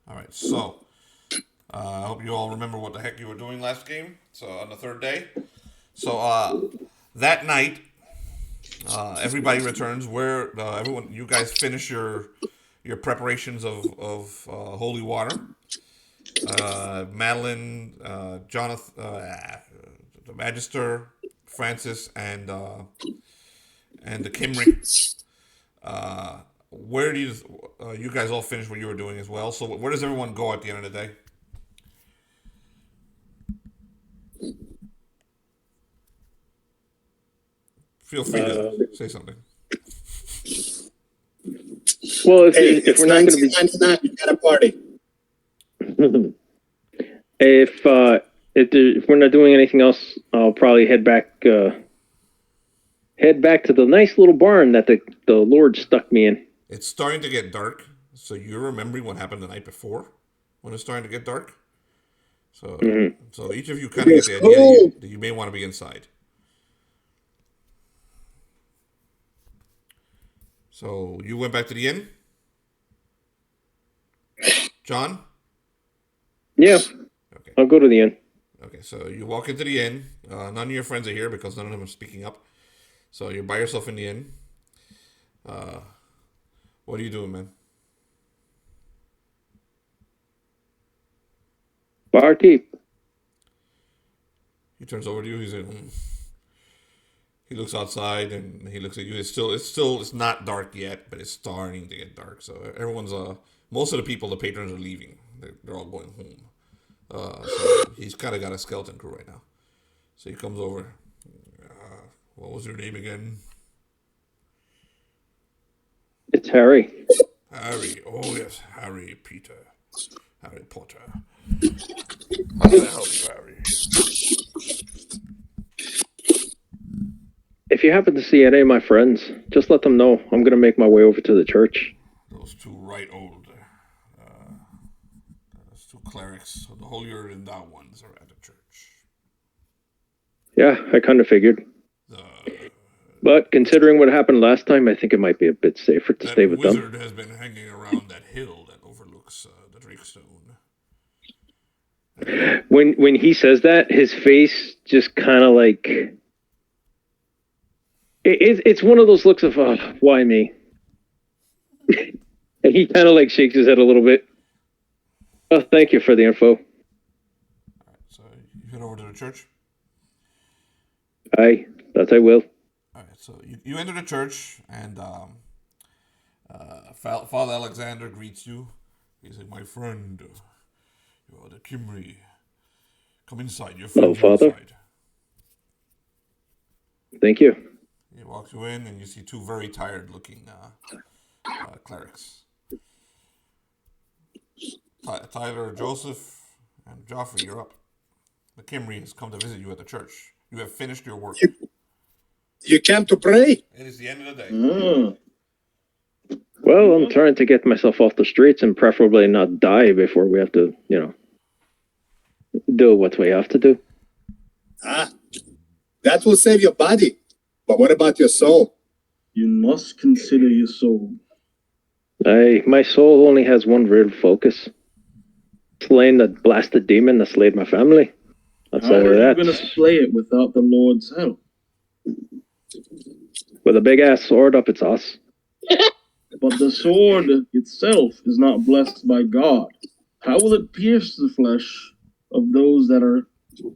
All right, so I hope you all remember what the heck you were doing last game. So on the third day, so that night, everybody returns. Where everyone, you guys finish your preparations of holy water. Madeline, Jonathan, the Magister, Francis, and the Cymri. Where do you guys all finish what you were doing as well? So where does everyone go at the end of the day? Feel free to say something. Well, if, Hey, if it's we're not going to be 1999. You got a party. if we're not doing anything else, I'll probably head back to the nice little barn that the Lord stuck me in. It's starting to get dark, so you're remembering what happened the night before when it's starting to get dark. So, so each of you kind of get the idea that you may want to be inside. So you went back to the inn, John? Yeah, Okay. I'll go to the inn. Okay, so you walk into the inn. None of your friends are here because none of them are speaking up. So you're by yourself in the inn. What are you doing, man? Barkeep. He turns over to you. He's like, He looks outside and he looks at you. It's not dark yet, but it's starting to get dark. So everyone's most of the people, the patrons are leaving. They're all going home. So he's kind of got a skeleton crew right now. So he comes over. What was your name again? It's Harry. Harry. Oh yes, Harry Peter. Harry Potter. How can I help you, Harry? If you happen to see any of my friends, just let them know I'm going to make my way over to the church. Those two right old. Those two clerics, the holier than thou ones, are at the church. Yeah, I kind of figured. But considering what happened last time, I think it might be a bit safer to stay with them. That wizard has been hanging around that hill that overlooks the Drakestone. When he says that, his face just kind of like it's one of those looks of why me? And he kind of like shakes his head a little bit. Oh, thank you for the info. All right, so you head over to the church. Aye, that I will. All right, so you enter the church, and Father Alexander greets you. He's like, "My friend, you are the Cymri. Come inside. Your friends are Father. inside." Thank you. He walks you in, and you see two very tired-looking clerics. Tyler, Joseph, and Geoffrey, you're up. The Cymri has come to visit you at the church. You have finished your work. You came to pray? It is the end of the day. Well, I'm trying to get myself off the streets and preferably not die before we have to, do what we have to do. That will save your body. But what about your soul? You must consider your soul. My soul only has one real focus. Slaying that blasted demon that slayed my family. How are you going to slay it without the Lord's help? With a big-ass sword up its ass. But the sword itself is not blessed by God. How will it pierce the flesh of those that are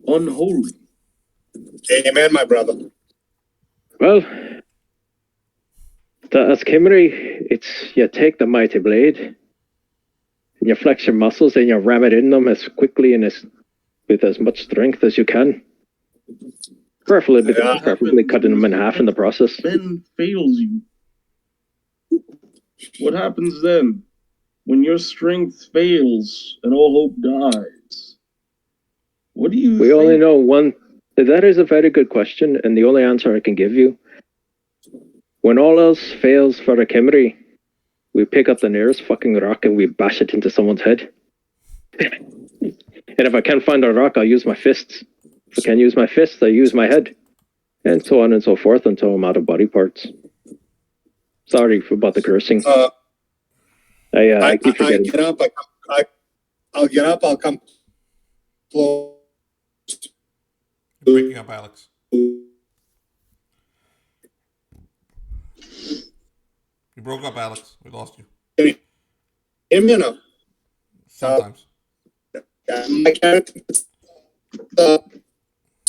unholy? Amen, my brother. Well, as Cymri, it's you take the mighty blade, and you flex your muscles, and you ram it in them as quickly and with as much strength as you can. Preferably cutting them in half in the process. Then fails you. What happens then? When your strength fails and all hope dies? What do you We think? only know one. That is a very good question, and the only answer I can give you. When all else fails for the Cymri, we pick up the nearest fucking rock and we bash it into someone's head. And if I can't find a rock, I'll use my fists. If I can't use my fists, I use my head. And so on and so forth until I'm out of body parts. Sorry about the cursing. I keep forgetting. I'll get up. I'll come close. You're breaking up, Alex. You broke up, Alex. We lost you. Can you hear me or no? Sometimes. My character is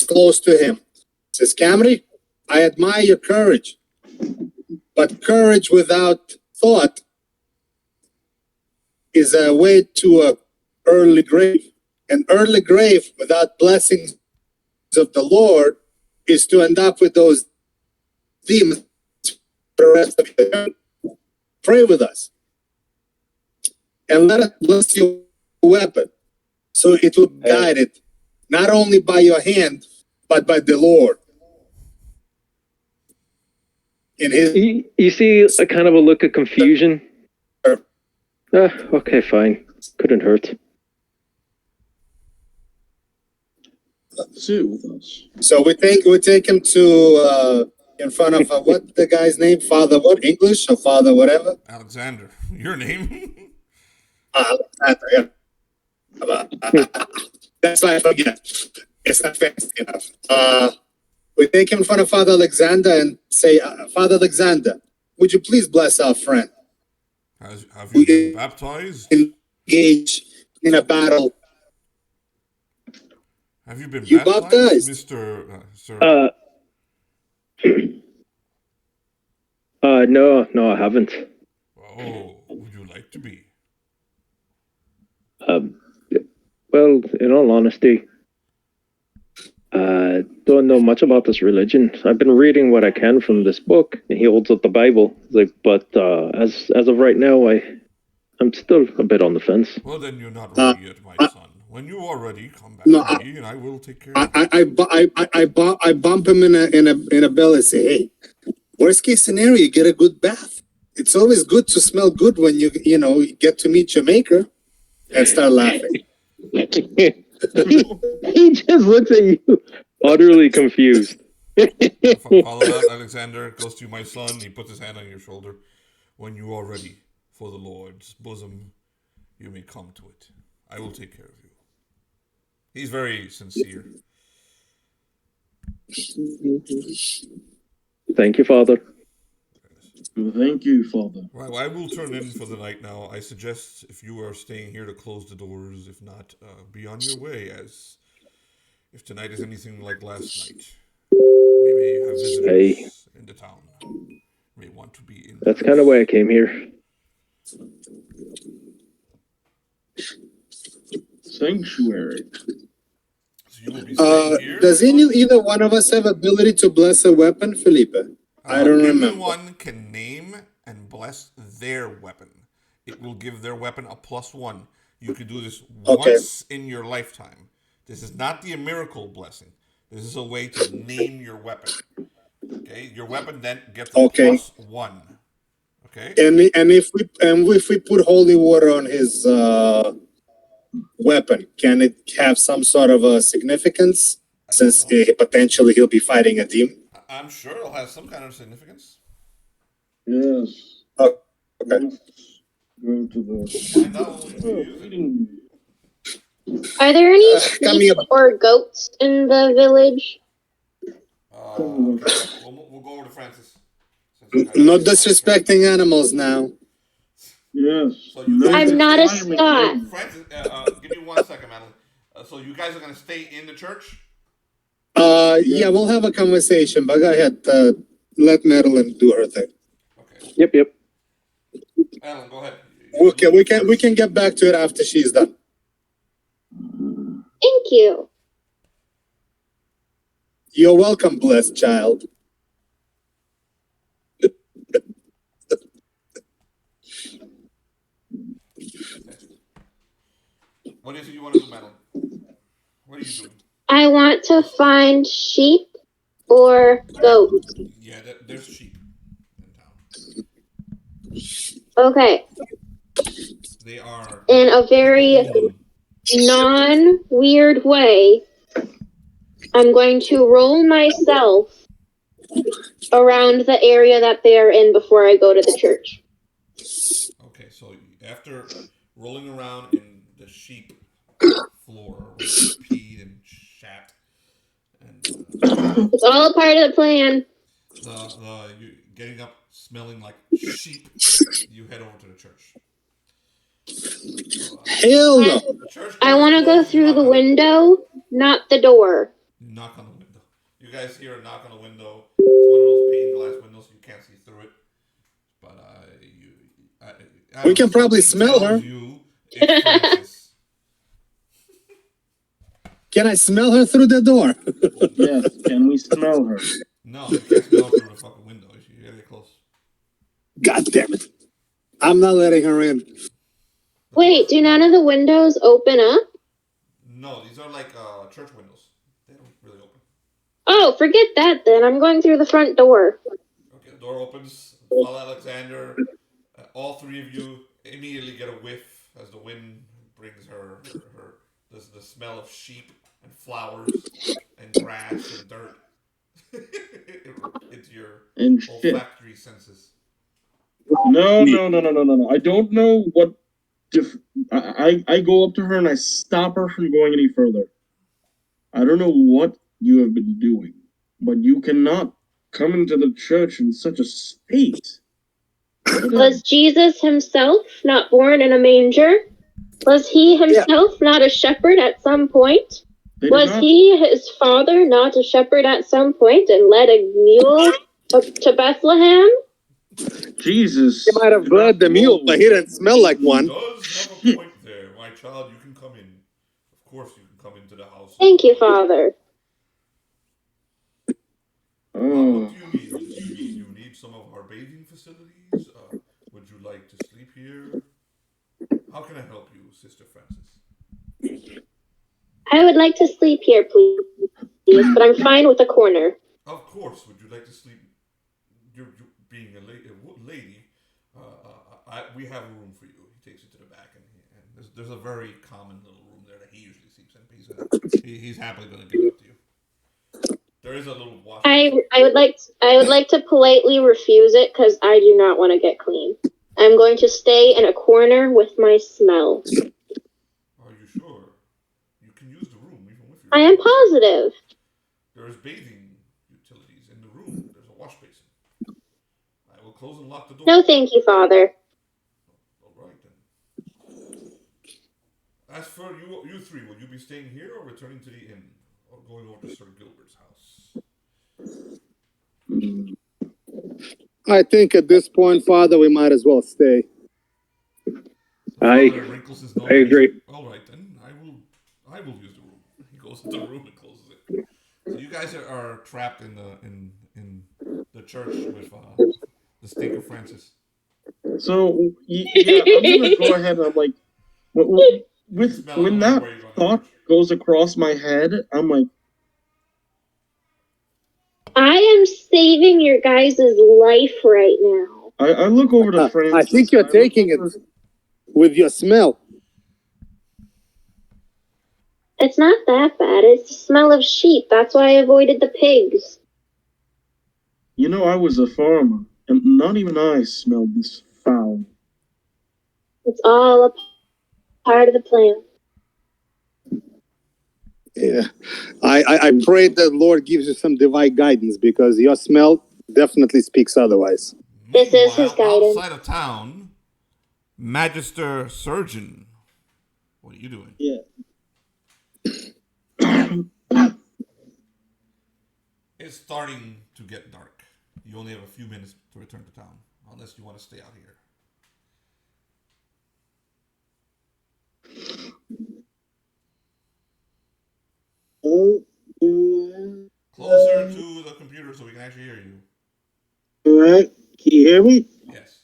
close to him. Says, Cymri, I admire your courage, but courage without thought is a way to an early grave. An early grave without blessings of the Lord is to end up with those demons for the rest of your life. Pray with us. And let us bless your weapon so it will be guided not only by your hand, but by the Lord. In his You see a kind of a look of confusion. Okay, fine. Couldn't hurt. Sit with us. So we take him to in front of what the guy's name? Father what? English or Father whatever? Alexander. Your name? Alexander, yeah. That's why I forget. It's not fancy enough. We take him in front of Father Alexander and say, Father Alexander, would you please bless our friend? Have you been baptized? Engage in a battle. Have you been You baptized, baptized? Mr. Sir? No, I haven't. Oh, would you like to be? Well, in all honesty, I don't know much about this religion. I've been reading what I can from this book, and he holds up the Bible. But as of right now, I'm still a bit on the fence. Well, then you're not ready yet, my son. When you are ready, come back No, to me, and I will take care of you. I bump him in a belly and say, hey, worst case scenario, you get a good bath. It's always good to smell good when you get to meet your maker, and start laughing. He just looks at you, utterly confused. Father Alexander goes to my son. He puts his hand on your shoulder. When you are ready for the Lord's bosom, you may come to it. I will take care of you. He's very sincere. Thank you, Father. Thank you, Father. Well, I will turn in for the night now. I suggest if you are staying here to close the doors. If not, be on your way, as if tonight is anything like last night, we may have visitors in the town. May want to be in. That's kind of why I came here. Sanctuary. So you will be staying here? Does either one of us have ability to bless a weapon, Felipe? I don't remember. Everyone can name and bless their weapon. It will give their weapon a +1. You can do this once in your lifetime. This is not the miracle blessing. This is a way to name your weapon. Okay, your weapon then gets a +1. Okay. And if we put holy water on his weapon, can it have some sort of a significance? Since potentially he'll be fighting a demon. I'm sure it'll have some kind of significance. Yes. Oh, okay. Go to the. Are there any sheep or goats in the village? Okay. We'll go over to Francis. Not disrespecting animals now. Yes. So I'm not a Scot. Francis, give me 1 second, Madeline. So you guys are going to stay in the church? Yeah, we'll have a conversation, but go ahead. Let Madeline do her thing. Okay. Yep. Alan, go ahead. Okay, we can get back to it after she's done. Thank you. You're welcome, blessed child. What is it you want to do, Madeline? What are you doing? I want to find sheep or goats. Yeah, there's sheep in town. Okay. They are In a very non-weird way, I'm going to roll myself around the area that they are in before I go to the church. Okay, so after rolling around in the sheep floor where you peed and shat, and It's all part of the plan. you getting up smelling like sheep. You head over to the church. Hell no. The church I door is want to go closed, you through knock the on window, not the door. You knock on the window. You guys hear a knock on the window. It's one of those pane glass windows. You can't see through it. But We can probably smell her. It's Francis. Can I smell her through the door? Yes, can we smell her? No, you can't smell through the fucking window. You gotta get close. God damn it. I'm not letting her in. Wait, do none of the windows open up? No, these are like church windows. They don't really open. Oh, forget that then. I'm going through the front door. Okay, the door opens. Paul Alexander, all three of you immediately get a whiff as the wind brings her the smell of sheep and flowers and grass and dirt into your And shit. olfactory senses. No. I don't know what. I go up to her and I stop her from going any further. I don't know what you have been doing, but you cannot come into the church in such a state. Was Jesus himself not born in a manger? Was he himself not a shepherd at some point? Was he his father not a shepherd at some point and led a mule to Bethlehem? Jesus. He might have bled the mule, but he didn't smell like one. He does have a point there. My child, you can come in. Of course you can come into the house. Thank you, Father. What do you need? Do you need some of our bathing facilities? Would you like to sleep here? How can I help you, Sister Francis? I would like to sleep here, please, but I'm fine with a corner. Of course. Would you like to sleep? You're being a lady. We have a room for you. He takes you to the back, and there's a very common little room there that he usually sleeps in. But he's happily going to give it up to you. There is a little wash. I would like to politely refuse it because I do not want to get clean. I'm going to stay in a corner with my smell. Are you sure? You can use the room even with your. I am positive. There is bathing utilities in the room. There's a wash basin. I will close and lock the door. No, thank you, Father. All right then. As for you three, will you be staying here or returning to the inn, or going over to Sir Gilbert's house? I think at this point, Father, we might as well stay. Father wrinkles his nose. I agree. All right then, I will use the room. He goes into the room and closes it. So you guys are trapped in the church with the stinker Francis. So yeah, I'm gonna go ahead and I'm like, when that thought goes across my head, I'm like, I am saving your guys' life right now. I look over to Francis. I think you're taking it with your smell. It's not that bad. It's the smell of sheep. That's why I avoided the pigs. You know, I was a farmer, and not even I smelled this foul. It's all a part of the plan. Yeah, I pray that Lord gives you some divine guidance because your smell definitely speaks otherwise. This is his guidance. Outside of town, Magister Surgeon. What are you doing? Yeah. It's starting to get dark. You only have a few minutes to return to town, unless you want to stay out here. Closer to the computer so we can actually hear you. Alright, can you hear me? Yes.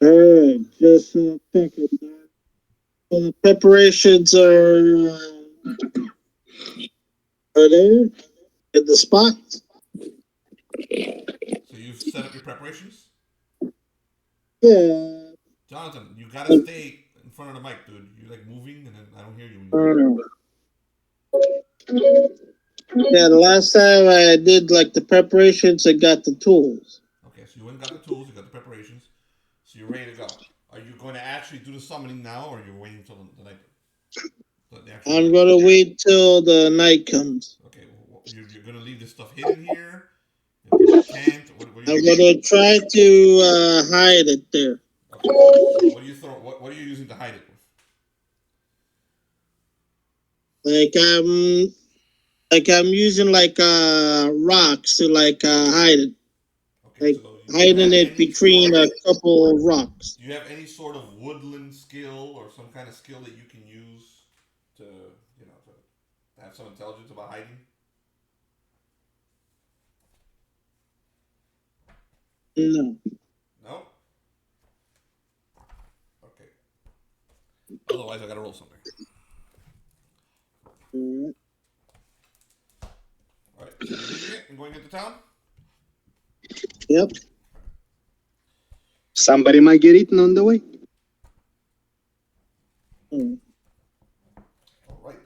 Alright, just thinking. The preparations are there in the spot. So you've set up your preparations? Yeah. Jonathan, you gotta stay in front of the mic, dude. You're like moving and then I don't hear you. Yeah, the last time I did like the preparations, I got the tools. Okay, so you went and got the tools, you got the preparations, so you're ready to go. Are you going to actually do the summoning now, or are you waiting until the night? I'm gonna wait till the night comes. Okay, well, you're gonna leave this stuff hidden here. You can't. What are you I'm gonna try to hide it there. Okay. So what do you throw? What are you using to hide it with? I'm using rocks to hide it. Okay, Like so hiding it between a couple of rocks. Do you have any sort of woodland skill or some kind of skill that you can use to have some intelligence about hiding? No. No? Okay. Otherwise, I gotta roll something. Alright, so you're leaving it and going into town? Yep. Somebody might get eaten on the way. Alright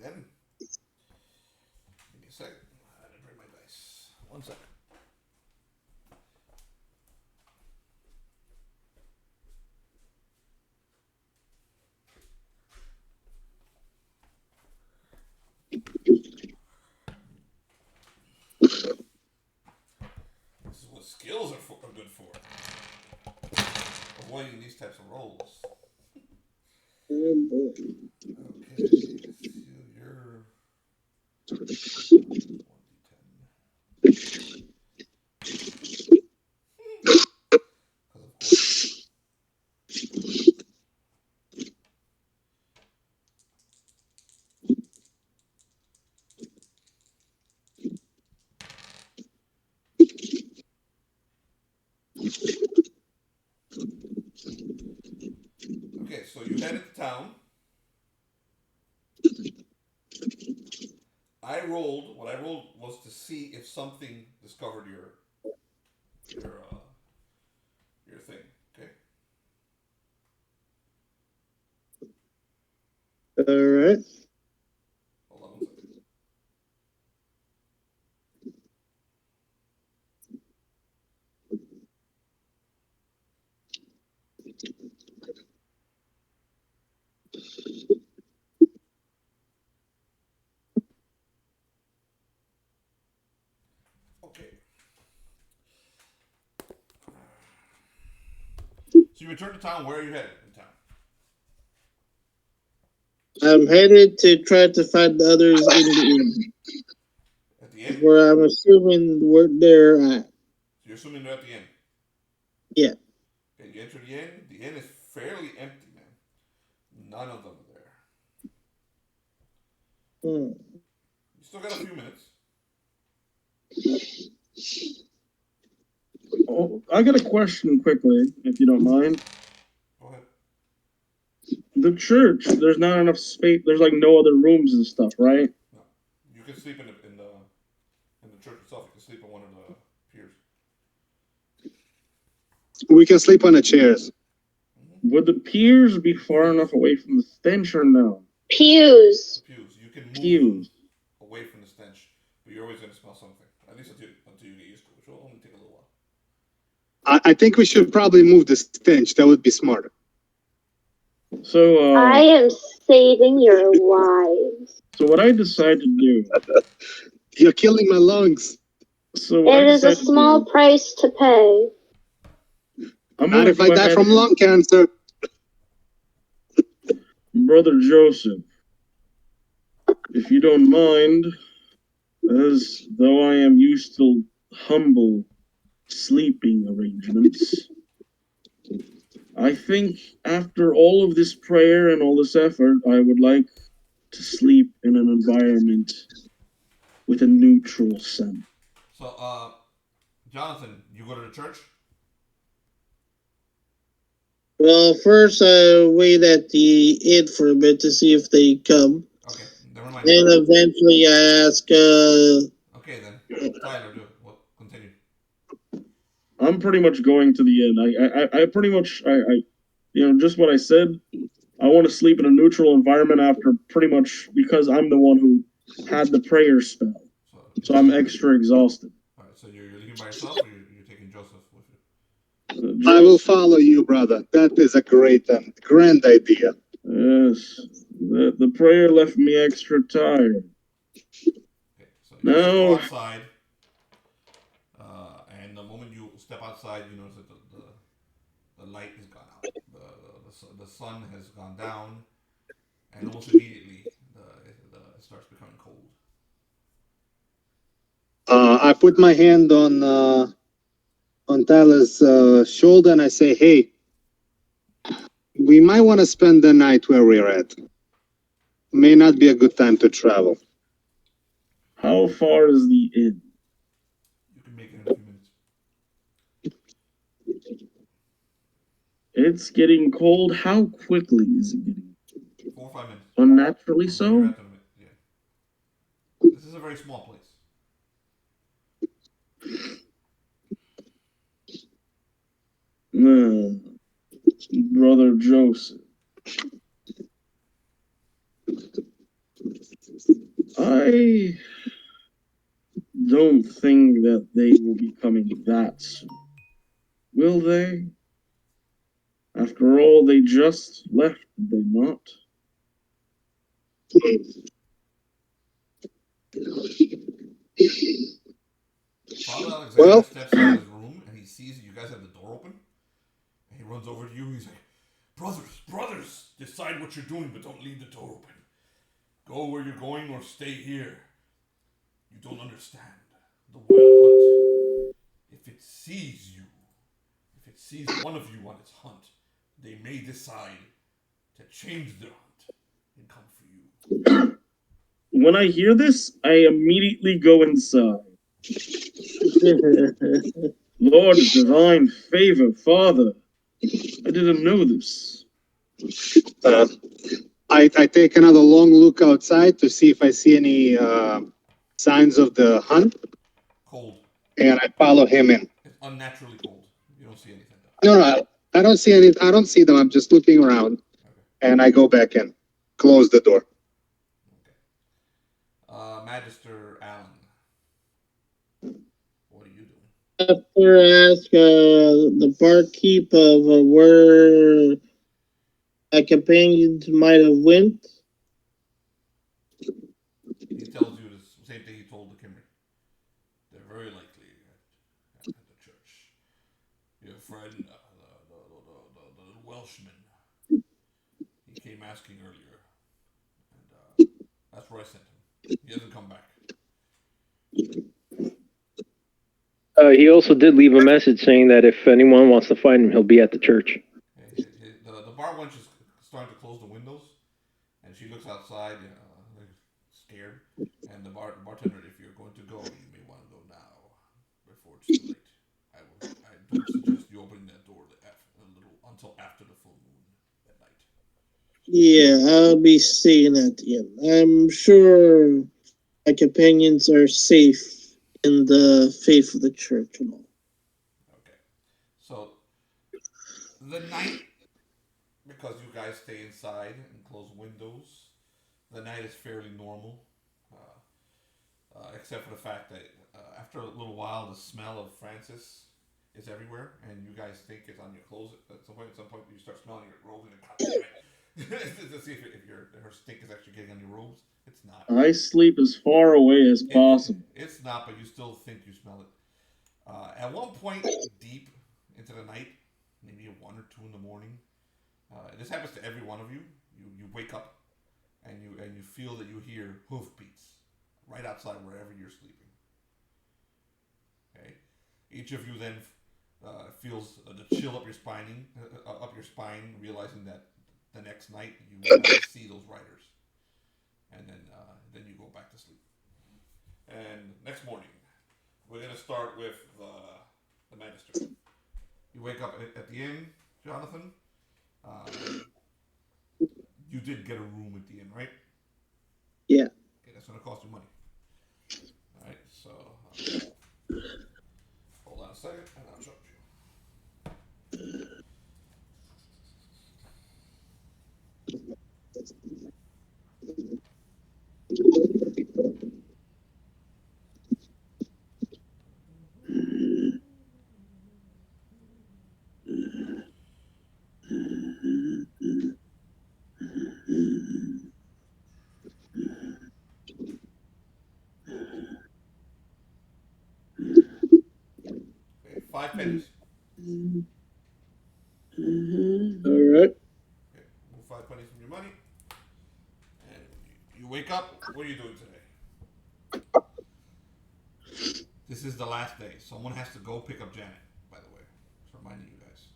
then. Give me a second. I didn't bring my dice. 1 second. This is what skills are good for. Avoiding these types of rolls. Okay, you're 1d10. Okay, so you headed to town. What I rolled was to see if something discovered your thing. Okay. All right. Hold on 1 second. Okay. So you return to town. Where are you headed in town? I'm headed to try to find the others in the inn. At the inn? Where I'm assuming where they're at. So you're assuming they're at the inn? Yeah. Okay, you enter the inn. The inn is fairly empty, man. None of them are there. You still got a few minutes. Oh, I got a question quickly, if you don't mind. Go ahead. The church, there's not enough space. There's no other rooms and stuff, right? No, you can sleep in the church itself. You can sleep on one of the piers. We can sleep on the chairs. Would the piers be far enough away from the stench or no? Pews. Pews. You can move Pews. them away from the stench, but you're always going to smell something. At least until you get used to it, which will only take a little while. I think we should probably move the stench. That would be smarter. So, I am saving your lives. So what I decide to do... You're killing my lungs. So it is a small price to pay. Not if I die from lung cancer. Brother Joseph, if you don't mind, as though I am used to humble sleeping arrangements, I think after all of this prayer and all this effort, I would like to sleep in an environment with a neutral scent. So, Jonathan, you go to the church? Well, first I wait at the inn for a bit to see if they come. Okay, never mind. And eventually I ask, Okay, then. Tyler, do it. Well, continue. I'm pretty much going to the inn. I pretty much, just what I said. I want to sleep in a neutral environment after pretty much, because I'm the one who had the prayer spell. So I'm extra exhausted. Alright, so you're leaving by yourself, or you're taking Joseph with you? I will follow you, brother. That is a great and grand idea. Yes. The prayer left me extra tired. Okay, so you guys go outside, and the moment you step outside, you notice that the light has gone out. The sun has gone down, and almost immediately it starts becoming cold. I put my hand on Tyler's shoulder and I say, "Hey, we might want to spend the night where we're at. May not be a good time to travel." How far is the inn? You can make it in a few minutes. It's getting cold. How quickly is it getting? 4 or 5 minutes. Unnaturally so? Yeah. This is a very small place. Brother Joseph. I don't think that they will be coming that soon. Will they? After all, they just left, did they not? Father Alexander steps out of his room and he sees you guys have the door open. And he runs over to you. He's like, brothers, decide what you're doing, but don't leave the door open. Go where you're going or stay here. You don't understand. The wild hunt. If it sees you, if it sees one of you on its hunt, they may decide to change their hunt and come for you. When I hear this, I immediately go inside. Lord of divine favor, Father. I didn't know this. I take another long look outside to see if I see any signs of the hunt. Cold. And I follow him in. It's unnaturally cold. You don't see anything though. No, I don't see any. I don't see them. I'm just looking around. Okay. And I go back in. Close the door. Okay. Magister Allan. What are you doing? After I ask the barkeep of where my companions might have went. He tells you the same thing he told the Cymri. They're very likely at the church. Your friend, the Welshman, he came asking earlier, and that's where I sent him. He hasn't come back. He also did leave a message saying that if anyone wants to find him, he'll be at the church. The bar wench is starting to close the windows, and she looks outside, scared. And the bartender, if you're going to go, you may want to go now, before it's too late. I don't suggest you opening that door until after the full moon at night. Yeah, I'll be staying at the inn. I'm sure my companions are safe in the faith of the church and all. Okay. So, the night, because you guys stay inside and close windows, the night is fairly normal. Except for the fact that after a little while, the smell of Francis is everywhere, and you guys think it's on your clothes. At some point, you start smelling your robes, and to see if her stink is actually getting on your robes. It's not. I sleep as far away as possible. It's not, but you still think you smell it. At one point, deep into the night, maybe 1 or 2 in the morning, this happens to every one of you. You wake up, and you feel that you hear hoofbeats right outside wherever you're sleeping. Okay, each of you then feels the chill up your spine, realizing that the next night you will have to see those riders, and then you go back to sleep. And next morning, we're gonna start with the Magister. You wake up at the inn, Jonathan. You did get a room at the inn, right? Yeah. Okay, that's gonna cost you money. All right, so hold on a second, and I'll charge you. pennies. All right. Okay, move 5 pennies from your money. And you wake up. What are you doing today? This is the last day. Someone has to go pick up Janet, by the way. Just reminding you guys.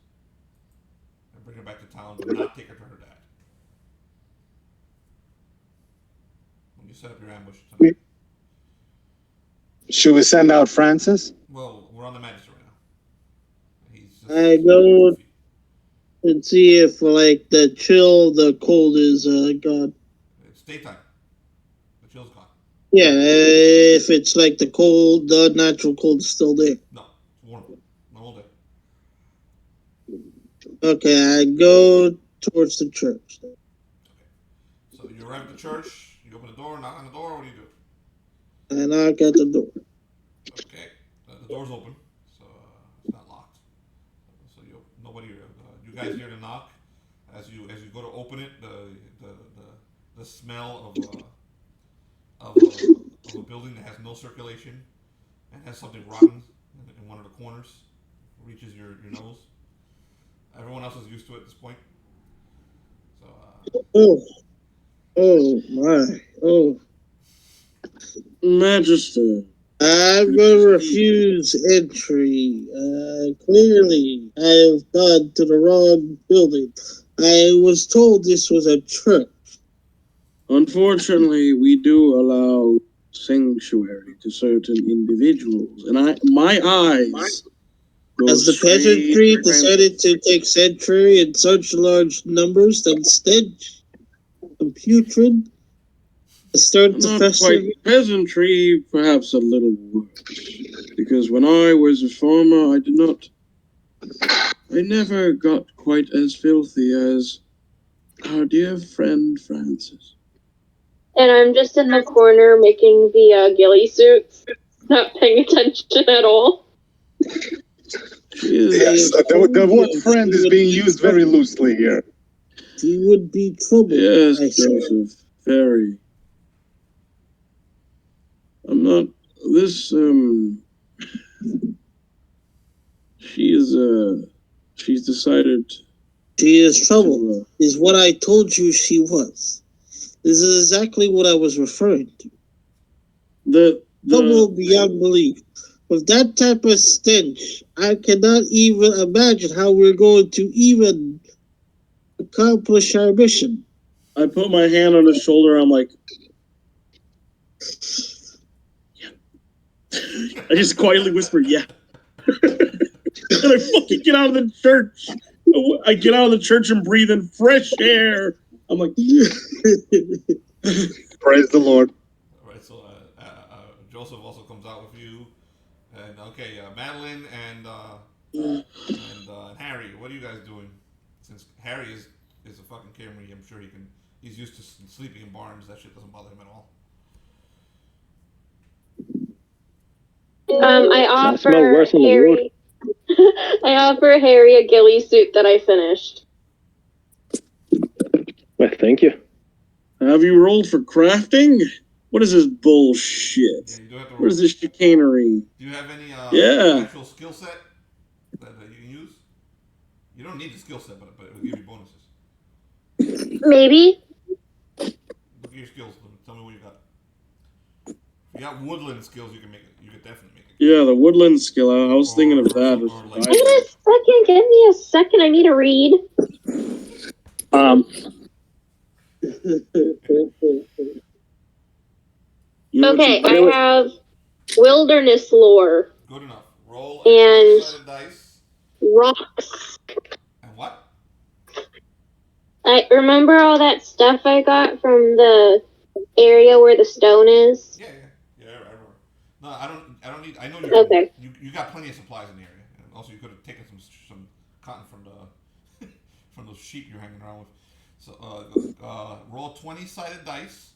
And bring her back to town, but not take her to her dad. When you set up your ambush tonight. Should we send out Francis? Well, we're on the Magister right now. He's just I go and see if, like, the chill, the cold is gone. It's daytime. The chill's gone. Yeah, if it's like the cold, the natural cold is still there. No, it's warm. No all day. Okay, I go towards the church. Okay. So you arrive at the church, you open the door, knock on the door, what do you do? I knock at the door. Okay. The door's open, so it's not locked. So you guys hear the knock. As you go to open it, the smell of a building that has no circulation and has something rotten in one of the corners reaches your nose. Everyone else is used to it at this point. So Oh my. Oh. Magister. I'm going to refuse entry. Clearly, I have gone to the wrong building. I was told this was a church. Unfortunately, we do allow sanctuary to certain individuals, and my eyes. As the peasantry decided to take sanctuary in such large numbers that stench and putrid started to Not fester. quite peasantry, perhaps a little worse. Because when I was a farmer, I never got quite as filthy as our dear friend Francis. And I'm just in the corner making the ghillie suits, not paying attention at all. Yes, the word friend is being used very loosely here. He would be trouble. Yes, Joseph, very. I'm not. This, she's decided. She is trouble, is what I told you she was. This is exactly what I was referring to. Trouble beyond belief. With that type of stench, I cannot even imagine how we're going to even accomplish our mission. I put my hand on his shoulder. I'm like, yeah. I just quietly whisper, yeah. And I fucking get out of the church. I get out of the church and breathe in fresh air. I'm like, praise the Lord. all right, so Joseph also comes out with you, and okay, Madeline and Harry, what are you guys doing? Since Harry is a fucking Cymri, I'm sure he's used to sleeping in barns. That shit doesn't bother him at all. I offer Harry. I offer Harry a ghillie suit that I finished. Well, thank you. have you rolled for crafting? What is this bullshit? Yeah, you do have to roll. What is this chicanery? Do you have any actual skill set that you can use? You don't need the skill set, but it will give you bonuses. Maybe. Look at your skills. Tell me what you got. If you got woodland skills, you can make it. You could definitely make it. Yeah, the woodland skill. I was thinking of that. Give me a second. Give me a second. I need to read. Okay, I have wilderness lore. Good enough. Roll and a dice. Rocks. And what? I remember all that stuff I got from the area where the stone is. Yeah, I remember. No, I don't need. I know Okay. You got plenty of supplies in the area, and also you could have taken some cotton from the from those sheep you're hanging around with. So roll 20-sided dice,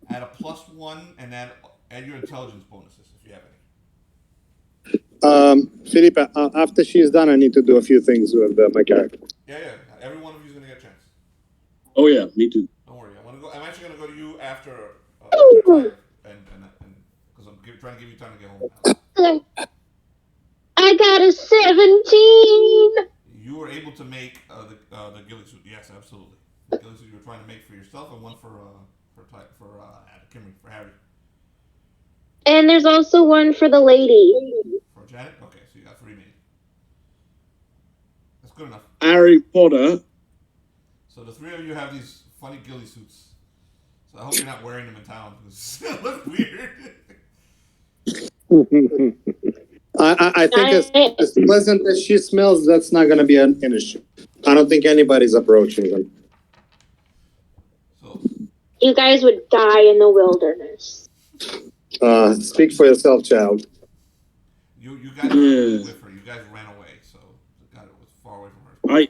add a +1, and add your intelligence bonuses if you have any. Felipe, after she's done, I need to do a few things with my character. Yeah. Every one of you is gonna get a chance. Oh yeah, me too. Don't worry. I'm actually gonna go to you after time, and because I'm trying to give you time to get home. I I got a 17! You were able to make the ghillie suit. Yes, absolutely. The ghillie suit you were trying to make for yourself and one for Cymri, for Harry. And there's also one for the lady. For Janet? Okay, so you got 3 made. That's good enough. Harry Potter. So the 3 of you have these funny ghillie suits. So I hope you're not wearing them in town. Because it looks weird. I think as pleasant as she smells, that's not going to be an issue. I don't think anybody's approaching them. So You guys would die in the wilderness. Speak for yourself, child. you guys were with her. You guys ran away, so God, it was far away from her. I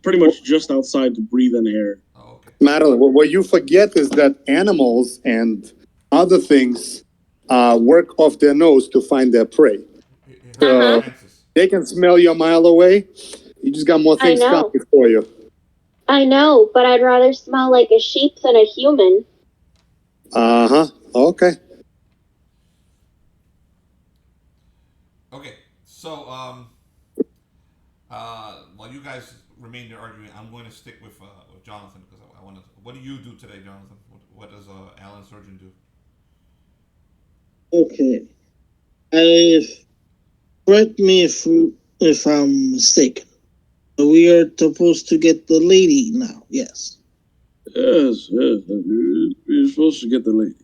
pretty much just outside to breathe in air. Oh, okay. Madeline, what you forget is that animals and other things work off their nose to find their prey. So they can smell you a mile away. You just got more things coming for you. I know, but I'd rather smell like a sheep than a human. Uh-huh. Okay. Okay, so while you guys remain there arguing, I'm going to stick with Jonathan because I want to. What do you do today, Jonathan? What does Allan Surgeon do? Okay. Correct me if I'm mistaken. We are supposed to get the lady now. Yes. Yes. You're supposed to get the lady.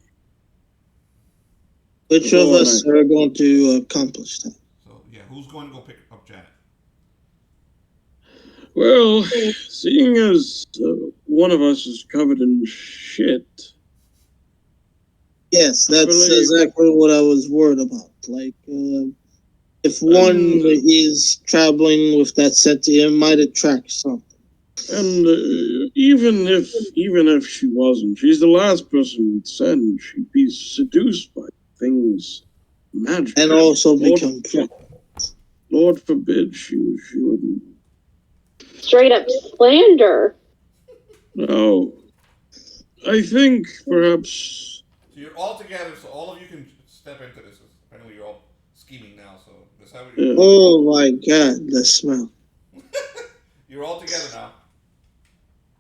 Which of us are going to accomplish that? So yeah, who's going to go pick up Janet? Well, seeing as one of us is covered in shit. Yes, that's exactly what I was worried about. Like, if one is traveling with that set, it might attract something. And even if she wasn't, she's the last person we'd send. She'd be seduced by things magical. And also become pregnant. Lord forbid she wouldn't. Straight up slander. No. I think perhaps... So you're all together, so all of you can step into this. Apparently you're all scheming now, so that's how we're Oh my god, the smell. You're all together now.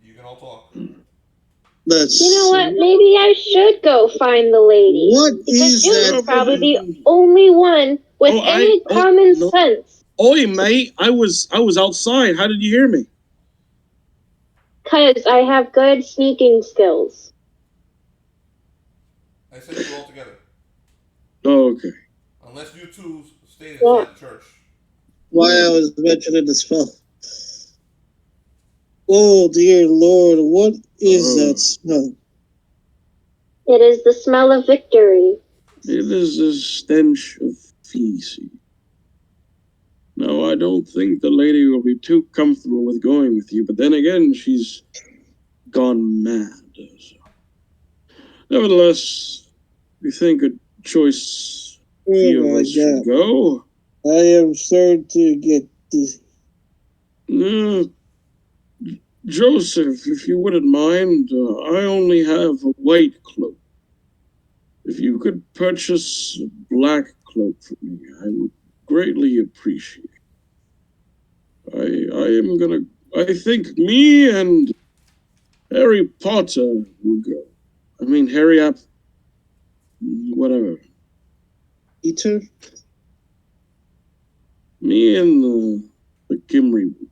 You can all talk. You know what? Maybe I should go find the lady. What is that? She's probably the only one with any common sense. Oi, mate! I was outside. How did you hear me? 'Cause I have good sneaking skills. I said you were all together. Oh, okay. Unless you two stay inside the church. Why I was mentioning the spell. Oh dear Lord, what is that smell? It is the smell of victory. It is a stench of feces. No, I don't think the lady will be too comfortable with going with you, but then again, she's gone mad. So. Nevertheless, we think a choice few of us should go. I am starting to get dizzy. Joseph, if you wouldn't mind, I only have a white cloak. If you could purchase a black cloak for me, I would greatly appreciate it. I think me and Harry Potter will go. I mean, whatever. Peter? Me and the Cymri will go.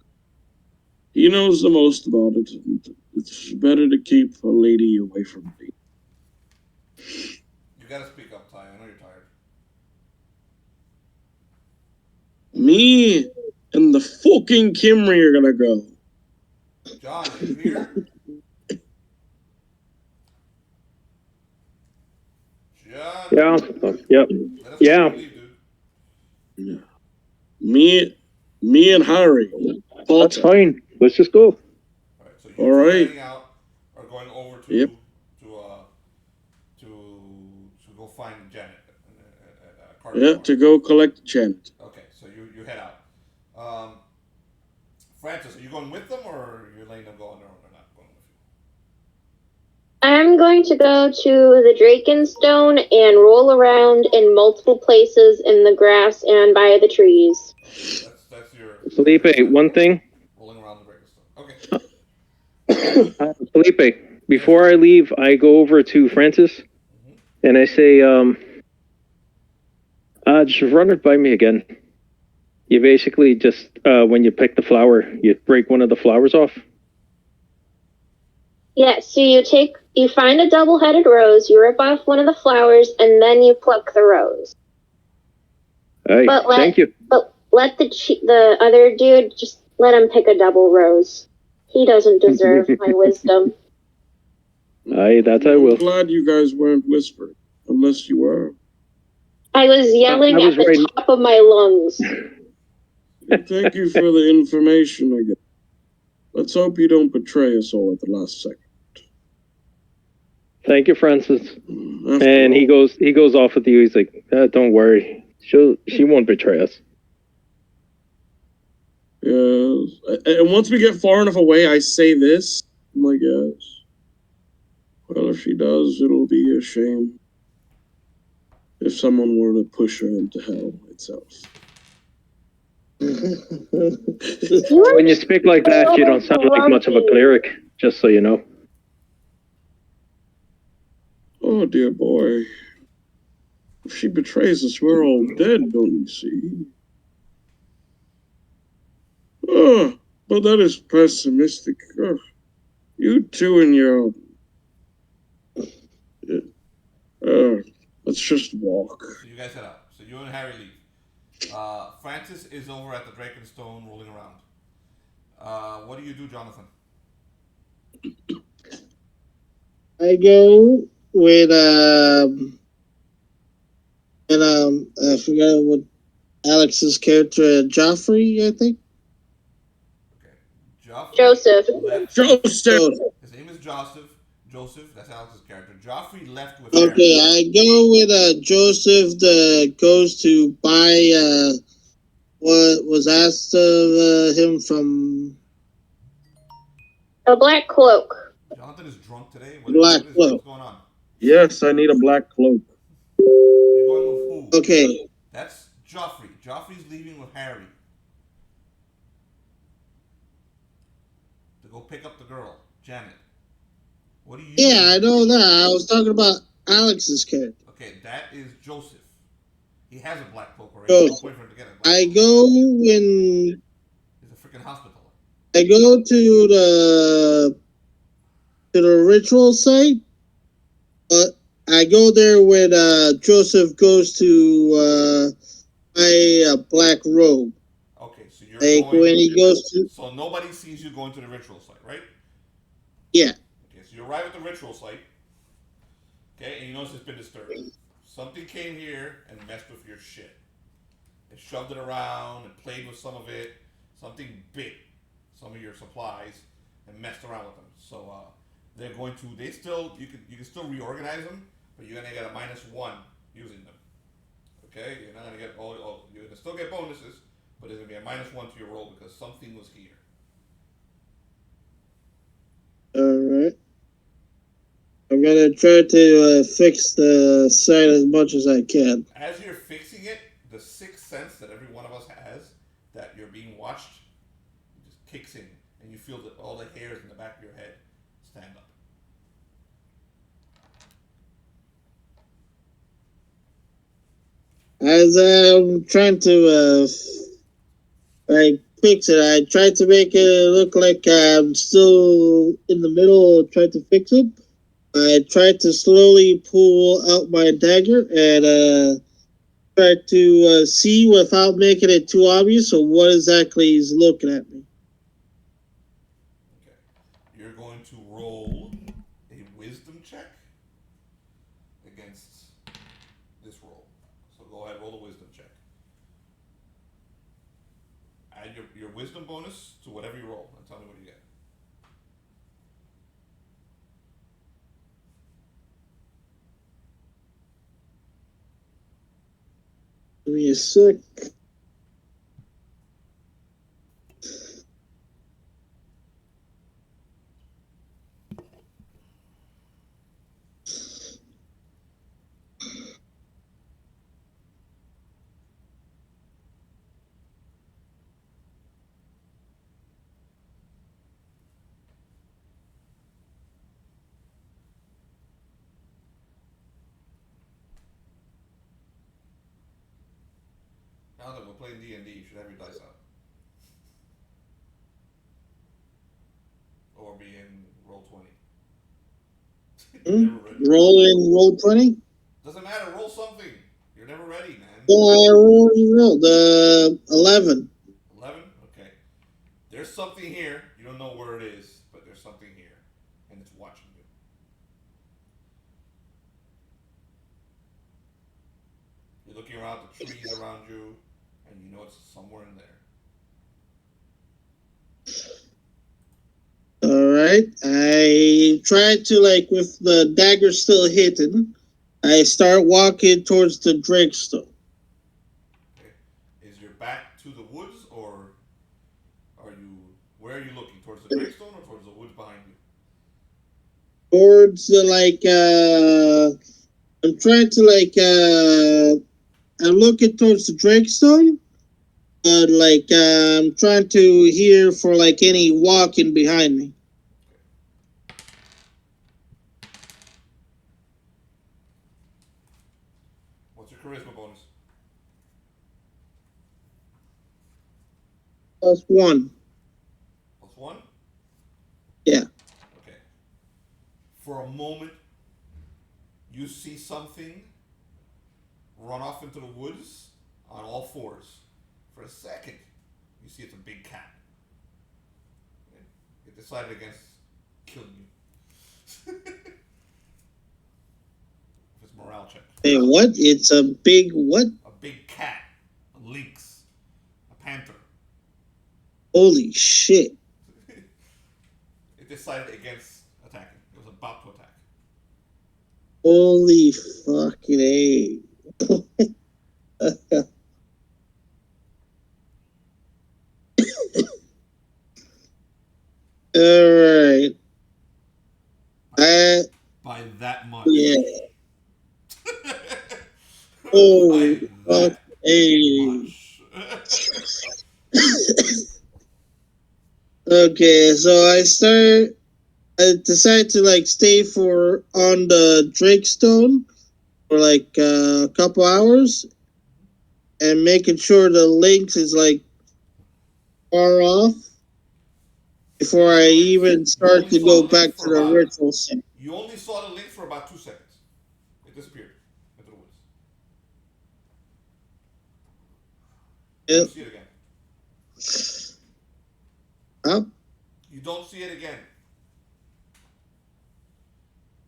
He knows the most about it. It's better to keep a lady away from me. You gotta speak up, Ty. I know you're tired. Me and the fucking Cymri are gonna go. John, are you here? John? Yeah. Yep. Yeah. Leave, Me and Harry. That's fine. Let's just go. Alright, so you heading out are going over to go find Janet at Carpenter. Yeah, to go collect Janet. Okay, so you head out. Francis, are you going with them or you're letting them go on their own? They're not going with I'm going to go to the Drakenstone and roll around in multiple places in the grass and by the trees. That's your... Felipe, one thing. Rolling around the Drakenstone. Okay. Felipe, before I leave, I go over to Francis, and I say, just run it by me again. You basically just, when you pick the flower, you break one of the flowers off. Yeah, so you find a double-headed rose, you rip off one of the flowers, and then you pluck the rose. Hey, thank you. But let the other dude, just let him pick a double rose. He doesn't deserve my wisdom. Aye, that I will. I'm glad you guys weren't whispering, unless you were. I was yelling at the top of my lungs. Thank you for the information again. Let's hope you don't betray us all at the last second. Thank you, Francis. And he goes off with you. He's like, don't worry. She won't betray us. Yes. And once we get far enough away, I say this. I'm like, yes. Well, if she does, it'll be a shame if someone were to push her into hell itself. When you speak like that, you don't sound like much of a cleric, just so you know. Oh, dear boy. If she betrays us, we're all dead, don't you see? Oh, but that is pessimistic. Oh, you two and your... let's just walk. So you guys head out. So you and Harry leave. Francis is over at the Drakenstone rolling around. What do you do, Jonathan? I go with I forgot what Alex's character, Geoffrey, I think. Okay. Geoffrey Joseph. Joseph! His name is Joseph, that's Alex's character. Geoffrey left with Okay, Harry. I go with Joseph that goes to buy what was asked of him from... A black cloak. Jonathan is drunk today? Black cloak. What's going on? Yes, I need a black cloak. You're going with who? Okay. That's Geoffrey. Geoffrey's leaving with Harry. To go pick up the girl, Janet. What do you do? Yeah, I know that. I was talking about Alex's character. Okay, that is Joseph. He has a black cloak already. No point for him to get a black cloak. I go when... He's a freaking hospital. I go to the ritual site, but I go there when Joseph goes to buy a black robe. Okay, so you're like going... when he goes to... So nobody sees you going to the ritual site, right? Yeah. Okay, so you arrive at the ritual site. Okay, and you notice it's been disturbed. Something came here and messed with your shit. They shoved it around and played with some of it. Something bit some of your supplies and messed around with them. So they're going to... You can still reorganize them, but you're gonna get a -1 using them. Okay, you're not gonna get you're gonna still get bonuses, but there's gonna be a -1 to your roll because something was here. Alright. I'm gonna try to fix the site as much as I can. As you're fixing it, the sixth sense that every one of us has, that you're being watched, just kicks in, and you feel that all the hairs in the back of your head stand up. As I'm trying to fix it, I tried to make it look like I'm still in the middle of trying to fix it. I tried to slowly pull out my dagger and try to see without making it too obvious of what exactly is looking at me. Okay. You're going to roll a wisdom check against this roll. So go ahead, roll a wisdom check. Add your wisdom bonus to whatever you roll and tell me what you get. Give me a sec. Allan, we're playing D&D. You should have your dice out. Or be in Roll20. Roll 20? Doesn't matter. Roll something. You're never ready, man. Roll the 11. 11? Okay. There's something here. You don't know where it is, but there's something here. And it's watching you. You're looking around the trees around you, and you know it's somewhere in there. Alright. I try to, like, with the dagger still hidden, I start walking towards the Drakestone. Okay. Is your back to the woods, or are you... Where are you looking? Towards the gravestone or towards the woods behind you? Towards the, like, I'm trying to, like, I'm looking towards the Drakestone, but, like, I'm trying to hear for, like, any walking behind me. What's your charisma bonus? +1. +1? Yeah. Okay. For a moment, you see something run off into the woods on all fours. For a second, you see it's a big cat. It decided against killing you. It's morale check. Hey, what? It's a big what? A big cat. A lynx. A panther. Holy shit. It decided against attacking. It was about to attack. Holy fucking A. Alright. By that much. Yeah. Oh, fuck. Hey. Okay, so I decide to like stay on the Drakestone for like a couple hours and making sure the lynx is like far off before I even start to go back to the ritual center. You only saw the lynx for about 2 seconds. It disappeared into the woods. You don't see it again. Huh? You don't see it again.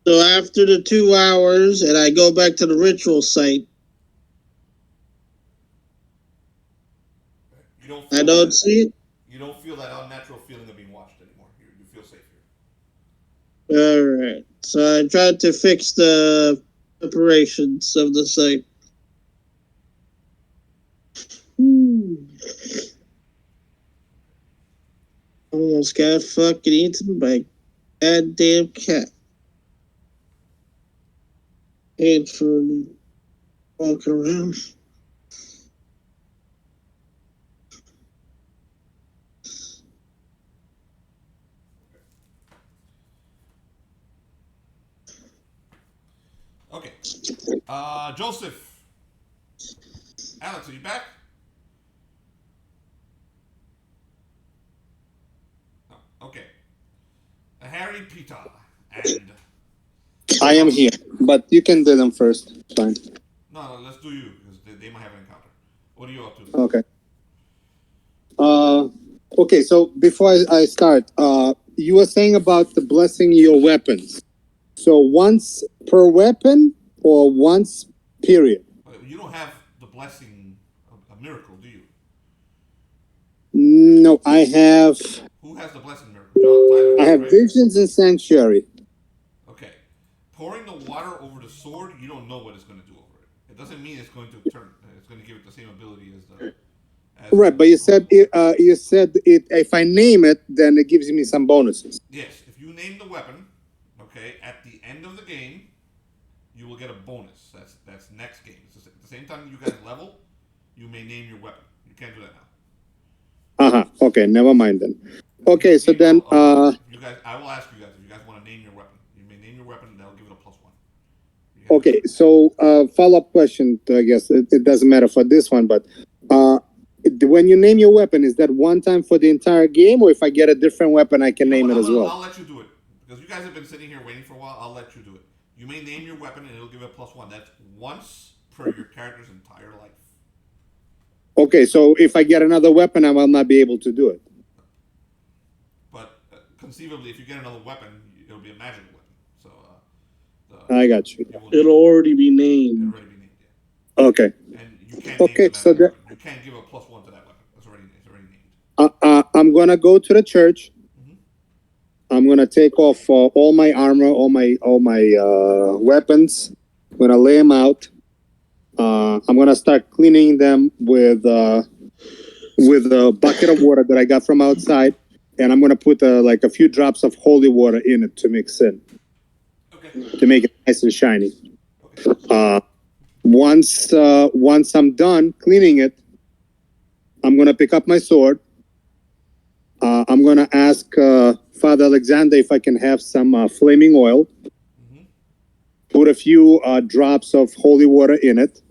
So after the 2 hours and I go back to the ritual site, I don't see it. You don't feel that unnatural feeling of being watched anymore. You feel safe here. Alright. So I tried to fix the preparations of the site. Almost got fucking eaten by a goddamn cat. And for walking around. Okay. Joseph. Alex, are you back? Oh, okay. Harry, Peter, and... I am here, but you can do them first. Fine. No, let's do you, because they might have an encounter. What are you up to? Okay. Okay, so before I start, you were saying about the blessing your weapons. So once per weapon or once period? You don't have the blessing of a miracle, do you? No, I have... Who has the blessing miracle? Tyler, I have right? Visions and Sanctuary. Okay. Pouring the water over the sword, you don't know what it's going to do over it. It doesn't mean it's going to turn. It's going to give it the same ability as the... Right, but you said if I name it, then it gives me some bonuses. Yes, if you name the weapon, okay, at the end of the game, you will get a bonus. That's next game. So at the same time you guys level, you may name your weapon. You can't do that now. Okay, never mind then. Okay, so then you guys, I will ask you guys if you guys want to name your weapon. You may name your weapon, and that'll give it a +1. Okay, so follow-up question. I guess it doesn't matter for this one, but When you name your weapon, is that one time for the entire game, or if I get a different weapon, I can name it as well? I'll let you do it because you guys have been sitting here waiting for a while. I'll let you do it. You may name your weapon and it'll give it a +1. That's once per your character's entire life. Okay, so if I get another weapon, I will not be able to do it. But conceivably, if you get another weapon, it'll be a magic weapon. So I got you. It'll already be named. Yeah. Okay. And you can't name you can't give a +1 to that weapon. It's already named. I'm gonna go to the church. I'm gonna take off all my armor, all my weapons. I'm gonna lay them out. I'm gonna start cleaning them with a bucket of water that I got from outside, and I'm gonna put like a few drops of holy water in it to mix in, to make it nice and shiny. Once I'm done cleaning it, I'm gonna pick up my sword. I'm gonna ask Father Alexander if I can have some flaming oil. Put a few drops of holy water in it.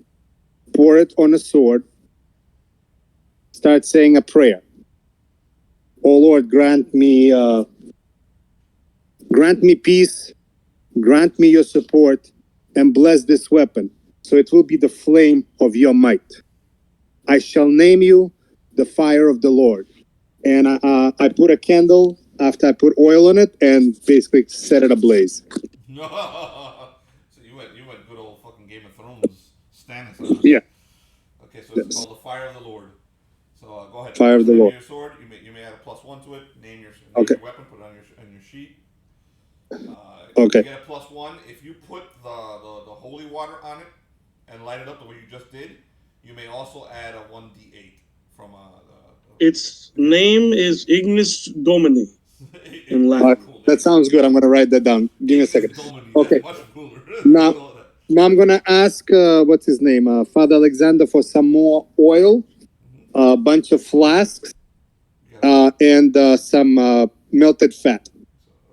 Pour it on a sword. Start saying a prayer. Oh Lord, grant me peace. Grant me your support, and bless this weapon, so it will be the flame of your might. I shall name you the fire of the Lord. And I put a candle after I put oil on it and basically set it ablaze. So you went good old fucking Game of Thrones stance. Yeah. Okay, so it's called the fire of the Lord. So go ahead. Fire of the Lord. Your sword. You may add a +1 to it. Name your weapon. Put it on your sheet. Okay. You get a +1 if you put the holy water on it and light it up the way you just did. You may also add a 1d8 from Its name is Ignis Domini in Latin. That sounds good. I'm going to write that down. Give me a second. Okay. Much cooler. Now I'm going to ask, what's his name? Father Alexander for some more oil, a bunch of flasks, and some melted fat.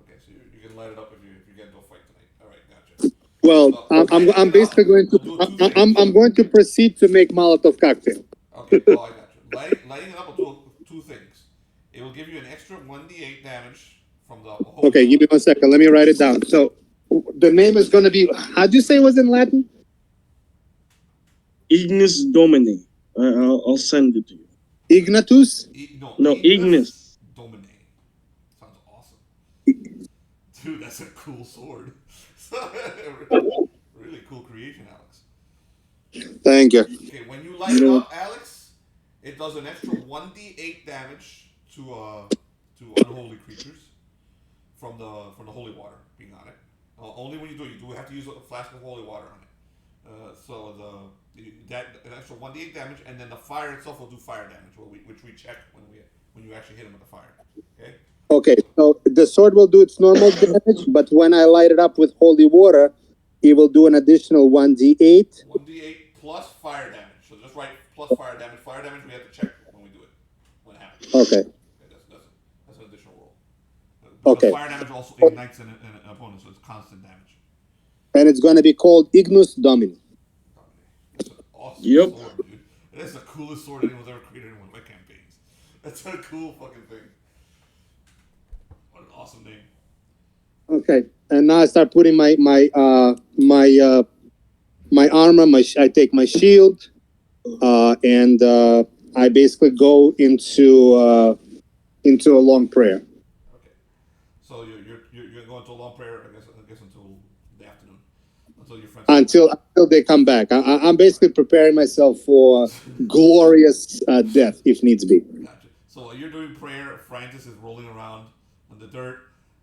Okay, so you can light it up if you get into a fight tonight. All right, gotcha. Well, I'm basically going to I'm going to proceed to make Molotov cocktail. Okay, I got you. Lighting it up will do two things. It will give you an extra 1d8 damage from the whole. Okay, give me 1 second. Let me write it down. So the name is going to be. How'd you say it was in Latin? Ignis Domini. I'll send it to you. Ignatus? No, Ignis Domini. Sounds awesome. Dude, that's a cool sword. Really cool creation, Alex. Thank you. Okay, when you light it up, Alex, it does an extra 1d8 damage to unholy creatures from the holy water being on it. Only when you do have to use a flask of holy water on it. So that an extra 1d8 damage, and then the fire itself will do fire damage, which we check when you actually hit him with the fire. Okay. Okay, so the sword will do its normal damage, but when I light it up with holy water, it will do an additional 1d8. 1d8 plus fire damage. So just write plus fire damage. Fire damage we have to check when we do it. When it happens. Okay. That's an additional roll. Because okay. Fire damage also ignites an opponent, so it's constant damage. And it's going to be called Ignis Domini. That's an awesome sword, dude. That's the coolest sword anyone's ever created in one of my campaigns. That's a cool fucking thing. What an awesome name. Okay, and now I start putting my armor. I take my shield, and I basically go into a long prayer. Okay, so you're going to a long prayer. I guess until the afternoon, until your friends. Until they come back. I'm basically preparing myself for glorious death if needs be. Gotcha. So while you're doing prayer, Francis is rolling around in the dirt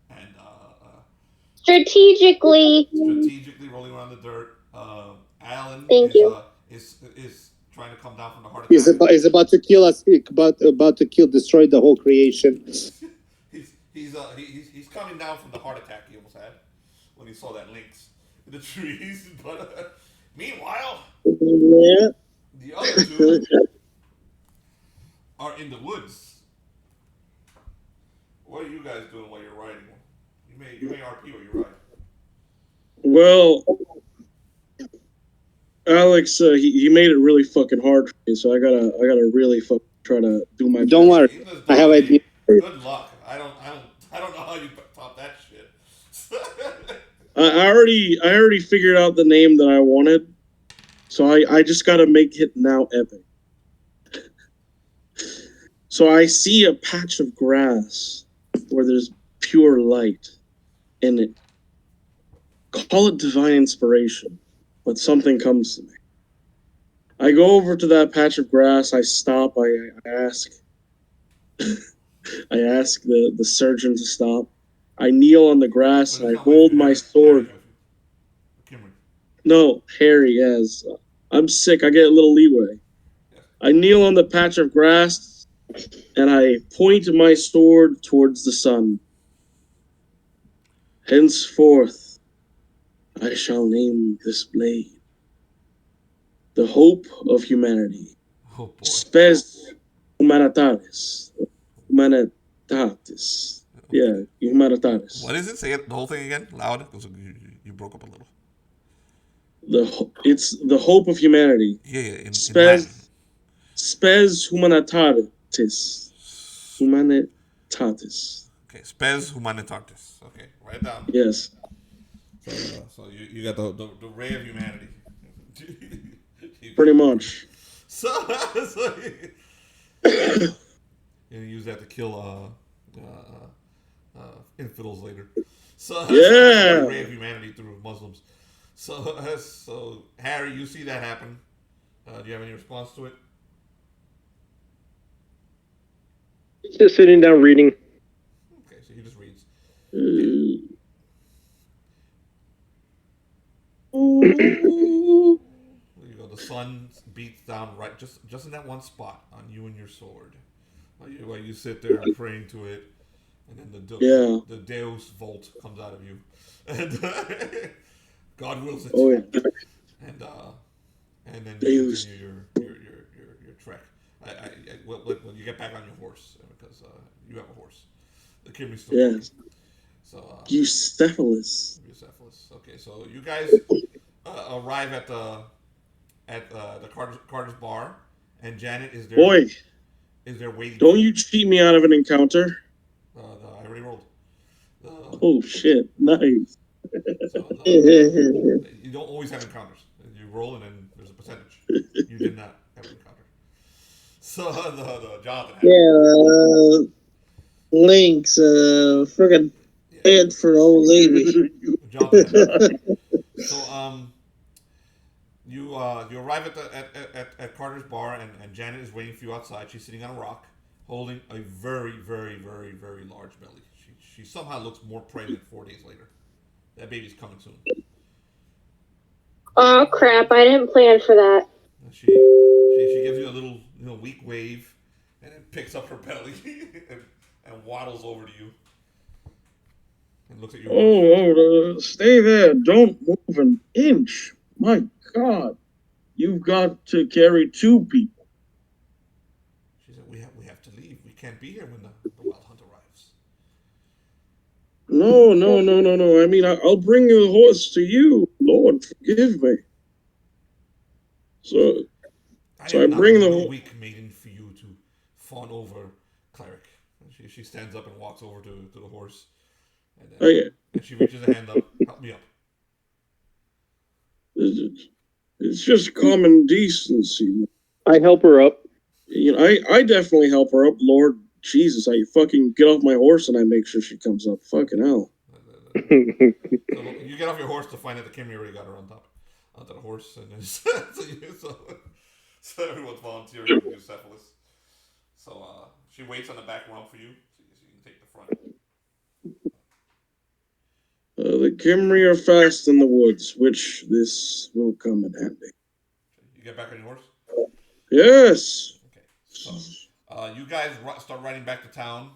and. Strategically rolling around the dirt. Allan is trying to come down from the heart attack. He's about to kill us. Destroy the whole creation. he's coming down from the heart attack he almost had when he saw that lynx in the trees. But meanwhile, the other two are in the woods. What are you guys doing while you're riding? You may RP or you ride. Well, Alex, he made it really fucking hard for me, so I gotta really try to do my. Don't worry, I have idea. Good luck. I don't know how you top that shit. I already figured out the name that I wanted, so I just gotta make it now epic. So I see a patch of grass where there's pure light in it. Call it divine inspiration, but something comes to me. I go over to that patch of grass. I stop. I ask. I ask the surgeon to stop. I kneel on the grass and I hold my sword. No, Harry, yes. I'm sick. I get a little leeway. I kneel on the patch of grass and I point my sword towards the sun. Henceforth, I shall name this blade the hope of humanity. Oh, boy. Spes humanitatis. Humanitatis. Yeah, humanitatis. What is it? Say it, the whole thing again, loud. Because you broke up a little. It's the hope of humanity. Yeah, in Latin. Spes humanitatis. Humanitatis. Okay, spes humanitatis. Okay, write it down. Yes. So you got the ray of humanity. Pretty much. So you use that to kill infidels later. So yeah, the ray of humanity through Muslims. So Harry, you see that happen. Do you have any response to it? Just sitting down reading. Okay, so he just reads. The sun beats down right just in that one spot on you and your sword. While you sit there praying to it, and then the Deus Volt comes out of you, and God wills it. Oh yeah. And then you continue your trek. When you get back on your horse, because you have a horse. The Cymri still. Yes. So Bucephalus. Okay, so you guys arrive at the Carter's bar, and Janet is there. Boy, is there waiting? Don't you cheat me out of an encounter? I already rolled. Oh shit! Nice. You don't always have encounters. You roll, and then there's a percentage. You did not have an encounter. So the Jonathan had. Yeah, Link's friggin' head for old lady. Jonathan. So you arrive at Carter's bar, and Janet is waiting for you outside. She's sitting on a rock, holding a very, very, very, very large belly. She somehow looks more pregnant 4 days later. That baby's coming soon. Oh crap! I didn't plan for that. She gives you a little weak wave, and then picks up her belly and waddles over to you and looks at you. Oh, stay there! Don't move an inch. My God, you've got to carry 2 people. She said, "We have to leave. We can't be here when the wild hunt arrives." No. I mean, I'll bring the horse to you. Lord, forgive me. So I bring the horse. Weak maiden for you to fawn over Cleric. And she stands up and walks over to the horse, and then, and she reaches a hand up. Help me up. It's just common decency. I help her up. I definitely help her up. Lord Jesus, I fucking get off my horse and I make sure she comes up. Fucking hell. So you get off your horse to find that the Cymri already got her onto the horse, and then so everyone's volunteering to do Cephalus. So she waits on the back rump for you, so you can take the front. The Cymri are fast in the woods, which this will come in handy. You get back on your horse? Yes. Okay. So you guys start riding back to town.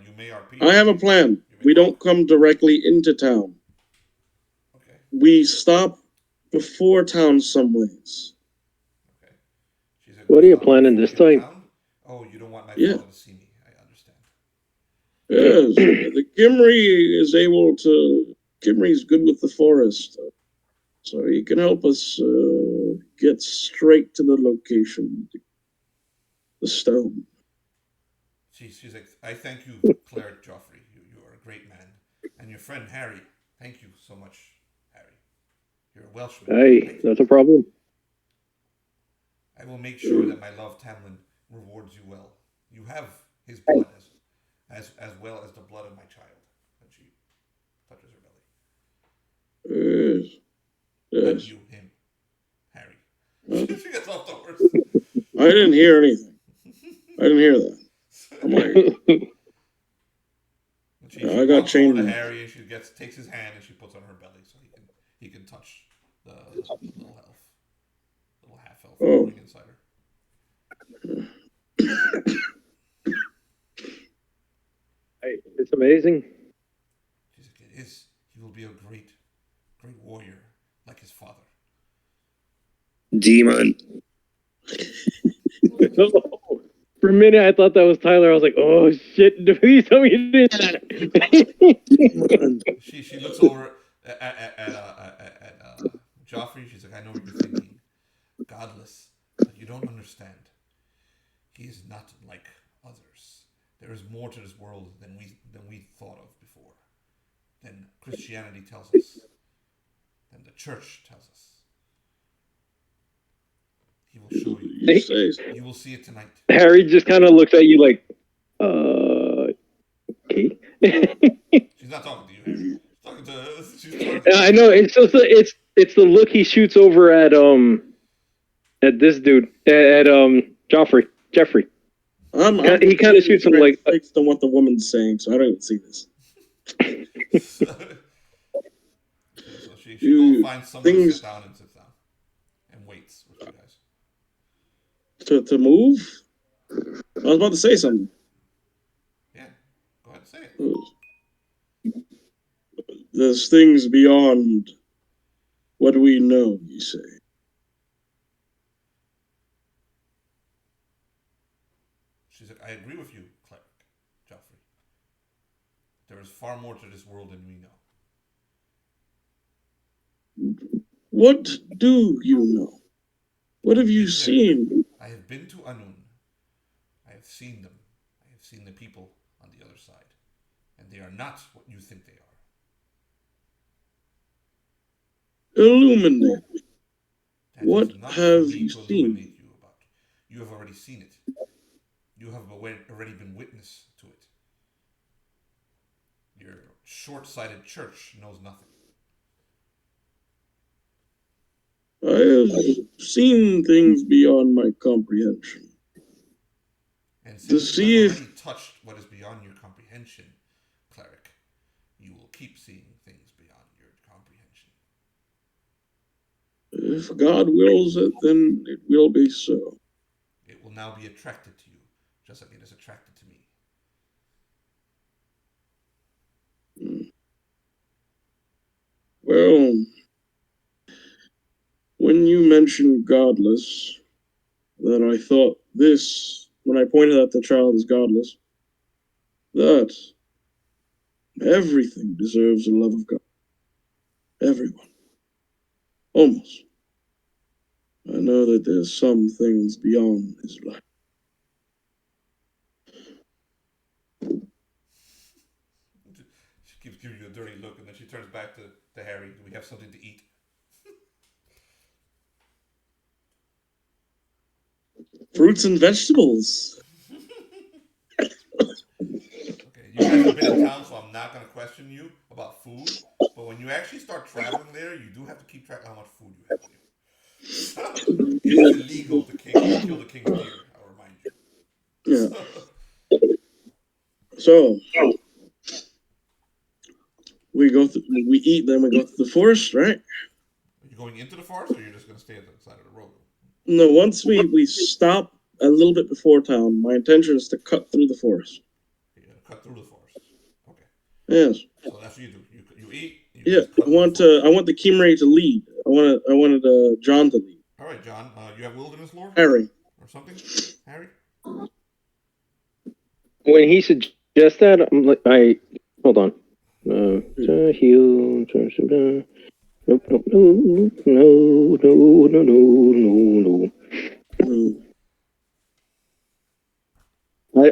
You may RP. I have a plan. We don't come directly into town. Okay. We stop before town some ways. Okay. She said, what are you planning this time? Town? Oh, you don't want my father to see me. I understand. Yes. The Cymri's good with the forest. So he can help us to get straight to the location, the stone. She's like, I thank you, Cleric Geoffrey. You are a great man. And your friend Harry, thank you so much, Harry. You're a Welshman. Hey, that's a problem. I will make sure that my love Tamlane rewards you well. You have his blood as well as the blood of my child. And she touches her belly. Yes. Not you, him, Harry. She gets off the horse. I didn't hear anything. I didn't hear that. I'm like, she I got chained to Harry, and she takes his hand and she puts on her belly so he can touch the little half elf moving inside her. Hey, it's amazing. She's like, it is. He will be a great warrior like his father. Demon. For a minute, I thought that was Tyler. I was like, "Oh shit! Please tell me you did that." She looks over at Geoffrey. She's like, "I know what you're thinking. Godless, but you don't understand. He is not like others. There is more to this world than we thought of before. Than Christianity tells us. Than the church tells us. He will show you. You will see it tonight." Harry just kind of looks at you like, okay. She's not talking to you, Harry. She's talking to I know. It's just it's the look he shoots over at this dude at Geoffrey. He kind of shoots him like based on what the woman's saying, so I don't even see this. So she will find someone to sit down and waits with you guys. To move? I was about to say something. Yeah, go ahead and say it. There's things beyond what we know, you say. She's like, I agree with you, Cleric, Geoffrey. There is far more to this world than we know. What do you know? What have you seen? I have been to Anun. I have seen them. I have seen the people on the other side. And they are not what you think they are. Illuminate. That what have you seen? You about. You have already seen it. You have already been witness to it. Your short-sighted church knows nothing. I have seen things beyond my comprehension. And since you have already touched what is beyond your comprehension, Cleric, you will keep seeing things beyond your comprehension. If God wills it, then it will be so. It will now be attracted to you, just like it is attracted to me. Well, when you mentioned godless, then I thought this, when I pointed out the child as godless, that everything deserves the love of God. Everyone. Almost. I know that there's some things beyond his life. She keeps giving you a dirty look, and then she turns back to Harry. Do we have something to eat? Fruits and vegetables. Okay, you guys have been in town, so I'm not going to question you about food. But when you actually start traveling there, you do have to keep track of how much food you have on you. It is illegal to kill the king's deer, I'll remind you. Yeah. So we eat, then we go through the forest, right? Are you going into the forest, or you're just going to stay at the side of the road? No, once we stop a little bit before town, my intention is to cut through the forest. You're going to cut through the forest. Okay. Yes. So that's what you do. You eat. I want the Cymri to lead. I wanted John to lead. All right, John. You have wilderness lore? Harry. Or something? Harry? When he suggests that, I'm like, hold on. Heal. Nope, nope, no, no, no, no, no, no.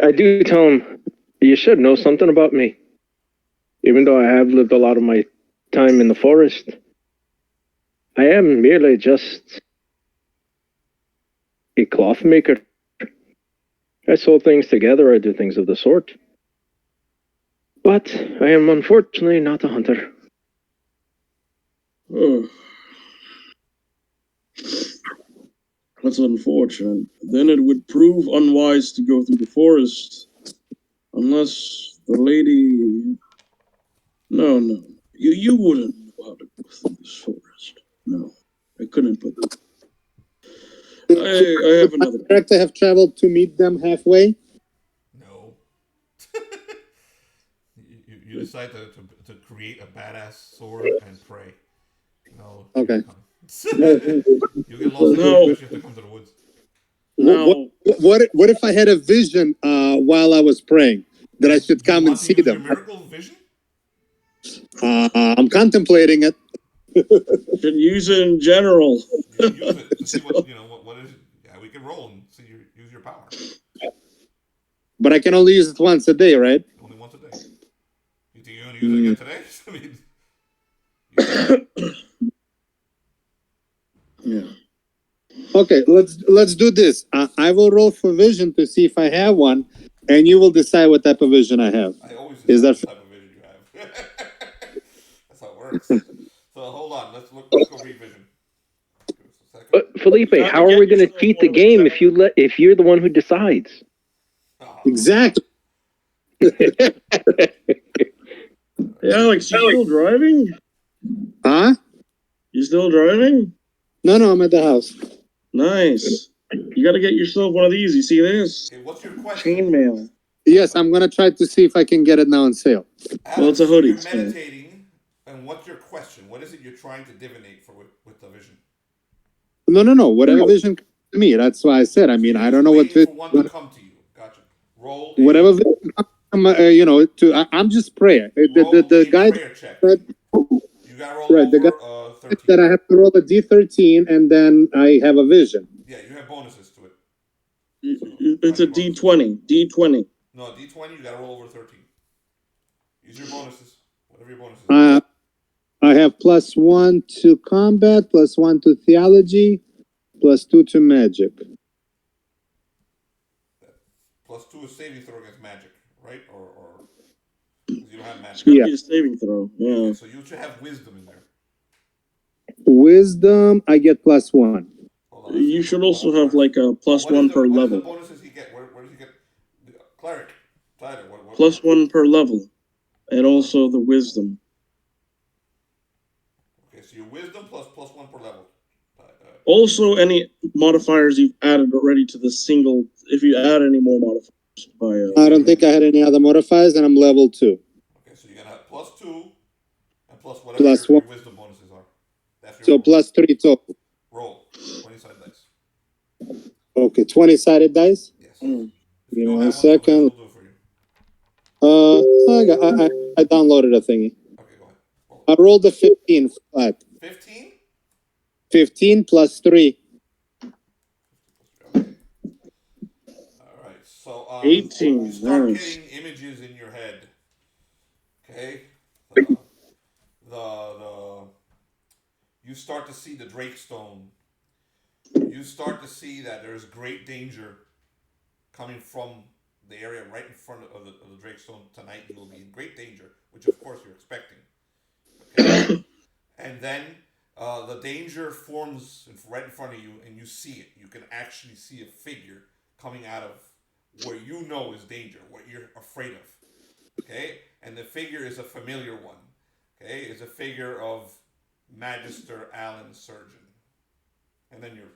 I do tell him, you should know something about me. Even though I have lived a lot of my time in the forest, I am merely just a cloth maker. I sew things together, I do things of the sort. But I am unfortunately not a hunter. Oh. That's unfortunate. Then it would prove unwise to go through the forest. Unless the lady... No. You wouldn't know how to go through this forest. No. I couldn't put that. I have another. Correct, I have traveled to meet them halfway. No. you decide to create a badass sword and pray. No. Okay. You get lost in the bush, you have to come to the woods. No. What if I had a vision while I was praying that I should come and see them? Your miracle vision? I'm contemplating it. Should use it in general. Use it to see what is it. Yeah, we can roll and see use your power. But I can only use it once a day, right? Only once a day. You think you're going to use it again today? I mean, Yeah. Okay, let's do this. I will roll for vision to see if I have one, and you will decide what type of vision I have. I always Is that what type of vision you have. That's how it works. So hold on, let's go read vision. Felipe, how are we going to cheat the game if you're the one who decides? Exactly. Yeah, Alex, you still driving? Huh? You still driving? No, I'm at the house. Nice. You got to get yourself one of these. You see this? Okay, what's your question? Chainmail. Yes, I'm gonna try to see if I can get it now on sale. Well, it's a hoodie. You're meditating, and what's your question? What is it you're trying to divinate for with the vision? No. Whatever vision comes to me. That's why I said. I mean, I don't know what vision. One to come to you. Gotcha. Roll. Whatever vision. I'm just prayer. The guy. Prayer check. You got to roll right, over, the guy 13. that I have to roll a D13, and then I have a vision. Yeah, you have bonuses to it. It's a D20. D20. No, D20, you got to roll over 13. Use your bonuses. Whatever your bonuses are. I have +1 to combat, +1 to theology, +2 to magic. +2 is saving throw against magic, right? Or you don't have magic. It's going to be a saving throw. Yeah. Okay, so you should have wisdom in there. Wisdom, I get +1. You should also have like a +1 per level. What bonuses does he get? Where does he get? Cleric. Tyler, what? +1 per level. And also the wisdom. Okay, so your wisdom +1 per level. Also, any modifiers you've added already to the single, if you add any more modifiers. I don't think I had any other modifiers, and I'm level 2. Okay, so you're going to have +2 and plus whatever your wisdom bonuses are. That's your so +3 total. Roll 20-sided dice. Okay, 20-sided dice? Yes. Give me 1 second. I downloaded a thingy. Okay, go ahead. I rolled a 15 flat. 15? 15 plus 3. Okay. All right. So 18. You start Nice. getting images in your head. Okay. You start to see the Drakestone. You start to see that there's great danger coming from the area right in front of the Drakestone tonight. You will be in great danger, which of course you're expecting. Okay. And then the danger forms right in front of you, and you see it. You can actually see a figure coming out of where you know is danger, what you're afraid of. Okay? And the figure is a familiar one. Okay? It's a figure of Magister Allan, surgeon. And then you're...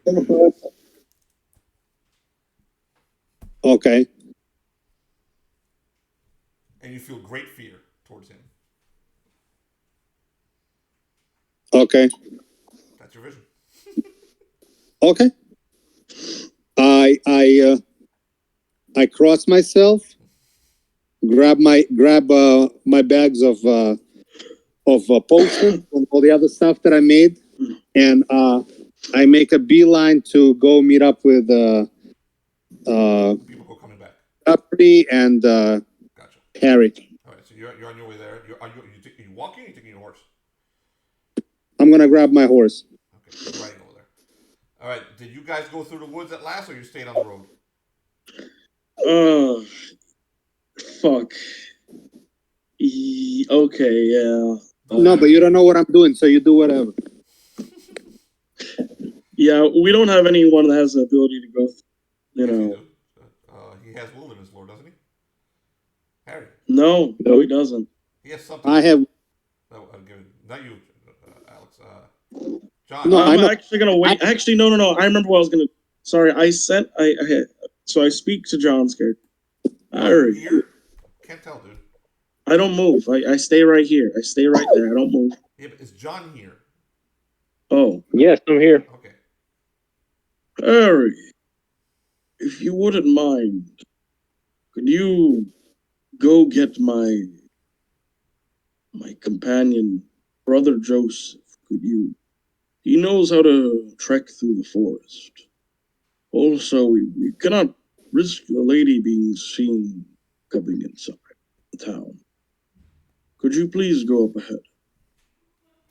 Okay. And you feel great fear towards him. Okay. That's your vision. Okay. I cross myself, grab my bags of of potions and all the other stuff that I made, and I make a beeline to go meet up with People who are coming back. Geoffrey and Gotcha. Harry. All right, so you're on your way there. Are you walking or are you taking your horse? I'm gonna grab my horse. Okay, you're riding over there. All right, did you guys go through the woods at last, or you stayed on the road? Fuck. Okay, yeah. No, but you don't know what I'm doing, so you do whatever. Yeah, we don't have anyone that has the ability to go, you know. He has wilderness lore, doesn't he? Harry. No, he doesn't. He has something. I have. No, not you, Alex. John. No, I'm actually gonna wait. Actually, no. I remember what I was gonna. Sorry, so I speak to John's character. Harry. Here? Can't tell, dude. I don't move. I stay right here. I stay right there. I don't move. Yeah, but is John here? Oh. Yes, I'm here. Okay. Harry, if you wouldn't mind, could you go get my companion, Brother Joseph? Could you? He knows how to trek through the forest. Also, we cannot risk the lady being seen coming inside the town. Could you please go up ahead?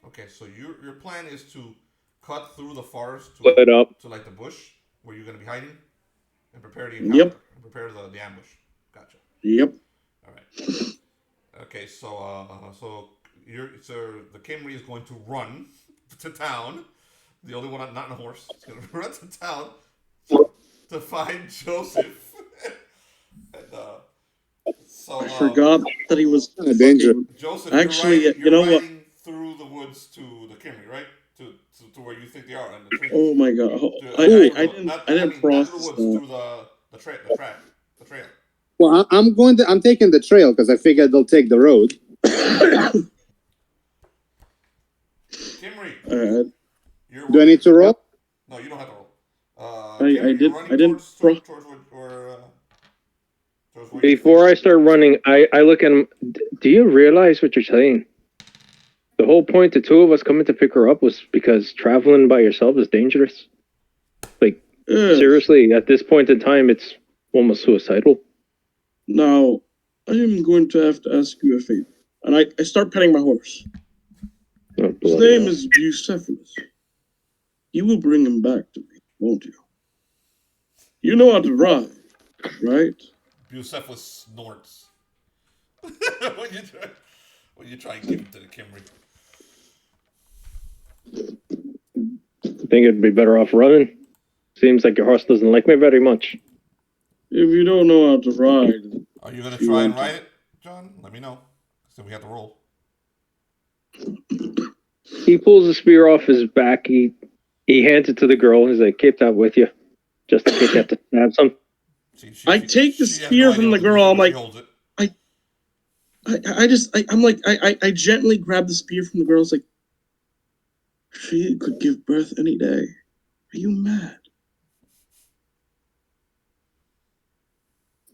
Okay, so your plan is to cut through the forest to like the bush where you're going to be hiding and prepare the encounter. Yep. And prepare the ambush. Gotcha. Yep. All right. Okay, so the Cymri is going to run to town. The only one not in a horse. He's going to run to town to find Joseph. And, I forgot that he was dangerous. Joseph, actually, you're riding through the woods to the Cymri, right? To where you think they are. And the oh my god! I didn't process not through the woods, through the trail. Well, I'm taking the trail because I figured they'll take the road. Cymri. Do I need to roll? No, you don't have to roll. I didn't. Before I start running, I look at him. Do you realize what you're saying? The whole point the two of us coming to pick her up was because traveling by yourself is dangerous. Like, seriously, at this point in time, it's almost suicidal. Now, I am going to have to ask you a favor. And I start petting my horse. Oh, his name is Bucephalus. You will bring him back to me, won't you? You know how to ride, right? Bucephalus snorts. when you try and give him to the Cymri. I think it'd be better off running. Seems like your horse doesn't like me very much. If you don't know how to ride... Are you going to try and ride it, John? Let me know. So we have to roll. He pulls the spear off his back. He hands it to the girl. He's like, keep that with you. Just in case you have to stab some. I take the spear from the girl. I'm like... I gently grab the spear from the girl. It's like, she could give birth any day. Are you mad?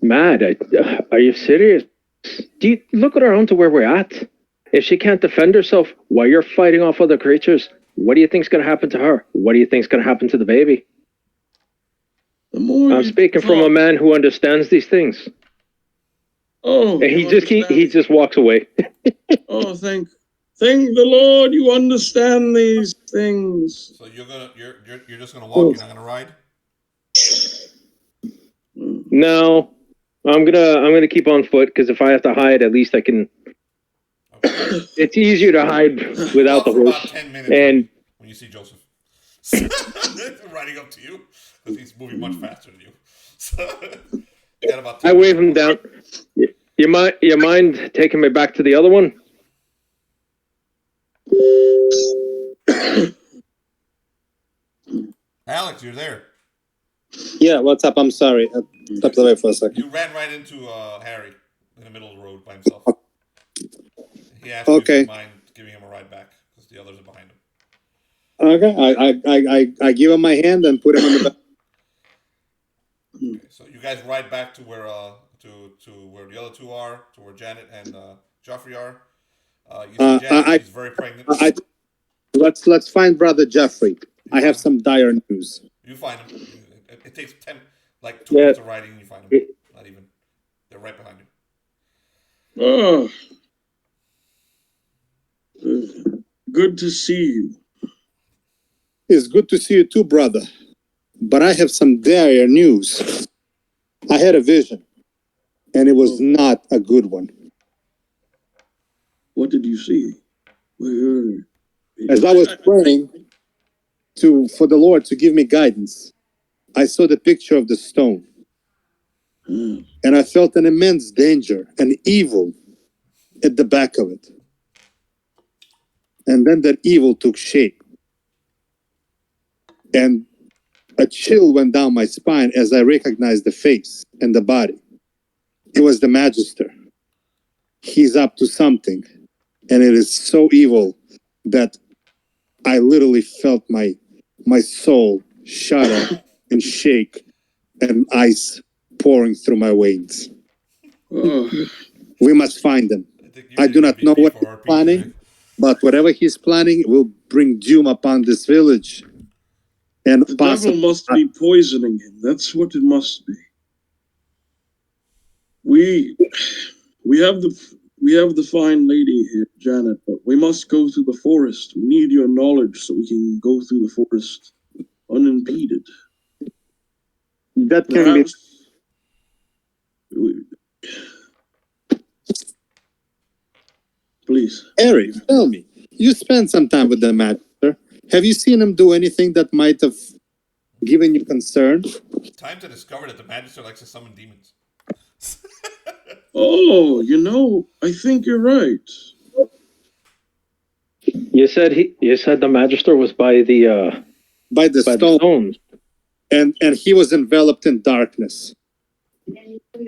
Mad? Are you serious? Do you look around to where we're at? If she can't defend herself while you're fighting off other creatures, what do you think's going to happen to her? What do you think's going to happen to the baby? I'm speaking from a man who understands these things. Oh, and he just walks away. Oh, thank the Lord, you understand these things. So you're just gonna walk. You're not gonna ride. No, I'm gonna keep on foot because if I have to hide, at least I can. Okay. It's easier to hide without the horse. About 10 minutes and when you see Joseph riding up to you because he's moving much faster than you. So you got about 10 I wave him down. You mind taking me back to the other one? Alex, you're there. Yeah, what's up? I'm sorry. I stepped away for a second. You ran right into Harry in the middle of the road by himself. He asked you if you mind giving him a ride back because the others are behind him. Okay, I give him my hand and put him on the back. Okay, so you guys ride back to where to where the other two are, to where Janet and Geoffrey are. You see Janet, she's very pregnant. Let's find Brother Geoffrey. I have some dire news. You find him. It takes 2 minutes of riding, and you find him. Not even. They're right behind you. Oh. Good to see you. It's good to see you too, brother. But I have some dire news. I had a vision, and it was not a good one. What did you see? As I was praying for the Lord to give me guidance, I saw the picture of the stone. And I felt an immense danger and evil at the back of it. And then that evil took shape. And a chill went down my spine as I recognized the face and the body. It was the Magister. He's up to something. And it is so evil that I literally felt my soul shudder and shake and ice pouring through my veins. We must find him. I do not know what he's planning, but whatever he's planning will bring doom upon this village. And the devil must be poisoning him. That's what it must be. We have the fine lady here, Janet, but we must go through the forest. We need your knowledge so we can go through the forest unimpeded. That can be. Please. Eric, tell me, you spent some time with the Magister. Have you seen him do anything that might have given you concern? Time to discover that the Magister likes to summon demons. Oh, I think you're right. You said the Magister was by the stone. And he was enveloped in darkness.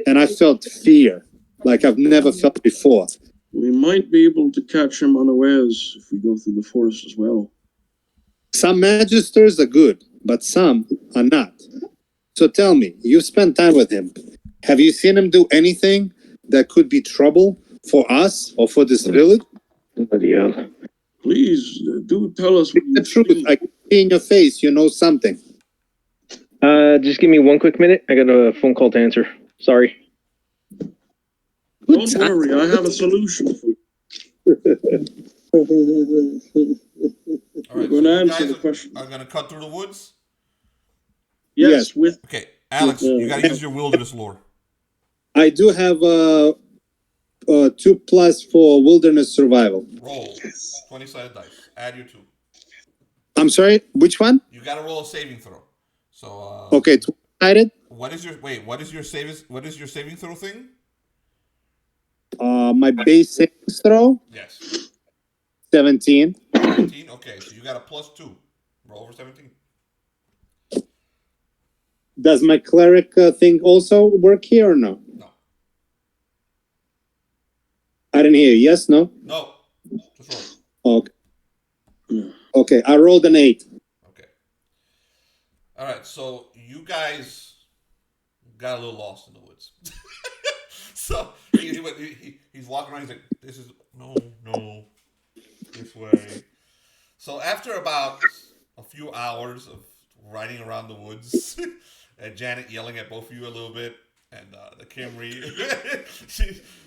And I felt fear like I've never felt before. We might be able to catch him unawares if we go through the forest as well. Some Magisters are good, but some are not. So tell me, you spent time with him. Have you seen him do anything that could be trouble for us or for this village? Please, do tell us what the truth. I can see in your face you know something. Just give me 1 quick minute. I got a phone call to answer. Sorry. Don't worry, I have a solution for you. All right, going to answer the question. Are going to cut through the woods? Yes. Okay, Alex, you got to use your wilderness lore. I do have 2+ for wilderness survival. Roll 20-sided dice. Add your 2. I'm sorry, which one? You got to roll a saving throw. So okay, 2-sided. What is your saving throw thing? My base savings throw? Yes. 17. 17? Okay, so you got a +2. Roll over 17. Does my cleric thing also work here or no? No. I didn't hear you. Yes, no? No. Just roll. Okay. Okay, I rolled an 8. Okay. All right, so you guys got a little lost in the woods. So he's walking around. He's like, "This is no, this way." So after about a few hours of riding around the woods, and Janet yelling at both of you a little bit, and the Cymri,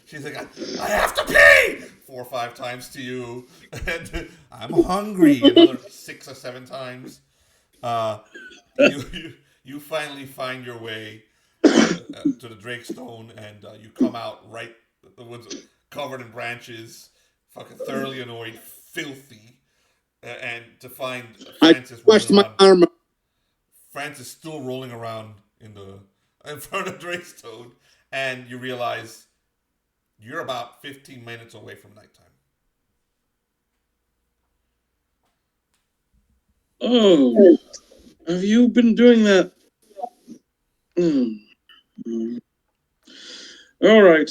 she's like, "I have to pee!" 4 or 5 times to you, and I'm hungry another 6 or 7 times. You finally find your way to the Drakestone, and you come out right the woods covered in branches, fucking thoroughly annoyed, filthy, and to find Francis. I washed my armor. Francis still rolling around in front of Drakestone, and you realize you're about 15 minutes away from nighttime. Oh, have you been doing that? All right.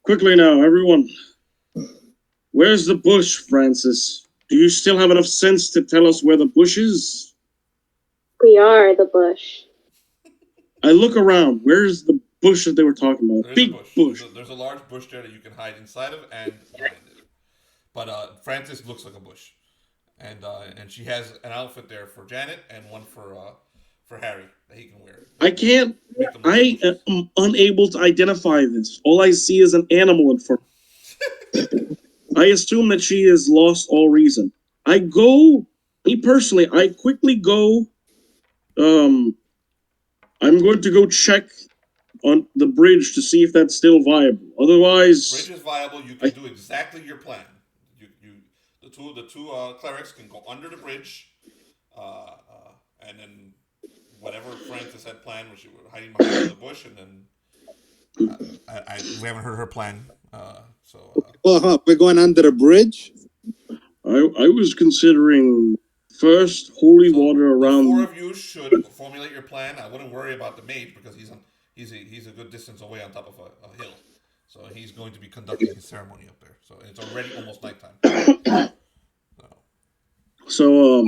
Quickly now, everyone. Where's the bush, Francis? Do you still have enough sense to tell us where the bush is? We are the bush. I look around. Where's the bush that they were talking about? There's Big a bush. bush. There's a large bush there that you can hide inside of and behind it. But Francis looks like a bush, and she has an outfit there for Janet and one for Harry that he can wear. I can't. I am unable to identify this. All I see is an animal in front. I assume that she has lost all reason. I quickly go. I'm going to go check on the bridge to see if that's still viable. Otherwise, bridge is viable. You can do exactly your plan. The two clerics can go under the bridge, and then whatever Francis had planned, which she was hiding behind the bush, and then we haven't heard her plan. We're going under the bridge. I was considering first holy water around. The four of you should formulate your plan. I wouldn't worry about the mage because he's a good distance away on top of a hill, so he's going to be conducting his ceremony up there. So it's already almost nighttime. So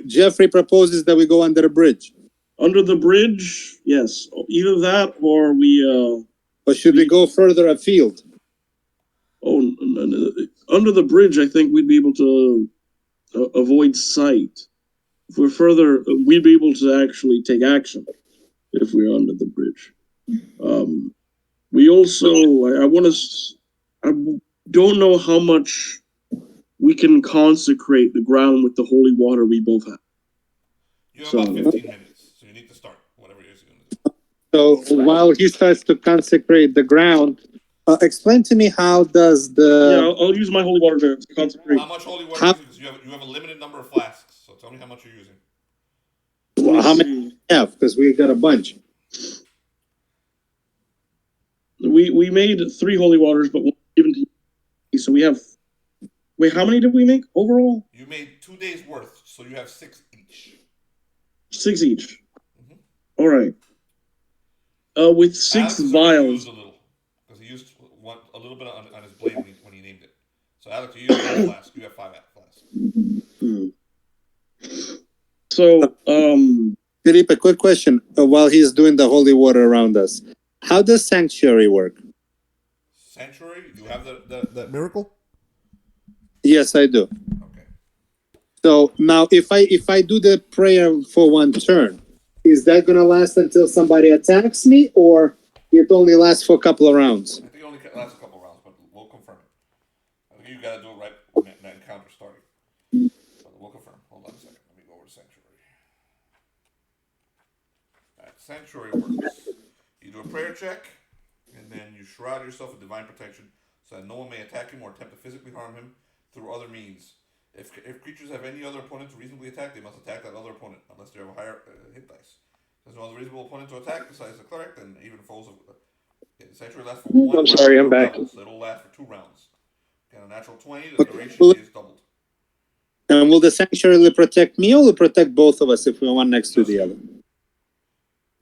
Geoffrey proposes that we go under the bridge. Under the bridge, yes. Either that or we. Or should we go further afield? Oh, under the bridge, I think we'd be able to avoid sight. If we're further, we'd be able to actually take action if we're under the bridge. We also, I don't know how much we can consecrate the ground with the holy water we both have. You have about 15 minutes, so you need to start whatever you're going to do. So while he starts to consecrate the ground, explain to me how does the... Yeah, I'll use my holy water to consecrate. How much holy water? Because you have a limited number of flasks. So tell me how much you're using. Well, how many do you have? Because we got a bunch. We made 3 holy waters, but one given to you. So we have... Wait, how many did we make overall? You made 2 days worth, so you have 6 each. 6 each. Mm-hmm. All right. With 6 vials... Used a little, because he used a little bit on his blade when he named it. So Alex, you used 1 flask. You have 5 flasks. So, Philippe, a quick question. While he's doing the holy water around us, how does sanctuary work? Sanctuary? You have that miracle? Yes, I do. Okay. So now, if I do the prayer for 1 turn, is that going to last until somebody attacks me, or it only lasts for a couple of rounds? I think it only lasts a couple of rounds, but we'll confirm it. I think you got to do it right when that encounter started. But we'll confirm. Hold on a second. Let me go over to Sanctuary. Alright, Sanctuary works. You do a prayer check, and then you shroud yourself with divine protection so that no one may attack him or attempt to physically harm him through other means. If creatures have any other opponent to reasonably attack, they must attack that other opponent, unless they have a higher hit dice. If there's no other reasonable opponent to attack besides the cleric, then even foes of the sanctuary lasts for 1 round. I'm sorry, I'm back. So it'll last for 2 rounds. And a natural 20, the duration is doubled. And will the sanctuary protect me, or will it protect both of us if we're one next to the other?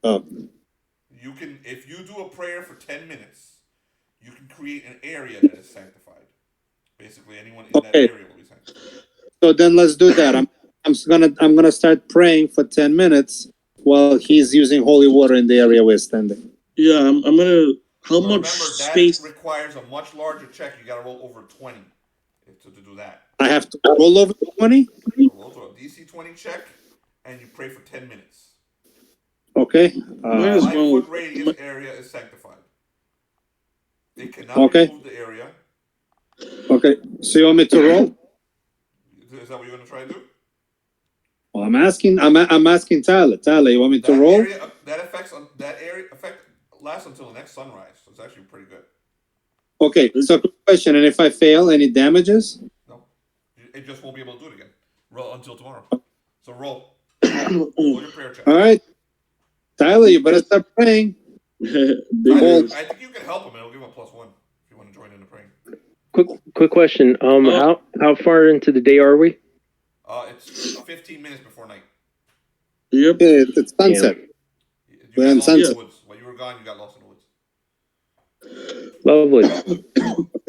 Oh. You can, if you do a prayer for 10 minutes, you can create an area that is sanctified. Basically, anyone in that area will be sanctified. So then let's do that. I'm gonna start praying for 10 minutes while he's using holy water in the area we're standing. Yeah, I'm gonna. How much space? That requires a much larger check. You got to roll over 20 to do that. I have to roll over 20. Roll to a DC 20 check, and you pray for 10 minutes. Okay. 5-foot radius area is sanctified. They cannot remove the area. Okay. So you want me to roll? Is that what you're going to try to do? Well, I'm asking Tyler. Tyler, you want me to roll? That area lasts until the next sunrise, so it's actually pretty good. Okay. So quick question, and if I fail, any damages? No. It just won't be able to do it again. Roll until tomorrow. So roll. Roll your prayer check. All right. Tyler, you better start praying. I think you can help him, and it'll give him a +1 if you want to join in the praying. Quick question. How far into the day are we? It's 15 minutes before night. Yep. Yeah, it's sunset. We're in sunset. While you were gone, you got lost in the woods. Lovely.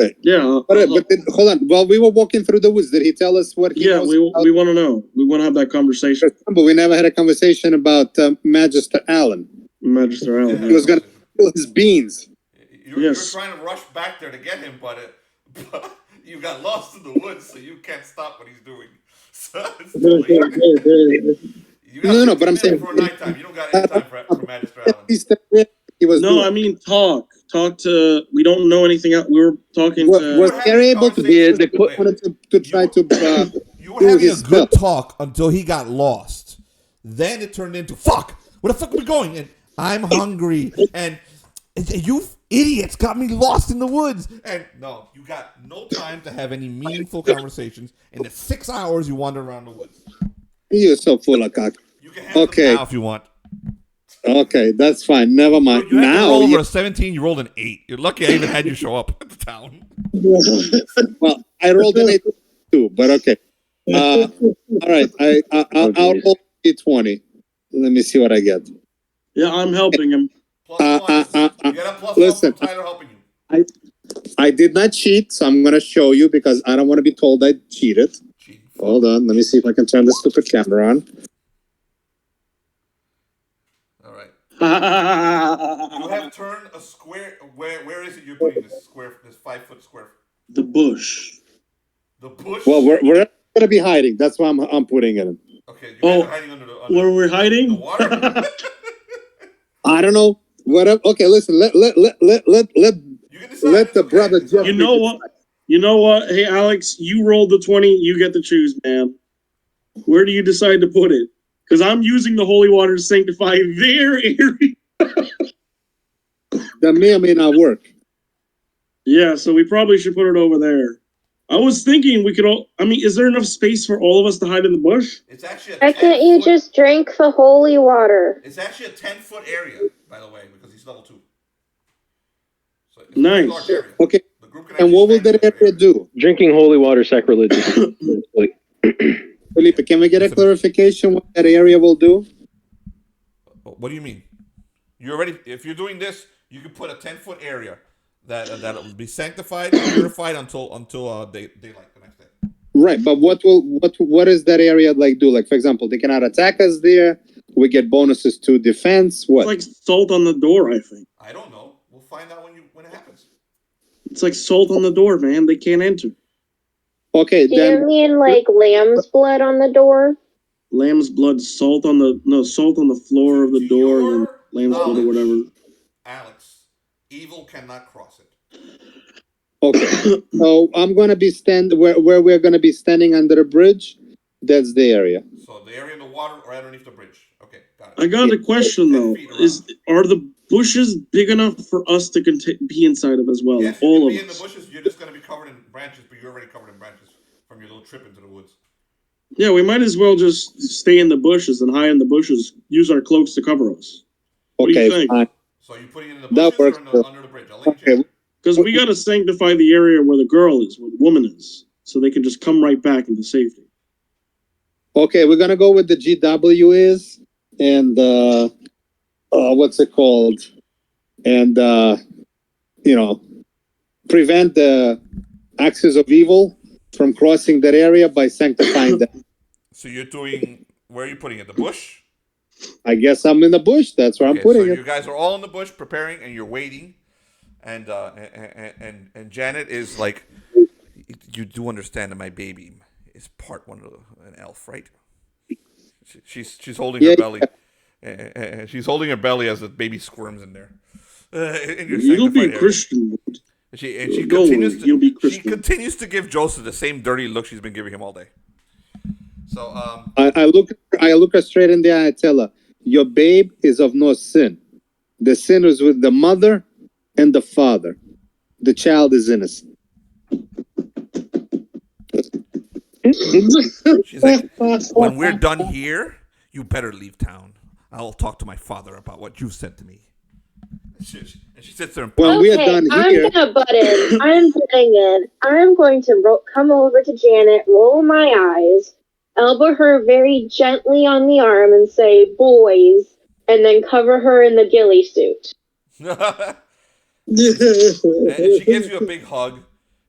Okay. Yeah. But then, hold on. While we were walking through the woods, did he tell us what he knows? We want to know. We want to have that conversation. But we never had a conversation about Magister Allan. Magister Allan. He was going to kill his beans. You're trying to rush back there to get him, but But you got lost in the woods, so you can't stop what he's doing. So it's too late. You got No, but I'm saying for nighttime. You don't got any time for Magister Allan. He was no, I mean talk to. We don't know anything else. We were talking to. Was they able to be wanted to try to? You were having a good talk until he got lost. Then it turned into fuck. Where the fuck are we going? And I'm hungry. And you idiots got me lost in the woods. And no, you got no time to have any meaningful conversations. In the 6 hours you wander around the woods. You're so full of cock. You can have them now if you want. Okay, that's fine. Never mind. You had now to roll over a 17. You rolled an 8. You're lucky I even had you show up at the town. Well, I rolled an 8 too, but okay. All right, I'll roll d20. Let me see what I get. Yeah, I'm helping him. Plus one. You get a plus listen, one from Tyler helping you. I did not cheat, so I'm going to show you because I don't want to be told I cheated. Hold on. Let me see if I can turn the stupid camera on. All right. You have turned a square. Where is it you're putting this 5-foot square? The bush. The bush? Well, we're going to be hiding. That's why I'm putting it in. Okay. You guys are hiding under where we're hiding? The water? I don't know. Whatever. Okay, listen. Let the brother Geoffrey. You know what? You know what? Hey, Alex, you rolled the 20. You get to choose, man. Where do you decide to put it? Because I'm using the holy water to sanctify their area. That may or may not work. Yeah, so we probably should put it over there. I was thinking we could all... I mean, is there enough space for all of us to hide in the bush? It's actually Why can't you just drink the holy water? It's actually a 10-foot area, by the way, because he's level 2. So it's nice. a large area. Okay. And what will that area do? Drinking holy water sacrilegious. Felipe, can we get a clarification what that area will do? What do you mean? If you're doing this, you can put a 10-foot area that will be sanctified and purified until daylight the next day. Right, but what does that area do? Like, for example, they cannot attack us there. We get bonuses to defense. What? It's like salt on the door, I think. I don't know. We'll find out when it happens. It's like salt on the door, man. They can't enter. Okay, do you mean like lamb's blood on the door? Lamb's blood, salt on the floor of the door, and then lamb's blood or whatever. Alex, evil cannot cross it. Okay, so I'm gonna be where we're gonna be standing under a bridge. That's the area. So the area in the water or underneath the bridge. Okay, got it. I got a question though. Are the bushes big enough for us to be inside of as well? Yes, all of be us. In the bushes, you're just gonna be covered in branches, but you're already covered in branches from your little trip into the woods. Yeah, we might as well just stay in the bushes and hide in the bushes. Use our cloaks to cover us. What do you think? So you're putting it in the bushes or under the bridge? Because we got to sanctify the area where the girl is, where the woman is, so they can just come right back into safety. Okay, we're gonna go with the GW is and what's it called? And prevent the axis of evil from crossing that area by sanctifying them. So you're doing, where are you putting it? The bush? I guess I'm in the bush. That's where I'm putting it. You guys are all in the bush preparing, and you're waiting, and Janet is like, you do understand that my baby is part an elf, right? She's holding her belly. And she's holding her belly as the baby squirms in there. You'll be a Christian. She continues to give Joseph the same dirty look she's been giving him all day. So I look her straight in the eye. I tell her, "Your babe is of no sin. The sin is with the mother and the father. The child is innocent." She's like, "When we're done here, you better leave town. I'll talk to my father about what you said to me." And she sits there and when we are done here, I'm gonna butt in. I'm butting in. I'm going to come over to Janet, roll my eyes, elbow her very gently on the arm, and say, "Boys," and then cover her in the ghillie suit. And she gives you a big hug,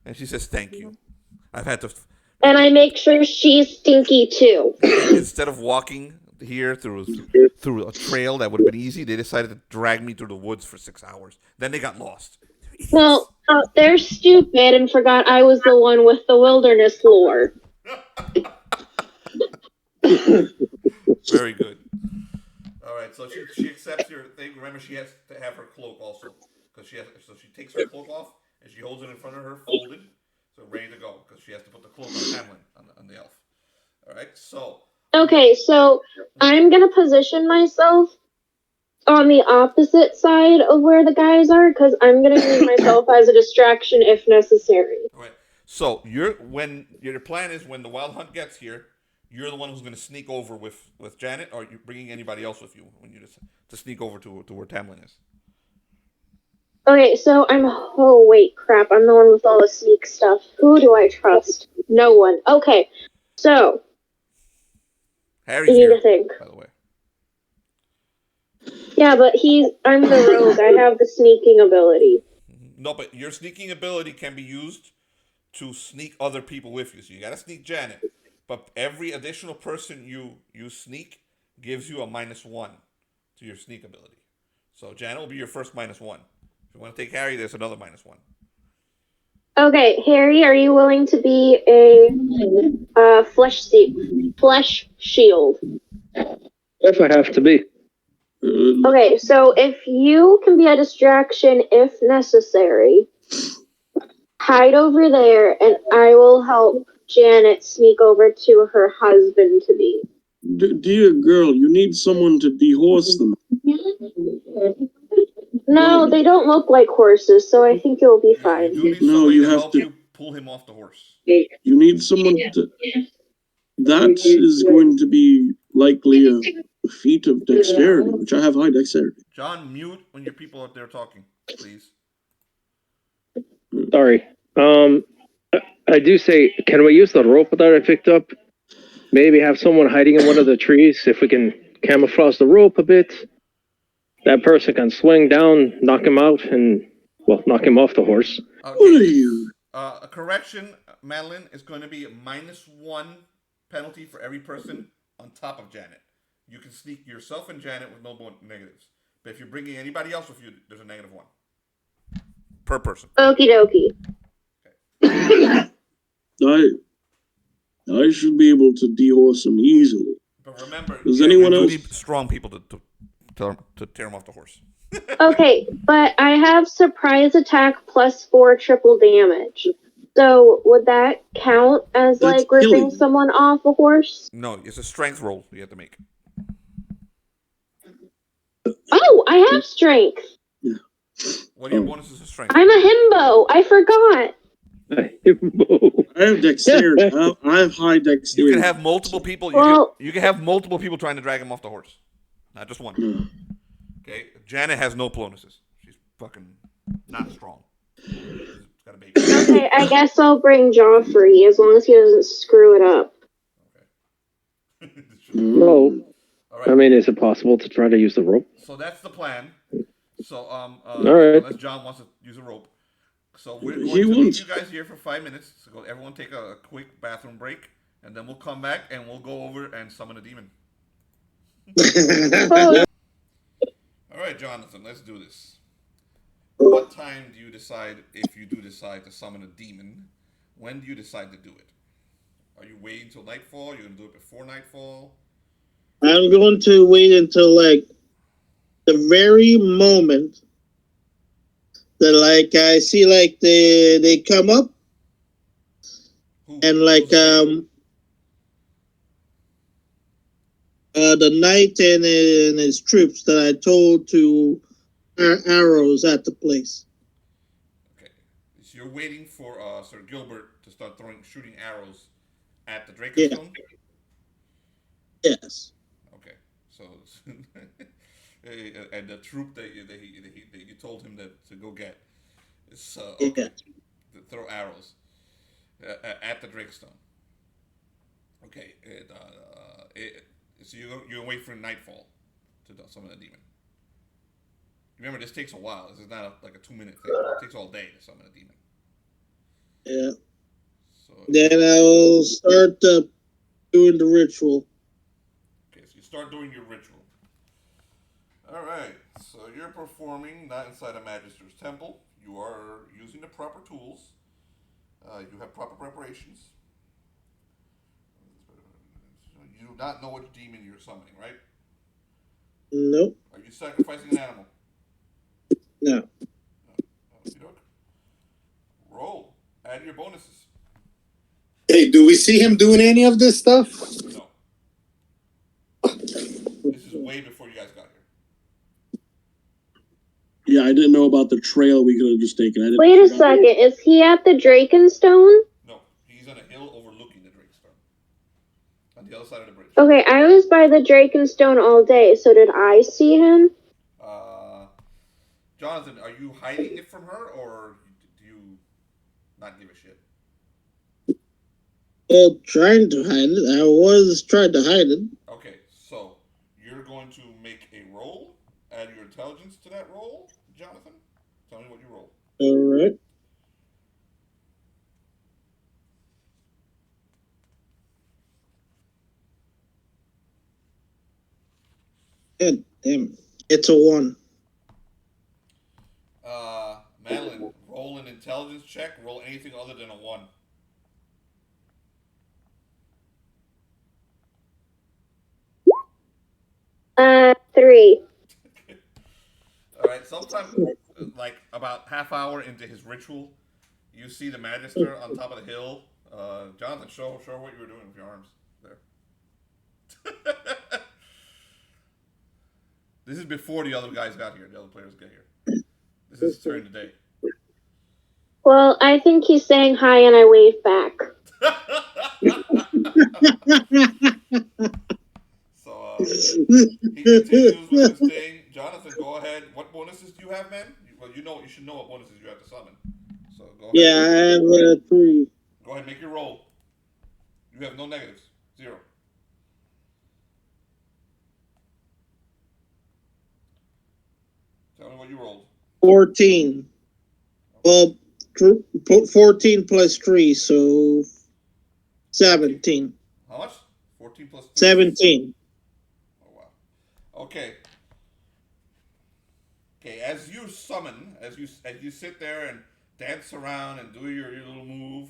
and she says, "Thank you. I've had to." And I make sure she's stinky too. Instead of walking here through a trail that would have been easy, they decided to drag me through the woods for 6 hours. Then they got lost. They're Well, they're stupid and forgot I was the one with the wilderness lore. Very good. All right, so she accepts your thing. Remember, she has to have her cloak also, because so she takes her cloak off and she holds it in front of her, folded, so ready to go, because she has to put the cloak on Tamlane, on the elf. All right, so. Okay, so I'm gonna position myself on the opposite side of where the guys are, because I'm gonna use myself as a distraction if necessary. All right. So your plan is when the wild hunt gets here, you're the one who's going to sneak over with Janet, or you're bringing anybody else with you when you to sneak over to where Tamlane is. Okay, so oh wait, crap, I'm the one with all the sneak stuff. Who do I trust? No one. Okay, so Harry's here, to think. by the way. Yeah, but I'm the rogue. I have the sneaking ability. No, but your sneaking ability can be used to sneak other people with you. So you got to sneak Janet, but every additional person you sneak gives you a -1 to your sneak ability. So Janet will be your first -1. If you want to take Harry, there's another -1. Okay, Harry, are you willing to be a flesh shield? If I have to be. Okay, so if you can be a distraction if necessary, hide over there, and I will help Janet sneak over to her husband to be. Dear girl, you need someone to dehorse them. No, they don't look like horses, so I think you'll be fine. You need somebody to help you pull him off the horse. You need someone to... That is going to be likely a feat of dexterity, which I have high dexterity. John, mute when your people out there talking, please. Sorry. I do say, can we use the rope that I picked up? Maybe have someone hiding in one of the trees. If we can camouflage the rope a bit, that person can swing down, knock him out, and, well, knock him off the horse. Okay. What are you? A correction, Madeline, is going to be a -1 penalty for every person on top of Janet. You can sneak yourself and Janet with no negatives. But if you're bringing anybody else with you, there's a -1 per person. Okie dokie. Okay. I should be able to dehorse him easily. But remember, does anyone else need strong people to tear him off the horse? Okay, but I have surprise attack +4 triple damage. So would that count as That's like ripping killing. someone off a horse? No, it's a strength roll you have to make. Oh, I have strength. Yeah. What are your bonuses of strength? I'm a himbo. I forgot. I have dexterity. I have high dexterity. You can have multiple people. You can have multiple people trying to drag him off the horse, not just one. Okay, Janet has no bonuses. She's fucking not strong. She's got a baby. Okay, I guess I'll bring Geoffrey as long as he doesn't screw it up. Okay. No. All right. I mean, is it possible to try to use the rope? So that's the plan. So all right. Unless John wants to use a rope. So we're going to leave you guys here for 5 minutes. So everyone take a quick bathroom break, and then we'll come back and we'll go over and summon a demon. All right, Jonathan, let's do this. What time do you decide, if you do decide to summon a demon, when do you decide to do it? Are you waiting until nightfall? Are you going to do it before nightfall? I'm going to wait until, like, the very moment that, like, I see, like, they come up. And, like, the knight and his troops that I told to arrows at the place. Okay. So you're waiting for Sir Gilbert to start shooting arrows at the Drakenstone? Yeah. Yes. Okay. So, and the troop that you told him to go get is okay, to throw arrows at the Drakenstone. Okay. So you're wait for nightfall to summon a demon. Remember, this takes a while. This is not like a 2-minute thing. It takes all day to summon a demon. Yeah. So then I'll start doing the ritual. Okay, so you start doing your ritual. All right. So you're performing not inside a Magister's temple. You are using the proper tools. You have proper preparations. You do not know which demon you're summoning, right? Nope. Are you sacrificing an animal? No. Roll. Add your bonuses. Hey, do we see him doing any of this stuff? No. This is way before you guys got here. Yeah, I didn't know about the trail we could have just taken. Wait a second. Is he at the Drakenstone? No. He's on a hill overlooking the Drakenstone. On the other side of the bridge. Okay, I was by the Drakenstone all day, so did I see him? Jonathan, are you hiding it from her, or do you not give a shit? Well, trying to hide it. I was trying to hide it. Okay, so you're going to make a roll. Add your intelligence to that roll, Jonathan. Tell me what you roll. All right. God damn. It's a 1. Madeline, roll an intelligence check. Roll anything other than a 1. Three. All right. Sometime, like about half hour into his ritual, you see the Magister on top of the hill. Jonathan, show what you were doing with your arms there. This is before the other guys got here. The other players got here. This is his turn today. Well, I think he's saying hi and I wave back. So he continues with his thing. Jonathan, go ahead. What bonuses do you have, man? Well, you should know what bonuses you have to summon. So go ahead. Yeah, I have 3. Go ahead, make your roll. You have no negatives. 0. Tell me what you rolled. 14. Well, 14 plus 3, so 17. How much? 14 plus 3? 17. Oh, wow. Okay. Okay, as you summon, as you sit there and dance around and do your little move,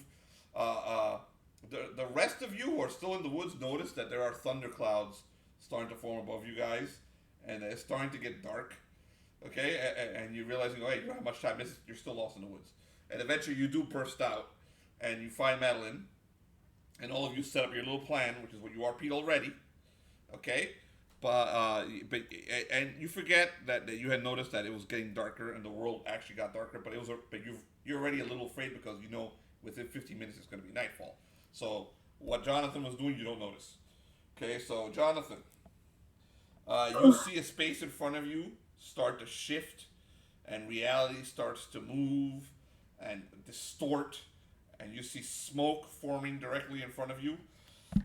the rest of you who are still in the woods notice that there are thunderclouds starting to form above you guys, and it's starting to get dark. Okay, and you're realizing, oh, hey, you don't have much time. You're still lost in the woods. And eventually you do burst out, and you find Madeline, and all of you set up your little plan, which is what you RP'd already. Okay, but you forget that you had noticed that it was getting darker, and the world actually got darker. But you're already a little afraid because you know within 15 minutes it's going to be nightfall. So what Jonathan was doing, you don't notice. Okay, so Jonathan, you see a space in front of you start to shift, and reality starts to move and distort, and you see smoke forming directly in front of you,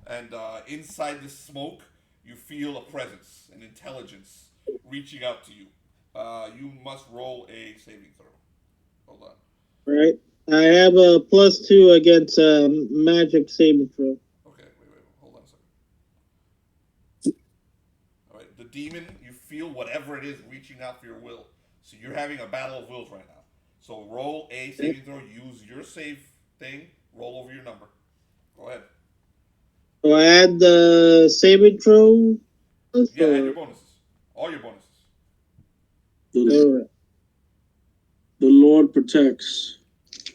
and inside this smoke you feel a presence, an intelligence reaching out to you. You must roll a saving throw. Hold on. Right. I have a +2 against magic saving throw. Okay, wait. Hold on a second. All right, the demon, you feel whatever it is reaching out for your will. So you're having a battle of wills right now. So roll a saving throw. Use your save thing. Roll over your number. Go ahead. So I add the saving throw? Yeah, add your bonuses. All your bonuses. Alright. The Lord protects.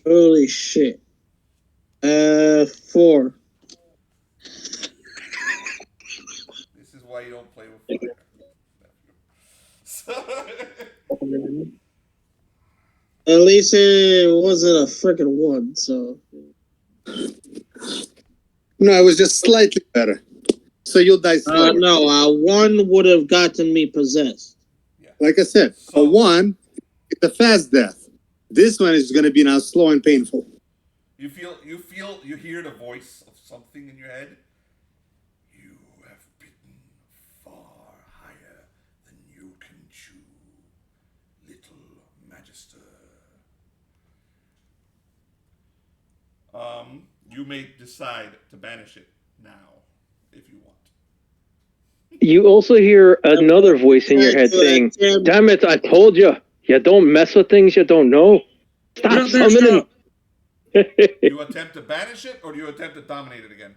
Holy shit. 4. This is why you don't play with fire. At least it wasn't a freaking 1, so. No, it was just slightly better. So you'll die slower. No, a 1 would have gotten me possessed. Yeah. Like I said, a 1 is a fast death. This one is going to be now slow and painful. You hear the voice of something in your head. You have bitten far higher than you can chew, little Magister. You may decide to banish it now, if you want. You also hear another voice in your head saying, "Damn it, I told you. You don't mess with things you don't know." Stop summoning. You attempt to banish it, or do you attempt to dominate it again?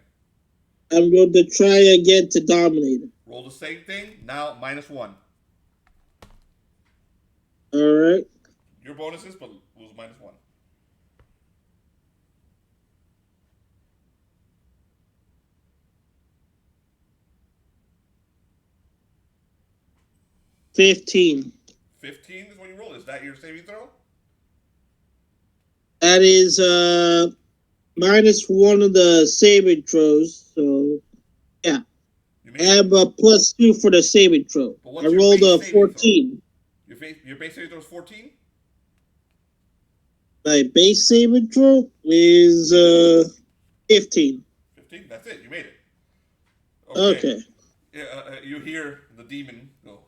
I'm going to try again to dominate it. Roll the same thing. Now -1. All right. Your bonuses, but lose -1. $15. 15 is what you roll. Is that your saving throw? That is -1 of the saving throws. So, yeah. I have a +2 for the saving throw. I rolled a 14. Your base saving throw is 14? My base saving throw is 15. 15? That's it. You made it. Okay. You hear the demon go.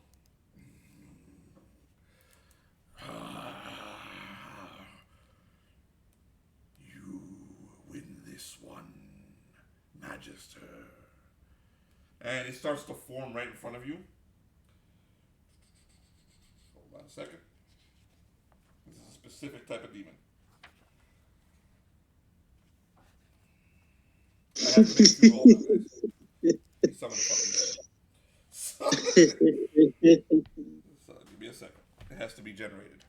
You win this one, Magister. And it starts to form right in front of you. Hold on a second. This is a specific type of demon. I have to make you roll this. Summon the fucking demon. So give me a second. It has to be generated.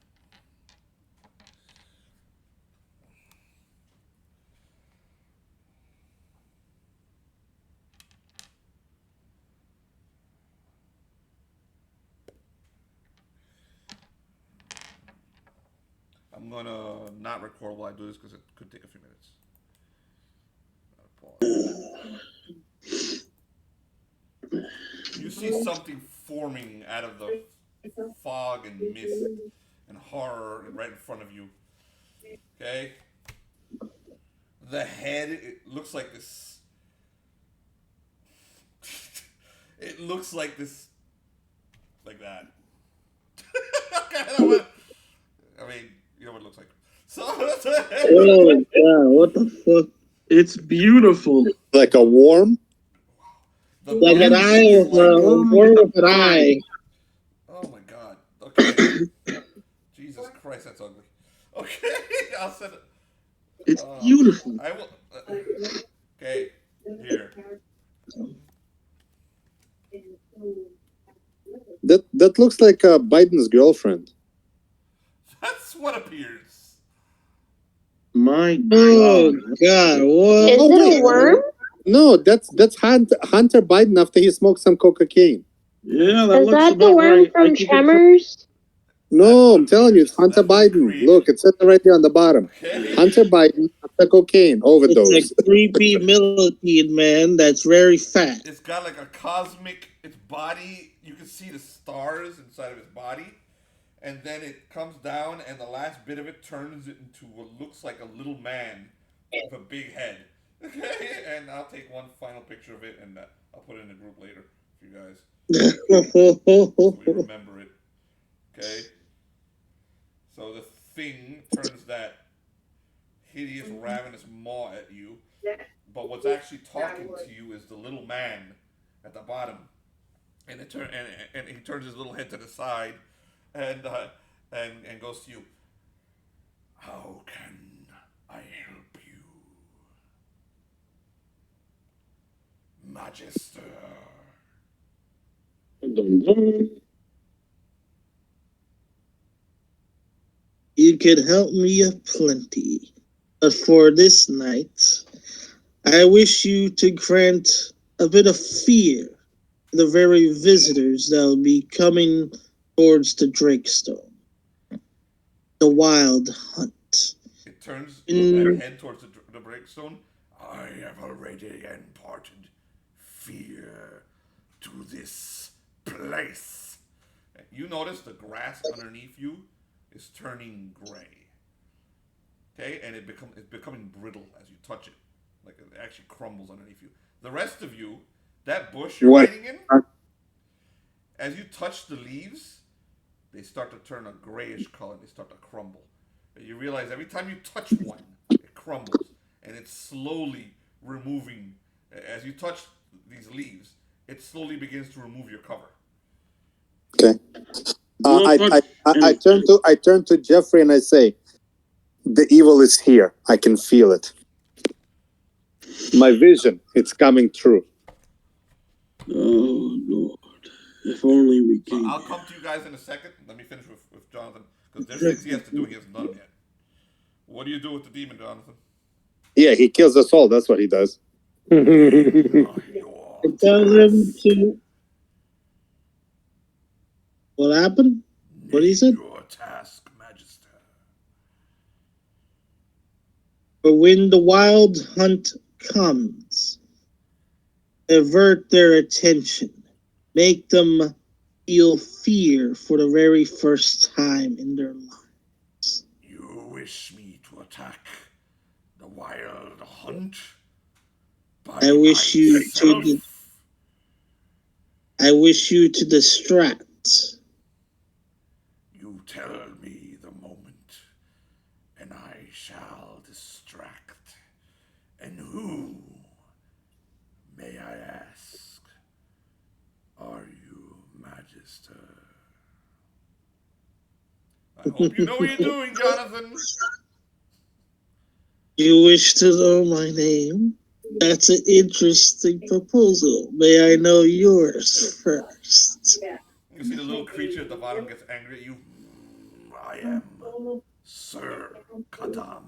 I'm gonna not record while I do this because it could take a few minutes. You see something forming out of the fog and mist and horror right in front of you. Okay? The head, it looks like this. It looks like this. Like that. I mean, you know what it looks like. So, oh my god, what the fuck? It's beautiful. Like a worm? Like an eye of a worm with an eye. Oh my god. Okay. Jesus Christ, that's ugly. Okay, I'll send it. It's beautiful. I will. Okay, here. That looks like Biden's girlfriend. That's what appears. My oh god, what? Is it a worm? No, that's Hunter Biden after he smoked some cocaine. Yeah, that is looks that the about worm right. from Tremors? No, I'm telling you, it's Hunter Biden. Look, it's sitting right there on the bottom. Okay. Hunter Biden after cocaine overdose. It's a creepy millipede man that's very fat. It's got like a cosmic. Its body. You can see the stars inside of his body, and then it comes down, and the last bit of it turns it into what looks like a little man with a big head. Okay, and I'll take one final picture of it, and I'll put it in the group later for you guys, so we remember it. Okay. So the thing turns that hideous, ravenous maw at you, but what's actually talking to you is the little man at the bottom, and and he turns his little head to the side, and goes to you. How can I help you, Magister? You could help me aplenty. But for this night, I wish you to grant a bit of fear to the very visitors that will be coming towards the Drakestone. The wild hunt. It turns that head towards the Breakstone. I have already imparted fear to this place. You notice the grass underneath you is turning gray. Okay, and it's becoming brittle as you touch it. Like it actually crumbles underneath you. The rest of you, that bush you're hiding in, as you touch the leaves, they start to turn a grayish color. They start to crumble. And you realize every time you touch one, it crumbles, and it's slowly removing. As you touch these leaves, it slowly begins to remove your cover. Okay. I turn to Geoffrey and I say, The evil is here. I can feel it. My vision, it's coming true. Oh, Lord. If only we So can. I'll come to you guys in a second. Let me finish with Jonathan. Because there's things he has to do. He hasn't done them yet. What do you do with the demon, Jonathan? Yeah, he kills us all. That's what he does. I tell him to. What happened? What he said? Your task, Magister. But when the wild hunt comes, avert their attention. Make them feel fear for the very first time in their lives. You wish me to attack the wild hunt? I wish you to distract. You tell me the moment, and I shall distract. And who, may I ask, are you, Magister? I hope you know what you're doing, Jonathan. You wish to know my name? That's an interesting proposal. May I know yours first? You see the little creature at the bottom gets angry at you. I am Sir Kadam.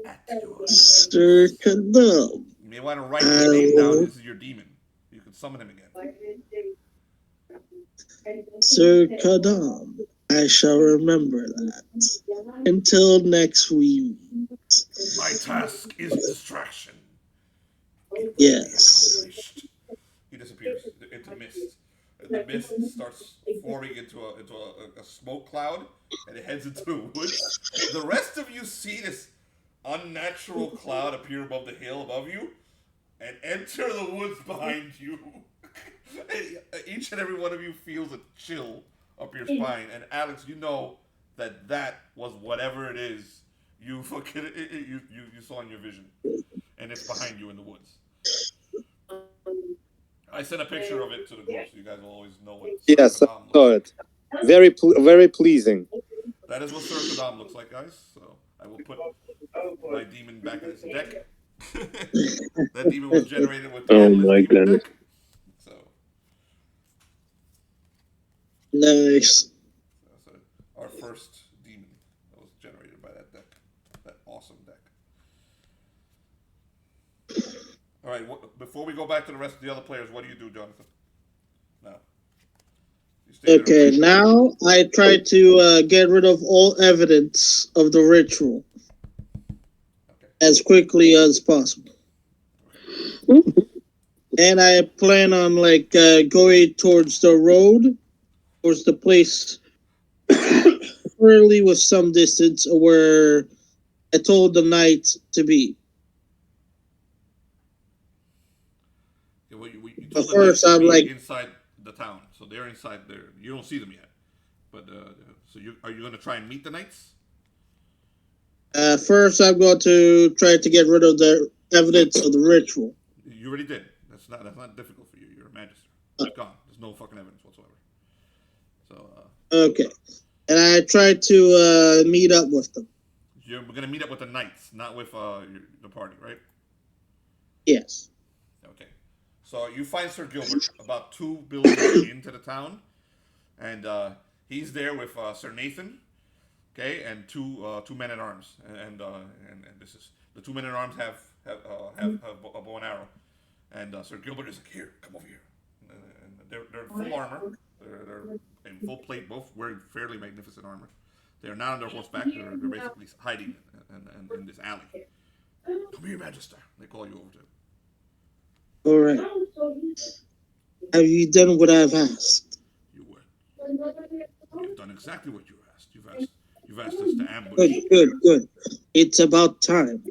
At your Sir Kadam. You may want to write his name down. This is your demon. You can summon him again. Sir Kadam. I shall remember that. Until next we meet. My task is distraction. Yes. He disappears into the mist. And the mist starts forming into a smoke cloud, and it heads into the woods. The rest of you see this unnatural cloud appear above the hill above you, and enter the woods behind you. Each and every one of you feels a chill up your spine, and Alex, you know that was whatever it is you fucking you saw in your vision, and it's behind you in the woods. I sent a picture of it to the group, so you guys will always know what. Yes, I saw it. Very pleasing. That is what Sir Kadam looks like, guys. So I will put my demon back in its deck. That demon was generated with Oh my goodness. deck. So Nice. that's our first demon that was generated by that deck. That awesome deck. All right. Before we go back to the rest of the other players, what do you do, Jonathan? Now. Okay, now I try to get rid of all evidence of the ritual as quickly as possible. And I plan on going towards the road, towards the place, early with some distance where I told the knight to be. Yeah, well, you told But first, I'm inside the town, so they're inside there. You don't see them yet, but so are you going to try and meet the knights? First, I'm going to try to get rid of the evidence of the ritual. You already did. That's not difficult for you. You're a magister. It's gone. There's no fucking evidence whatsoever. So. Okay, and I tried to meet up with them. You're going to meet up with the knights, not with the party, right? Yes. Okay. So you find Sir Gilbert about 2 buildings into the town, and he's there with Sir Nathan, okay, and two men at arms, and this is the 2 men at arms have a bow and arrow, and Sir Gilbert is like, here, come over here, and they're in full armor, they're in full plate, both wearing fairly magnificent armor. They're not on their horseback. They're basically hiding in this alley. Come here, Magister. They call you over to. All right. Have you done what I've asked? You've done exactly what you asked. You've asked us to ambush. Good. It's about time.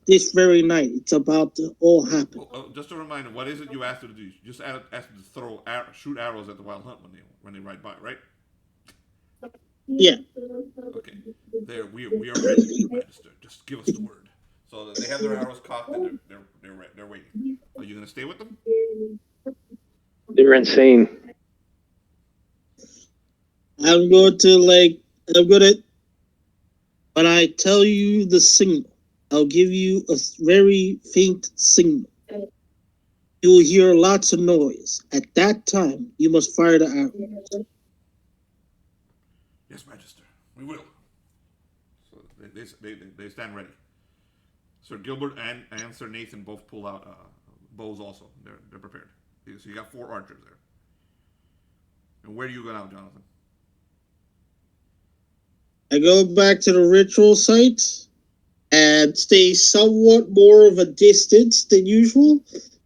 This very night, it's about to all happen. Well, just a reminder, what is it you asked her to do? You just asked her to shoot arrows at the wild hunt when they ride by, right? Yeah. Okay. There, we are ready, Magister. Just give us the word. So they have their arrows cocked and they're waiting. Are you gonna stay with them? They're insane. I'm going to But I tell you the signal. I'll give you a very faint signal. You will hear lots of noise. At that time, you must fire the arrow. Yes, Magister, we will. So they stand ready. Sir Gilbert and Sir Nathan both pull out bows also. They're prepared. So you got 4 archers there. And where do you go now, Jonathan? I go back to the ritual site and stay somewhat more of a distance than usual,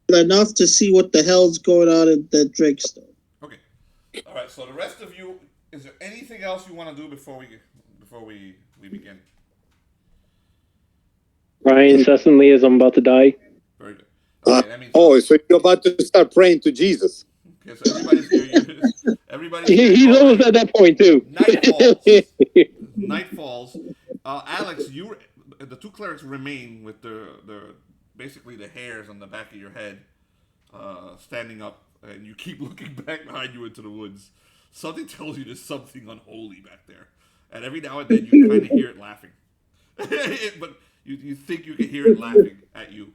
but enough to see what the hell's going on at the Drakestone. Okay. All right. So the rest of you, is there anything else you want to do before we begin? Crying incessantly as I'm about to die. Very good. Okay, that means so you're about to start praying to Jesus. Okay, so everybody's here. Everybody's here. He's almost at that point too. Night falls. Night falls. Alex, the 2 clerics remain with the basically the hairs on the back of your head, standing up, and you keep looking back behind you into the woods. Something tells you there's something unholy back there, and every now and then you kind of hear it laughing, but you think you can hear it laughing at you.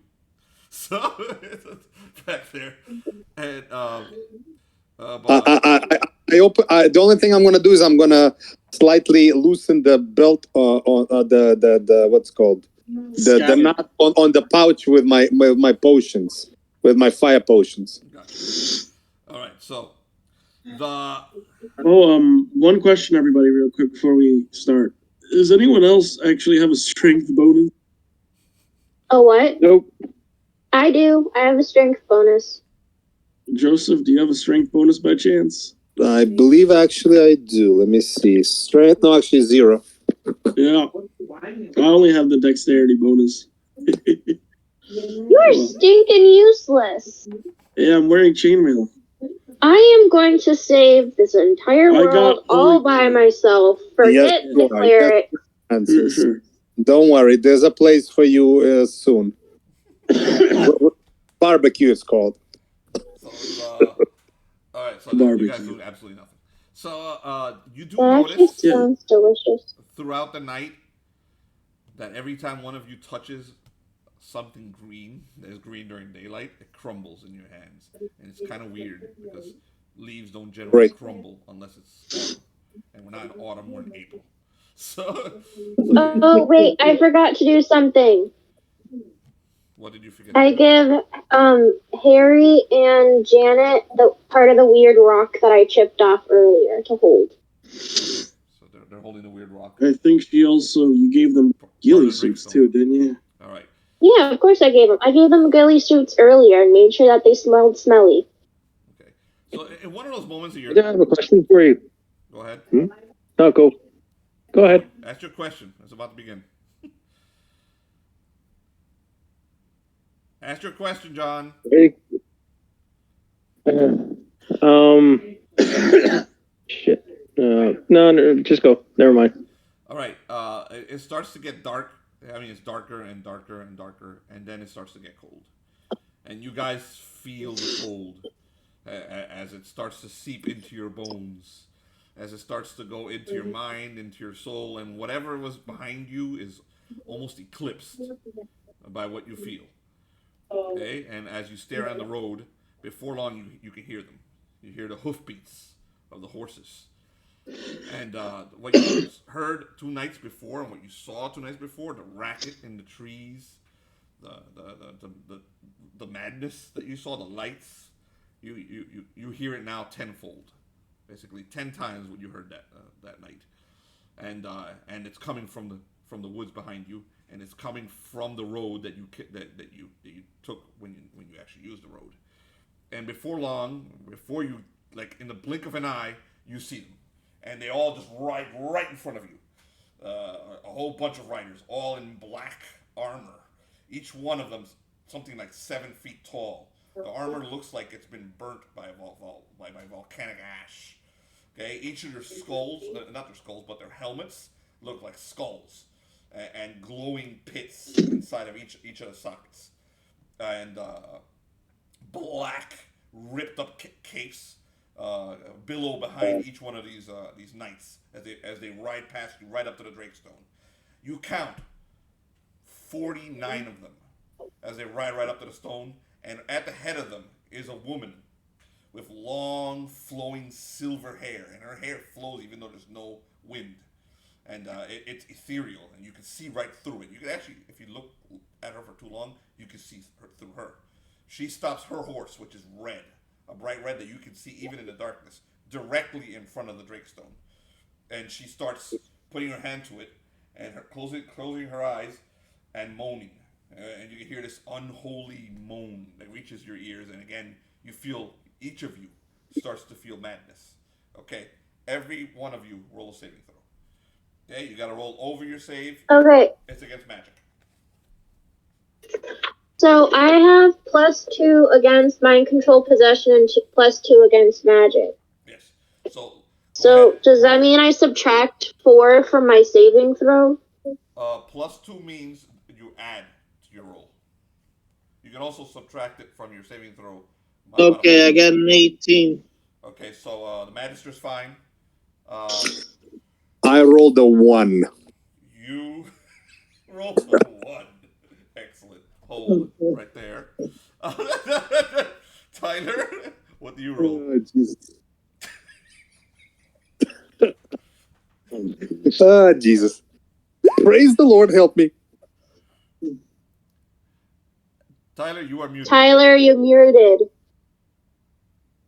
So back there, and the only thing I'm gonna do is I'm gonna slightly loosen the belt on the what's called the knot on the pouch with my potions, with my fire potions. Gotcha. All right, so one question, everybody, real quick before we start. Does anyone else actually have a strength bonus? Oh, what? Nope. I do. I have a strength bonus. Joseph, do you have a strength bonus by chance? I believe actually I do. Let me see. Strength, no, actually 0. Yeah. I only have the dexterity bonus. You are stinking useless. Yeah, I'm wearing chainmail. I am going to save this entire world all by myself. Forget the cleric. Sure. Don't worry, there's a place for you soon. Barbecue is called. So, all right, so you guys do absolutely nothing. So you do notice sounds delicious. Throughout the night that every time one of you touches something green that is green during daylight, it crumbles in your hands, and it's kind of weird because leaves don't generally crumble unless it's autumn, and we're not in autumn, we're in April. So oh wait, I forgot to do something. What did you forget? I give Harry and Janet the part of the weird rock that I chipped off earlier to hold. So they're holding the weird rock. I think you gave them ghillie suits too, didn't you? All right. Yeah, of course I gave them. I gave them ghillie suits earlier and made sure that they smelled smelly. Okay. So in one of those moments of your... I have a question for you. Go ahead. No, go ahead. Ask your question. It's about to begin. Ask your question, John. Shit. No, just go. Never mind. All right. It starts to get dark. I mean, it's darker and darker and darker, and then it starts to get cold. And you guys feel the cold as it starts to seep into your bones, as it starts to go into your mind, into your soul, and whatever was behind you is almost eclipsed by what you feel. Okay, and as you stare on the road, before long you can hear them. You hear the hoofbeats of the horses, and what you heard 2 nights before and what you saw 2 nights before, the racket in the trees, the madness that you saw, the lights, you hear it now tenfold, basically 10 times what you heard that night, and it's coming from the woods behind you. And it's coming from the road that you took when you actually used the road. And before long, before you, like in the blink of an eye, you see them, and they all just ride right in front of you. A whole bunch of riders, all in black armor. Each one of them something like 7 feet tall. The armor looks like it's been burnt by volcanic ash. Okay, each of their skulls, not their skulls, but their helmets look like skulls. And glowing pits inside of each of the sockets, and black ripped up capes billow behind each one of these knights as they ride past you right up to the Drakestone. You count 49 of them as they ride right up to the stone, and at the head of them is a woman with long, flowing silver hair, and her hair flows even though there's no wind. And it's ethereal, and you can see right through it. You can actually, if you look at her for too long, you can see her, through her. She stops her horse, which is red, a bright red that you can see even in the darkness, directly in front of the Drakestone. And she starts putting her hand to it, and her closing her eyes, and moaning. And you can hear this unholy moan that reaches your ears, and again, you feel, each of you starts to feel madness. Okay, every one of you roll a saving throw. Okay, you gotta roll over your save. Okay. It's against magic. So I have +2 against mind control possession and +2 against magic. Yes. So does that mean I subtract 4 from my saving throw? +2 means you add to your roll. You can also subtract it from your saving throw. Okay, I got an 18. Okay, so the Magister's fine. I rolled a 1. You rolled a 1. Excellent. Hold right there. Tyler, what do you roll? Oh, Jesus. Jesus. Praise the Lord, help me. Tyler, you are muted. Tyler, you're muted.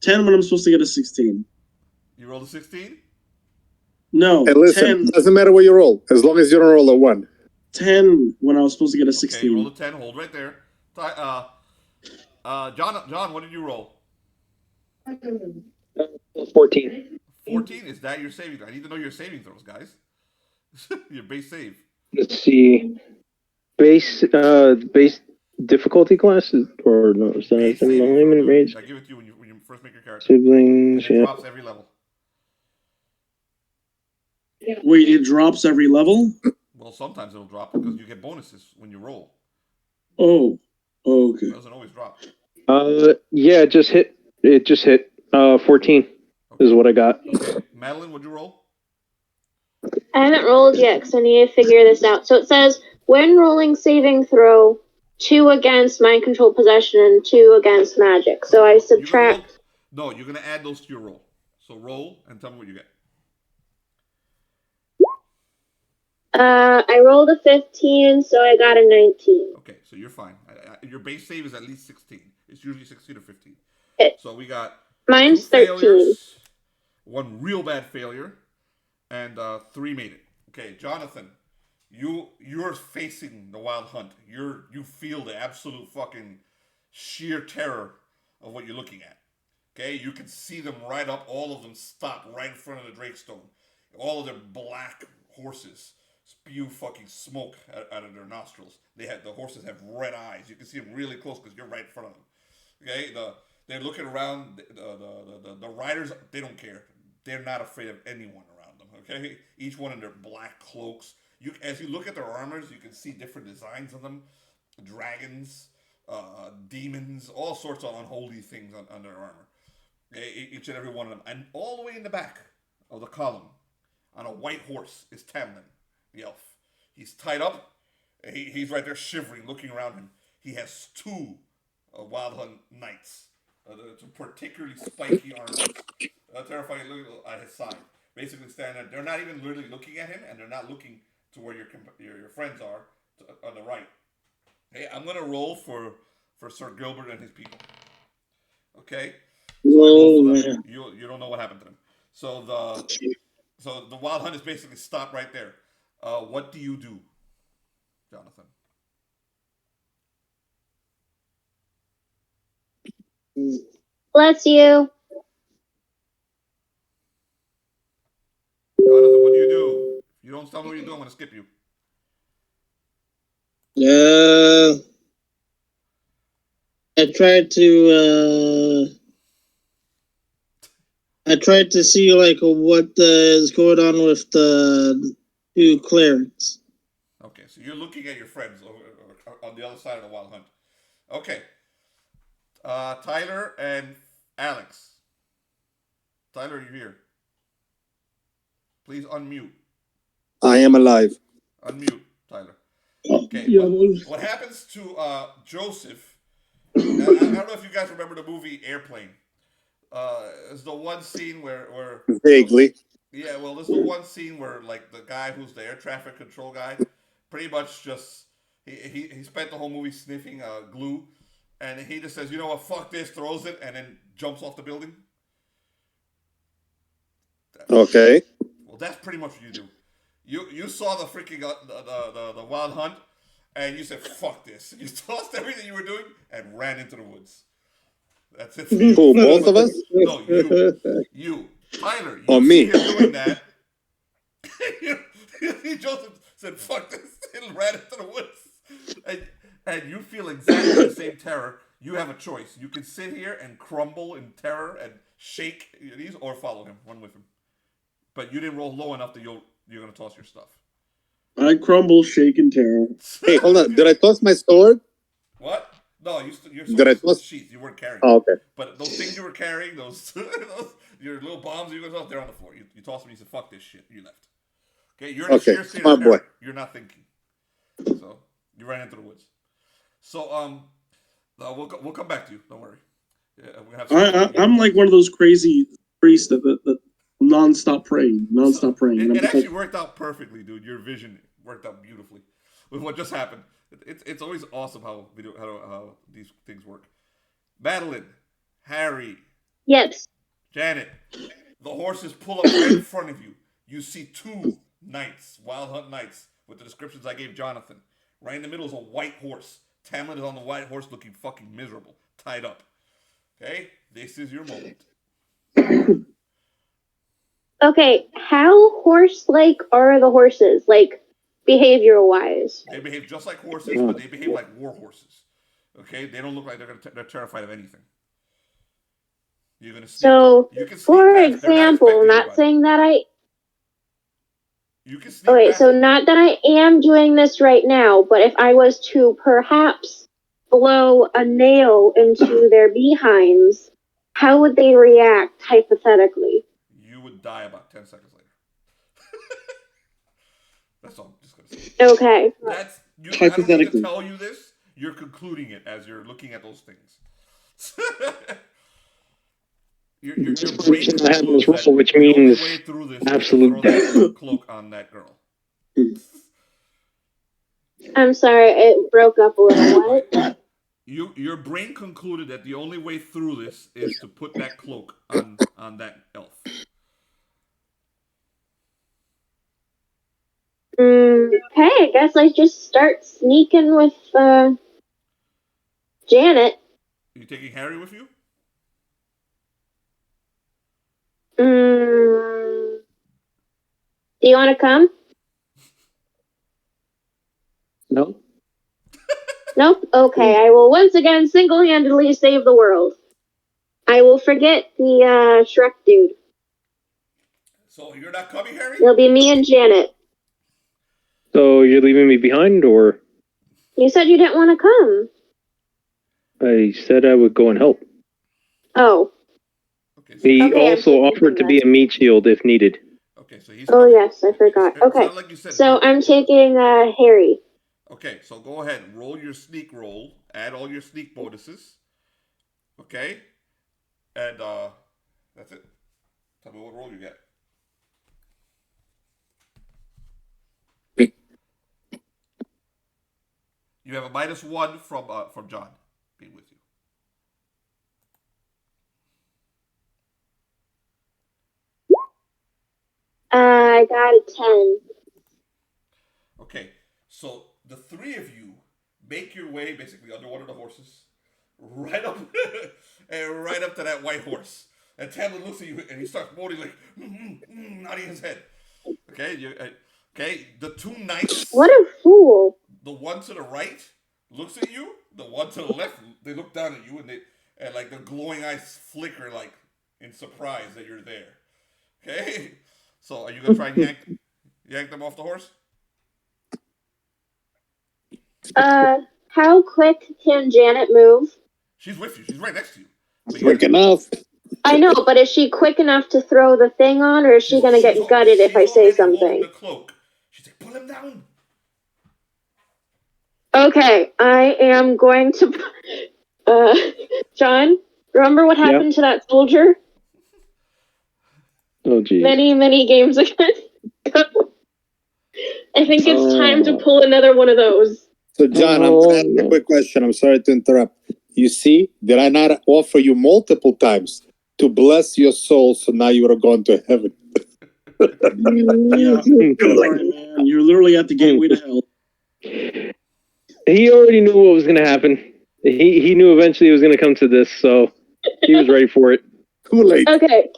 10 when I'm supposed to get a 16. You rolled a 16? No, Hey, listen, 10. doesn't matter what you roll, as long as you don't roll a 1. 10 when I was supposed to get a Okay, 16. you rolled a 10. Hold right there. John, what did you roll? 14. 14? Is that your saving throw? I need to know your saving throws, guys. Your base save. Let's see. Base difficulty classes or no? Base saving throw, Human dude. rage. I give it to you when you first make your character. Siblings. And it Yeah. drops every level. Wait, it drops every level? Well, sometimes it'll drop because you get bonuses when you roll. Oh, okay. It doesn't always drop. Yeah, it just hit. 14 is what I got. Okay, Madeline, what'd you roll? I haven't rolled yet because I need to figure this out. So it says, when rolling saving throw, 2 against mind control possession and 2 against magic. So I subtract. You're going to add those to your roll. So roll and tell me what you get. I rolled a 15, so I got a 19. Okay, so you're fine. Your base save is at least 16. It's usually 16 or 15. So we got Mine's 2 13. failures, 1 real bad failure, and 3 made it. Okay, Jonathan, you're facing the wild hunt. You feel the absolute fucking sheer terror of what you're looking at. Okay, you can see them right up. All of them stop right in front of the Drakestone. All of their black horses spew fucking smoke out of their nostrils. The horses have red eyes. You can see them really close because you're right in front of them. Okay, they're looking around. The riders, they don't care. They're not afraid of anyone around them. Okay, each one in their black cloaks. As you look at their armors, you can see different designs on them. Dragons, demons, all sorts of unholy things on their armor. Okay? Each and every one of them, and all the way in the back of the column, on a white horse, is Tamlane, the elf. He's tied up. He's right there shivering, looking around him. He has 2 Wild Hunt knights. Some particularly spiky armors. Terrifying at his side. Basically standing there. They're not even literally looking at him, and they're not looking to where your friends are on the right. Hey, I'm going to roll for Sir Gilbert and his people. Okay? So man. You don't know what happened to them. So the wild hunt is basically stopped right there. What do you do, Jonathan? Bless you. Jonathan, what do you do? If you don't tell me what you do, I'm going to skip you. I tried to see like what is going on with the 2 clerics. Okay, so you're looking at your friends on the other side of the wild hunt. Okay. Tyler and Alex. Tyler, are you here? Please unmute. I am alive. Unmute, Tyler. Okay. Yeah, What happens to Joseph? I don't know if you guys remember the movie Airplane. It's the one scene where Vaguely. yeah, well, there's the one scene where like the guy who's the air traffic control guy, pretty much just he spent the whole movie sniffing glue, and he just says, you know what, fuck this, throws it, and then jumps off the building. Okay. Well, that's pretty much what you do. You saw the freaking the wild hunt, and you said, fuck this. You tossed everything you were doing and ran into the woods. That's it. Who, both of us? No, you, Tyler. You me. see him doing that. Joseph said, "Fuck this," and ran into the woods. And you feel exactly the same terror. You have a choice. You can sit here and crumble in terror and shake these, or follow him, run with him. But you didn't roll low enough that you're gonna toss your stuff. I crumble, shake in terror. Hey, hold on. Did I toss my sword? What? No, you're Did I toss sheath. You weren't carrying. Oh, okay. But those things you were carrying, those your little bombs you got off, they're on the floor. You tossed them. You said, "Fuck this shit." You left. Okay, you're in a sheer state of terror. You're not thinking. So you ran into the woods. So we'll come back to you. Don't worry. Yeah, we're gonna have I'm like one of those crazy priests that non-stop praying. It actually worked out perfectly, dude. Your vision worked out beautifully with what just happened. It's always awesome how these things work. Madeline, Harry, Yes. Janet, the horses pull up right in front of you. You see two knights, wild hunt knights, with the descriptions I gave Jonathan. Right in the middle is a white horse. Tamlane is on the white horse looking fucking miserable, tied up. Okay? This is your moment. Okay, how horse-like are the horses? Like, behavior-wise? They behave just like horses, but they behave like war horses. Okay? They don't look like they're terrified of anything. You're gonna sneak, so, for past. example, not saying that I... You can sneak Okay, past. so not that I am doing this right now, but if I was to perhaps blow a nail into their behinds, how would they react, hypothetically? You would die about 10 seconds later. That's all I'm just going to say. Okay. That's I don't need to tell you this. You're concluding it as you're looking at those things. your brain concludes that which means way through this absolute death. Cloak on that girl. I'm sorry, it broke up a little. What? Your brain concluded that the only way through this is to put that cloak on that elf. Okay, I guess I just start sneaking with Janet. Are you taking Harry with you? Do you want to come? No. Nope. Okay, I will once again single-handedly save the world. I will forget the Shrek dude. So you're not coming, Harry? It'll be me and Janet. So you're leaving me behind, or? You said you didn't want to come. I said I would go and help. Oh. Okay, He also offered to be a meat shield if needed. Okay, so he's. Oh yes, I forgot. Okay, like you said, so I'm taking Harry. Okay, so go ahead, roll your sneak roll, add all your sneak bonuses. Okay, and that's it. Tell me what roll you get. You have a -1 from John being with you. I got a 10. Okay, so the three of you make your way basically under one of the horses, right up and right up to that white horse. And Tamlane looks at you and he starts moaning like nodding his head. Okay, okay. The two knights. What a fool! The one to the right looks at you. The one to the left, they look down at you and like their glowing eyes flicker like in surprise that you're there. Okay, so are you gonna try and yank them off the horse? How quick can Janet move? She's with you. She's right next to you. Quick enough. I know, but is she quick enough to throw the thing on, or is she gonna get gutted if I say something? The cloak. She's like, pull him down. Okay, I am going to... John, remember what happened to that soldier? Oh, geez. Many games ago. I think it's time to pull another one of those. So, John, I'm going to ask a quick question. I'm sorry to interrupt. You see, did I not offer you multiple times to bless your soul so now you are going to heaven? Yeah, sorry, man. You're literally at the gateway to hell. He already knew what was going to happen. He knew eventually it was going to come to this, so he was ready for it. Too late. Okay.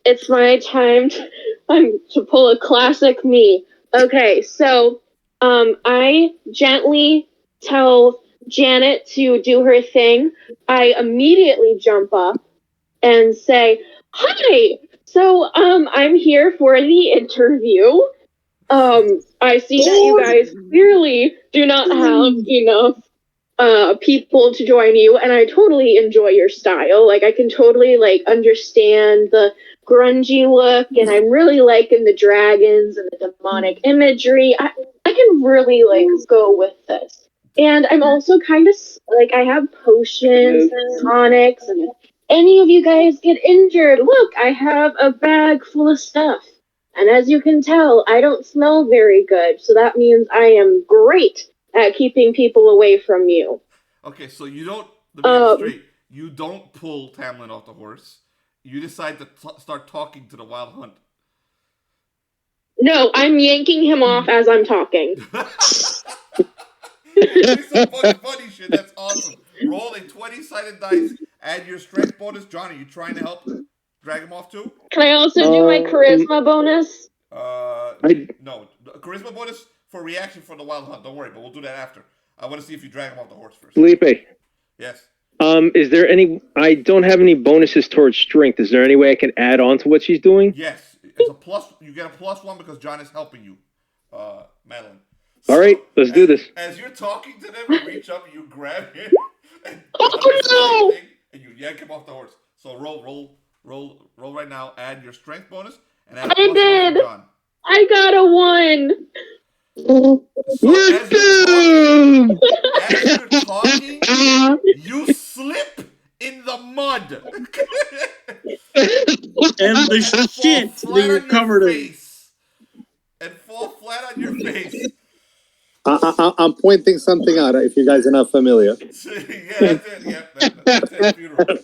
It's my time to pull a classic me. Okay, so I gently tell Janet to do her thing. I immediately jump up and say, "Hi! So I'm here for the interview. I see that you guys clearly do not have enough people to join you, and I totally enjoy your style. Like, I can totally understand the grungy look, and I'm really liking the dragons and the demonic imagery. I can really go with this. And I'm also kind of I have potions and tonics, and if any of you guys get injured, look, I have a bag full of stuff. And as you can tell, I don't smell very good, so that means I am great at keeping people away from you." Okay, so you don't. Let me get this straight. You don't pull Tamlane off the horse. You decide to start talking to the wild hunt. No, I'm yanking him off as I'm talking. Doing some fucking funny shit. That's awesome. Roll a 20-sided dice. Add your strength bonus. John, are you trying to help drag him off too? Can I also do my charisma bonus? No. Charisma bonus for reaction for the wild hunt. Don't worry, but we'll do that after. I want to see if you drag him off the horse first. Felipe. Yes. Is there any... I don't have any bonuses towards strength. Is there any way I can add on to what she's doing? Yes. It's a plus. You get a +1 because John is helping you, Madeline. So, all right, let's do this. As you're talking to them, you reach up, you grab him, and, and you yank him off the horse. So roll right now. Add your strength bonus and add I did. John. I got a 1. So as you're talking, you slip in the mud. And the shit that you're covered in. And fall flat on your face. I'm pointing something out if you guys are not familiar. Yeah, that's it. Yeah, that's it. Funeral.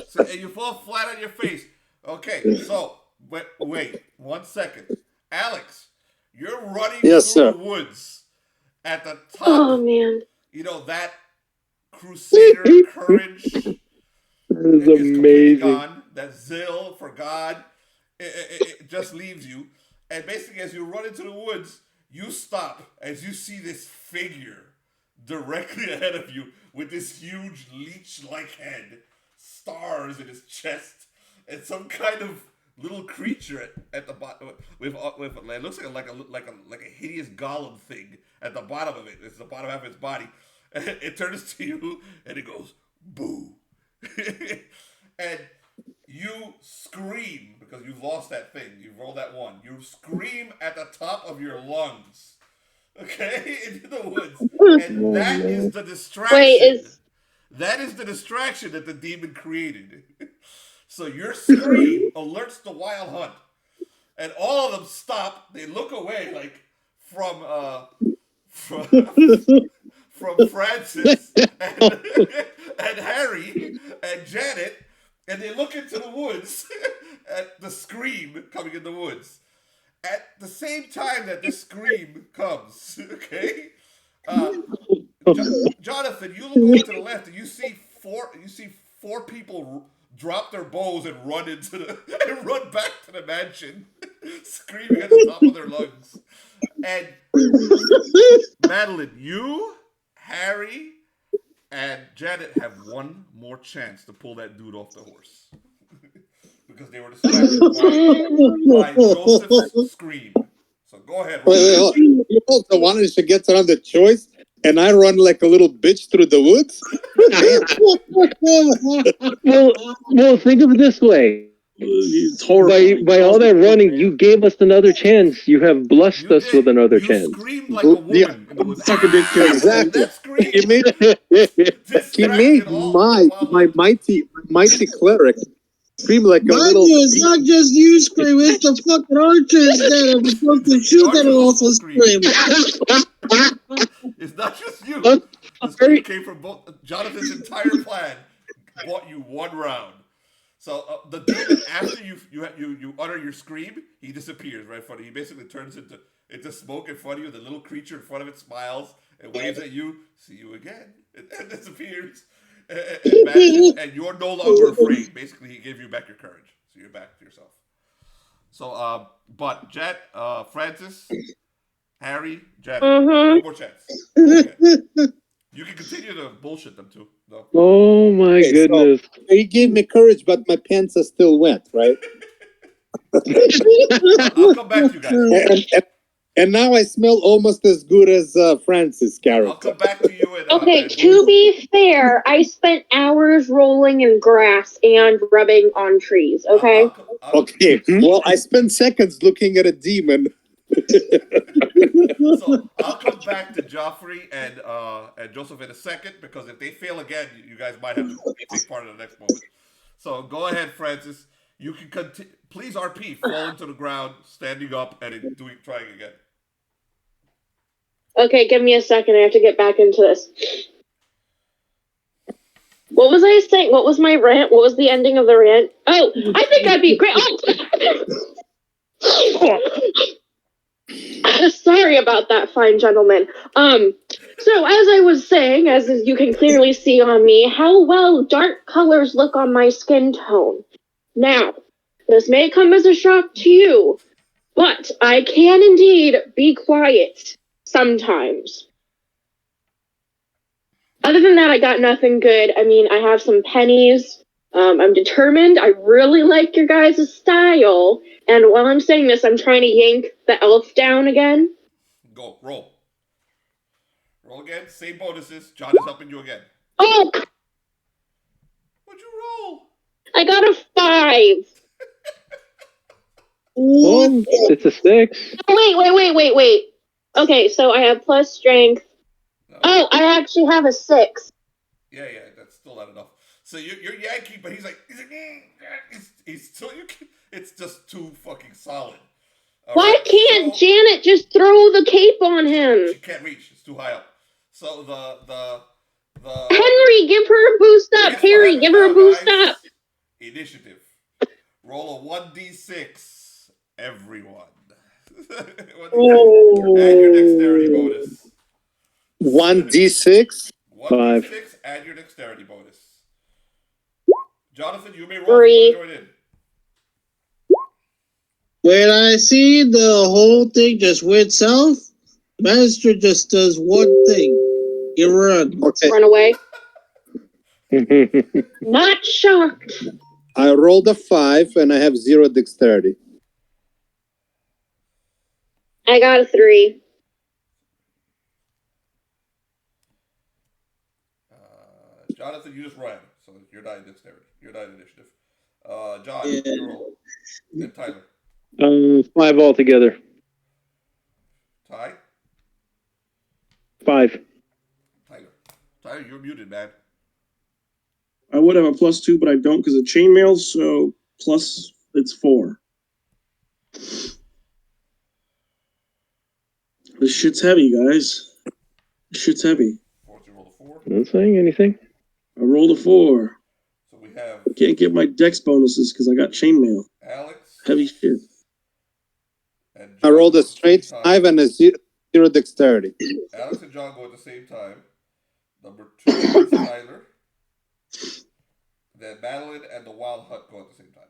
So, and you fall flat on your face. Okay, so wait 1 second. Alex, you're running through the woods at the top. Oh, man. You know, that crusader courage is amazing. Gone. That zeal for God, it just leaves you. And basically, as you run into the woods, you stop as you see this figure directly ahead of you with this huge leech-like head, stars in his chest, and some kind of little creature at the bottom with it looks like a hideous golem thing at the bottom of it. It's the bottom half of its body. It turns to you and it goes boo, and you scream because you've lost that thing. You rolled that 1. You scream at the top of your lungs, okay, into the woods, and that is the distraction. That is the distraction that the demon created. So your scream alerts the wild hunt, and all of them stop. They look away, from Francis and Harry and Janet, and they look into the woods at the scream coming in the woods. At the same time that this scream comes, okay, Jonathan, you look over to the left and you see four people drop their bows and run back to the mansion, screaming at the top of their lungs. And Madeline, you, Harry, and Janet have one more chance to pull that dude off the horse. Because they were distracted by Joseph's scream. So go ahead. Wait. You also wanted to get another choice, and I run like a little bitch through the woods? Well, think of it this way. It's horrible. By all that running, you gave us another chance. You have blessed us with another chance. You screamed like a woman. And it was Suck a dick, kid. Exactly. That scream. He made my mighty cleric scream like a Mind little. you, it's not just you scream, it's the fucking archers that are supposed to shoot that are also scream. It's not just you. The scream came from both. Jonathan's entire plan bought you one round. So the demon, after you utter your scream, he disappears right in front of you. He basically turns into smoke in front of you. The little creature in front of it smiles and waves at you. See you again. And disappears. And you're no longer afraid. Basically, he gave you back your courage. So you're back to yourself. So, but Jet, Francis, Harry, Jet, one more chance. Okay. You can continue to bullshit them too. No. Oh my goodness. So he gave me courage, but my pants are still wet, right? I'll come back to you guys. And now I smell almost as good as Francis' character. I'll come back to you. Okay, to be fair, I spent hours rolling in grass and rubbing on trees, okay? Okay, well, I spent seconds looking at a demon. So I'll come back to Geoffrey and Joseph in a second, because if they fail again, you guys might have to take part in the next moment. So go ahead, Francis. You can continue. Please RP, falling to the ground, standing up, and trying again. Okay, give me a second. I have to get back into this. What was I saying? What was my rant? What was the ending of the rant? Oh, I think I'd be great. Sorry about that, fine gentleman. So as I was saying, as you can clearly see on me, how well dark colors look on my skin tone. Now, this may come as a shock to you, but I can indeed be quiet sometimes. Other than that, I got nothing good. I mean, I have some pennies. I'm determined. I really like your guys' style. And while I'm saying this, I'm trying to yank the elf down again. Go, roll. Roll again. Same bonuses. John is helping you again. Oh! What'd you roll? I got a 5. Oh, it's a 6. Oh, wait. Okay, so I have plus strength. No. Oh, I actually have a 6. Yeah, that's still not enough. So you're Yankee, but he's like, he's still, it's just too fucking solid. Why can't Janet just throw the cape on him? She can't reach. It's too high up. So the Henry, give her a boost up. Harry, give her a boost up. Initiative. Roll a 1d6, everyone. Add your dexterity bonus. 1d6? 1d6, add your dexterity bonus. Jonathan, you may roll 3. to join in. When I see the whole thing just went south, Magister just does one thing. He runs. Okay. Run away. Not shocked. I rolled a 5 and I have 0 dexterity. I got a 3. Jonathan, you just ran, so you're not in dexterity. You're not in initiative. John, Yeah. you roll. And Tyler. 5 altogether. Ty? 5. Tyler, you're muted, man. I would have a +2, but I don't because of chainmail, so plus it's 4. This shit's heavy, guys. This shit's heavy. You roll a 4. Not saying anything. I rolled a 4. So we have Can't get my dex bonuses because I got chainmail. Alex. Heavy shit. And I rolled a straight 5 and a 0 dexterity. Alex and John go at the same time. Number 2 is Tyler. Then Madeline and the Wild Hut go at the same time.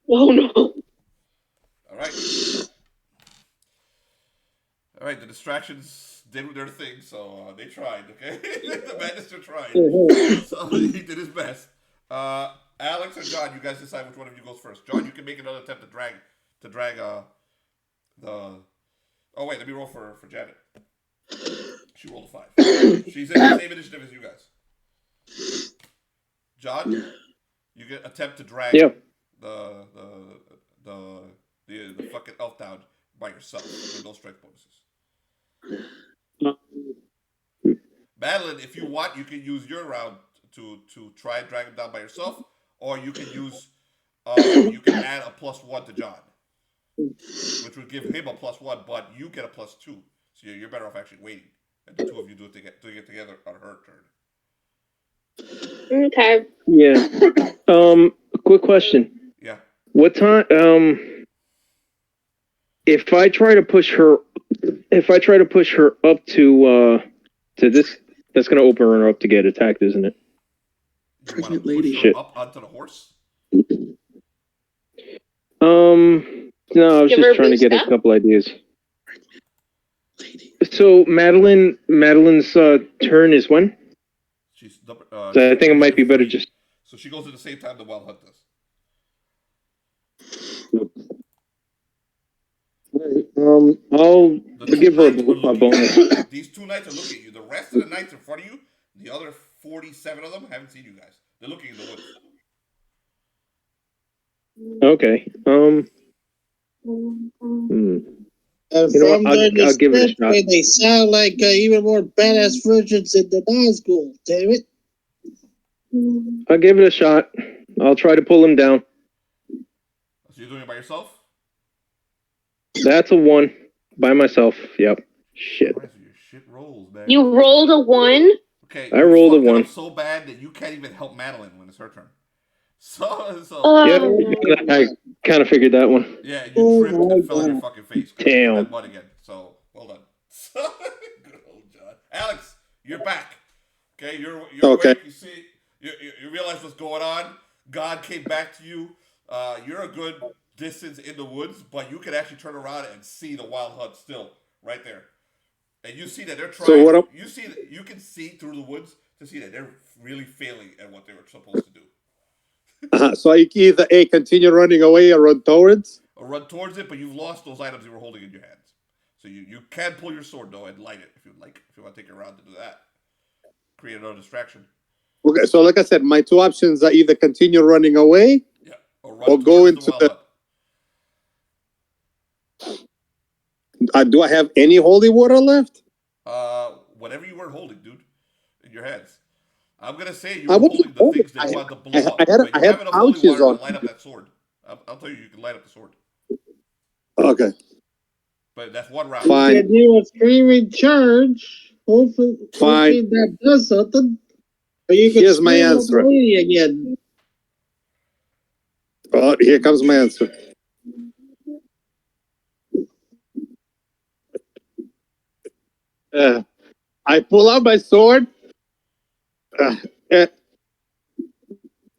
Oh no. All right, the distractions did their thing, so they tried, okay? The Magister tried. So he did his best. Alex or John, you guys decide which one of you goes first. John, you can make another attempt to drag the... Oh, wait, let me roll for Janet. She rolled a 5. She's in the same initiative as you guys. John, you get attempt to drag the fucking elf down by yourself with no strength bonuses. Madeline, if you want, you can use your round to try and drag him down by yourself, or you can use you can add a +1 to John, which would give him a +1, but you get a +2. So you're better off actually waiting, and the two of you do it together on her turn. Okay. Yeah. Quick question. Yeah. What time? If I try to push her up to this, that's gonna open her up to get attacked, isn't it? Pregnant lady. Shit. Up onto the horse. No, I was just trying to get a couple ideas. So Madeline's turn is when? So I think it might be better just. So she goes at the same time the Wild Hunt does. I'll give her a bonus. These 2 knights are looking at you. The rest of the knights in front of you, the other 47 of them, haven't seen you guys. They're looking in the woods. Okay. And from their description, they sound like even more badass versions in the Nazgul. Damn it! I'll give it a shot. I'll try to pull him down. So you're doing it by yourself? That's a 1 by myself. Yep. Shit. Your shit rolls, man. You rolled a 1? Okay. I rolled a 1. So bad that you can't even help Madeline when it's her turn. So. Yeah, I kind of figured that one. Yeah, you tripped and fell on your fucking face. Damn. That mud again. So, well done. Good old John. Alex, you're back. Okay, you're okay. awake. You see, you realize what's going on. God came back to you. You're a good distance in the woods, but you can actually turn around and see the Wild Hunt still right there. And you see that they're trying. So you can see through the woods to see that they're really failing at what they were supposed to do. So I either continue running away or run towards? Or run towards it, but you've lost those items you were holding in your hands. So you can pull your sword though and light it if you like. If you want to take a round to do that, create another distraction. Okay, so like I said, my 2 options are either continue running away, or go into the. Do I have any holy water left? Whatever you were holding, dude, in your hands. I'm gonna say you were holding the things that you want to blow up. I had pouches on. Light up that sword. I'll tell you can light up the sword. Okay. But that's 1 round. Fine. You can do a screaming charge. Hopefully that does something. But you can. Here's my answer. Again. Oh, here comes my answer. I pull out my sword.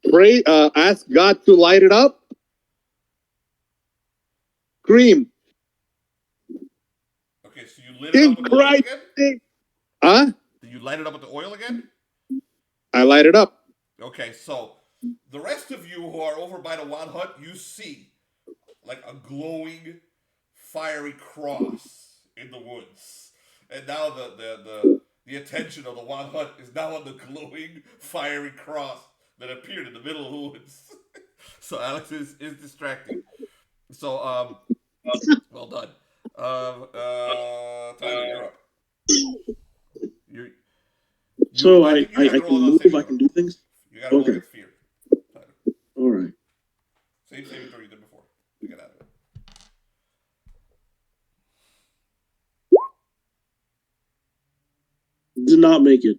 Pray. Ask God to light it up. Scream. Okay, so you lit it up with the oil again? Huh? Did you light it up with the oil again? I light it up. Okay, so the rest of you who are over by the Wild Hunt, you see like a glowing, fiery cross in the woods. And now the attention of the Wild Hunt is now on the glowing, fiery cross that appeared in the middle of the woods. So Alex is distracting. So, well done. Tyler, you're up. So I can move, I can do things? You gotta roll against fear, Tyler. Alright. Same saving throw you did before to get out of it. Did not make it.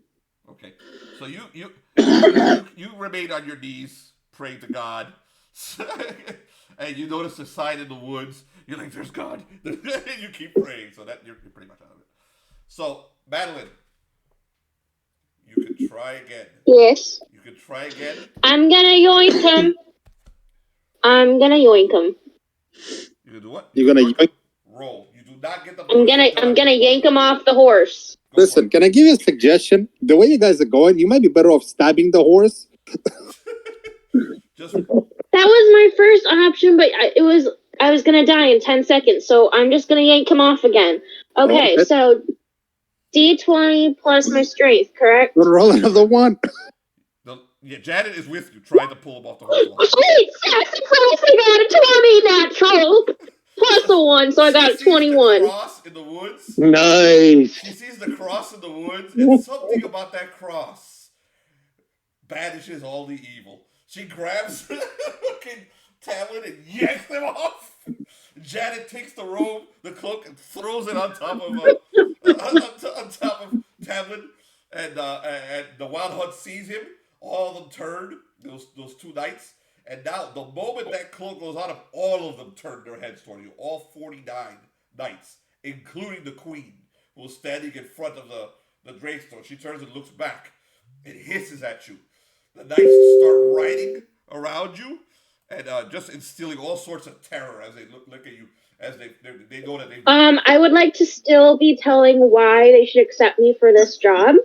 Okay. So you remain on your knees, praying to God. And you notice a sign in the woods. You're like, there's God. And you keep praying. So that you're pretty much out of it. So, Madeline, you can try again. Yes. You can try again. I'm gonna yoink him. You gonna do what? You're gonna yoink? Roll. You do not get the. I'm gonna yank him off the horse. Listen, can I give you a suggestion? The way you guys are going, you might be better off stabbing the horse. That was my first option, but I was gonna die in 10 seconds, so I'm just gonna yank him off again. Okay, so D20 plus my strength, correct? Roll another 1. Yeah, Janet is with you, trying to pull him off the horse. Holy sacrifice! I got a 20 natural! Plus a 1, so I got a 21. The cross in the woods. Nice. She sees the cross in the woods, and something about that cross banishes all the evil. She grabs fucking Tamlane and yanks him off. Janet takes the robe, the cloak, and throws it on top of Tamlane, and the Wild Hunt sees him. All of them turn. Those two knights, and now the moment that cloak goes on, all of them turn their heads toward you. All 49 knights, including the queen, who was standing in front of the gravestone. She turns and looks back. It hisses at you. The knights start riding around you, and just instilling all sorts of terror as they look at you, as they know that they. I would like to still be telling why they should accept me for this job.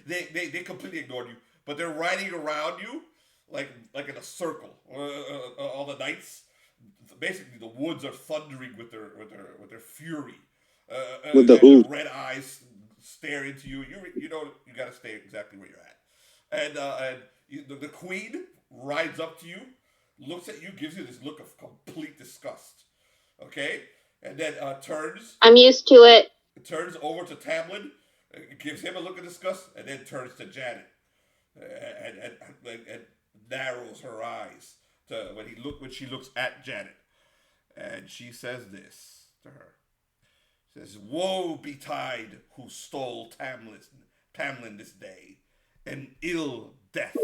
they completely ignored you, but they're riding around you like in a circle. All the knights, basically, the woods are thundering with their fury. With the hoot. Red eyes stare into you. You know you got to stay exactly where you're at, and the queen rides up to you, looks at you, gives you this look of complete disgust. Okay, and then turns. I'm used to it. Turns over to Tamlane, gives him a look of disgust, and then turns to Janet, and narrows her eyes to when she looks at Janet, and she says this to her. She says, "Woe betide who stole Tamlane this day, and ill death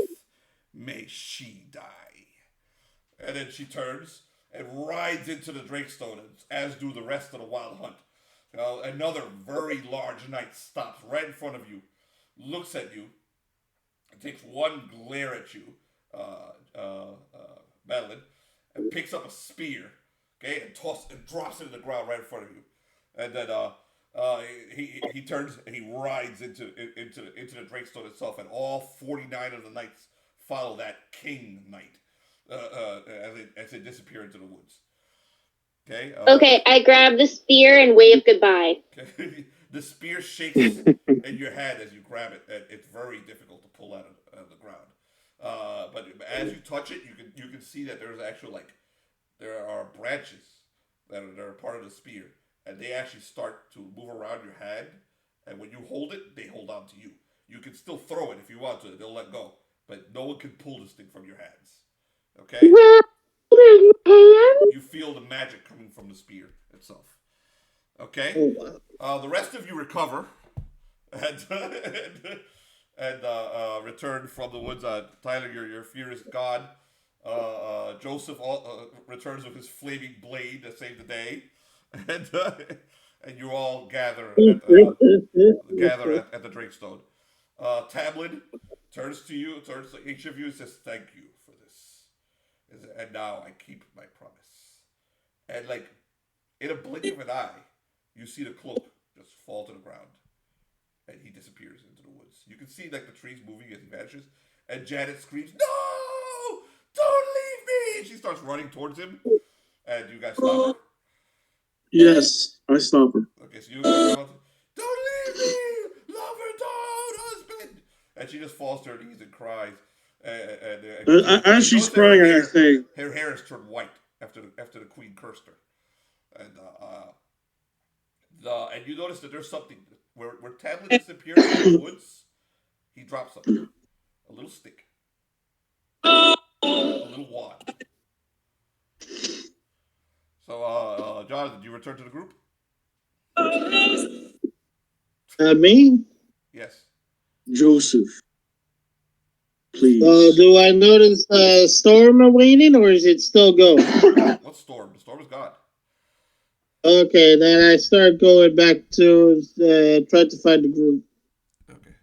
may she die." And then she turns and rides into the Drakestone, as do the rest of the Wild Hunt. Another very large knight stops right in front of you, looks at you, and takes one glare at you, Madeline, and picks up a spear, okay, and drops it in the ground right in front of you. And then he turns and he rides into the Drakestone itself, and all 49 of the knights follow that king knight as they disappear into the woods. Okay. Okay, I grab the spear and wave goodbye. Okay. The spear shakes in your hand as you grab it. And it's very difficult to pull out of the ground. But as you touch it, you can see that there's actually there are branches that are part of the spear, and they actually start to move around your hand. And when you hold it, they hold on to you. You can still throw it if you want to; they'll let go. But no one can pull this thing from your hands. Okay. You feel the magic coming from the spear itself. Okay. Oh, wow. The rest of you recover and return from the woods. Tyler, your fear is gone. Joseph returns with his flaming blade to save the day, and you all gather at the Drakestone. Tamlane turns to each of you and says, "Thank you for this. And now I keep my promise." And in a blink of an eye, you see the cloak just fall to the ground, and he disappears into the woods. You can see the trees moving as he vanishes, and Janet screams, "No! Don't leave me!" And she starts running towards him, and you guys stop her. Yes, I stop her. Okay, so you guys go, "Don't leave me! Lover, don't, husband!" And she just falls to her knees and cries. As she's crying, I say, her hair has turned white after the queen cursed her, and you notice that there's something where Tamlane disappears in the woods. He drops something, a little stick, a little wand. So, Jonathan, do you return to the group? Me? Yes. Joseph, please. Do I notice a storm awaiting, or is it still going? What storm? The storm is gone. Okay, then I start going back to try to find the group. Okay.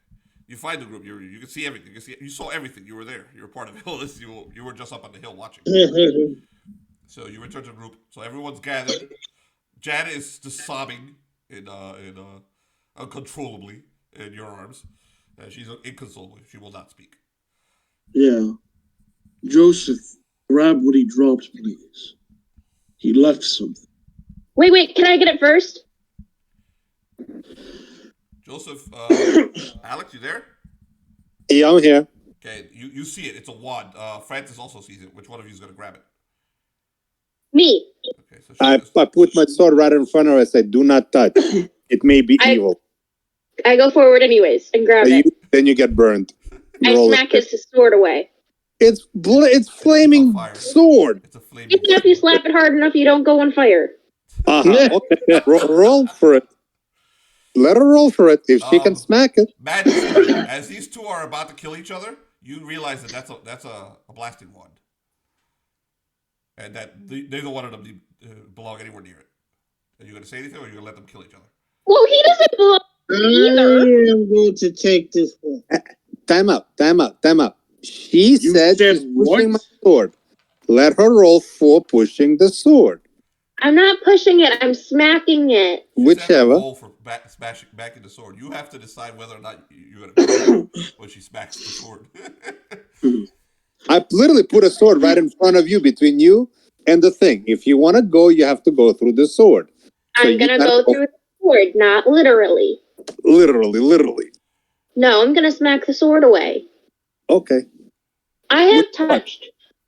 You find the group. You can see everything. You saw everything. You were there. You were part of it. You were just up on the hill watching. So you return to the group. So everyone's gathered. Janet is just sobbing uncontrollably in your arms. She's inconsolable. She will not speak. Yeah. Joseph, grab what he dropped, please. He left something. Wait, can I get it first? Joseph, Alex, you there? Yeah, I'm here. Okay, you see it. It's a wand. Francis also sees it. Which one of you is going to grab it? Me. Okay, so I put my sword right in front of her and said, do not touch. It may be evil. I go forward anyways and grab it. Then you get burned. I smack his sword away. It's flaming sword. It's a flaming Even if you slap it hard enough, you don't go on fire. Okay. roll for it. Let her roll for it if she can smack it. Magister, as these two are about to kill each other, you realize that that's a blasting wand, and that neither one of them belong anywhere near it. Are you going to say anything, or are you going to let them kill each other? Well, he doesn't belong either. I am going to take this one. Time up. She said she's pushing my sword. Let her roll for pushing the sword. I'm not pushing it. I'm smacking it. Whichever. Roll for backing the sword. You have to decide whether or not you're going to kill her when she smacks the sword. I literally put a sword right in front of you, between you and the thing. If you want to go, you have to go through the sword. So I'm going to go through the sword, not literally. Literally. No, I'm going to smack the sword away. Okay. I have touched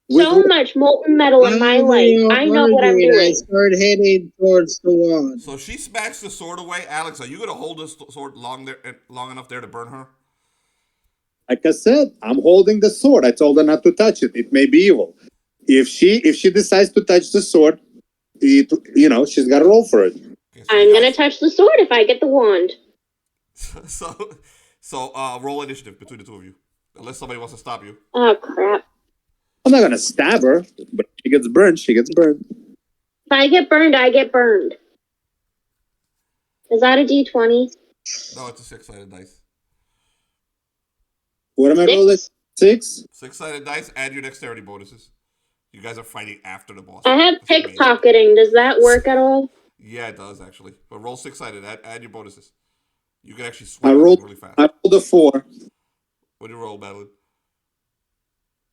so much molten metal in my life. I know what I'm doing. I start heading towards the wand. So she smacks the sword away. Alex, are you going to hold the sword long enough there to burn her? Like I said, I'm holding the sword. I told her not to touch it. It may be evil. If she decides to touch the sword, she's got to roll for it. Okay, so I'm going to touch the sword if I get the wand. So roll initiative between the two of you. Unless somebody wants to stop you. Oh, crap. I'm not going to stab her, but if she gets burned, she gets burned. If I get burned, I get burned. Is that a D20? No, it's a 6-sided dice. What am I rolling? 6? 6-sided dice, add your dexterity bonuses. You guys are fighting after the boss. I have pickpocketing. Does that work at all? Yeah, it does, actually. But roll 6-sided. Add your bonuses. You can actually swipe really fast. I rolled a 4. What do you roll, Madeline?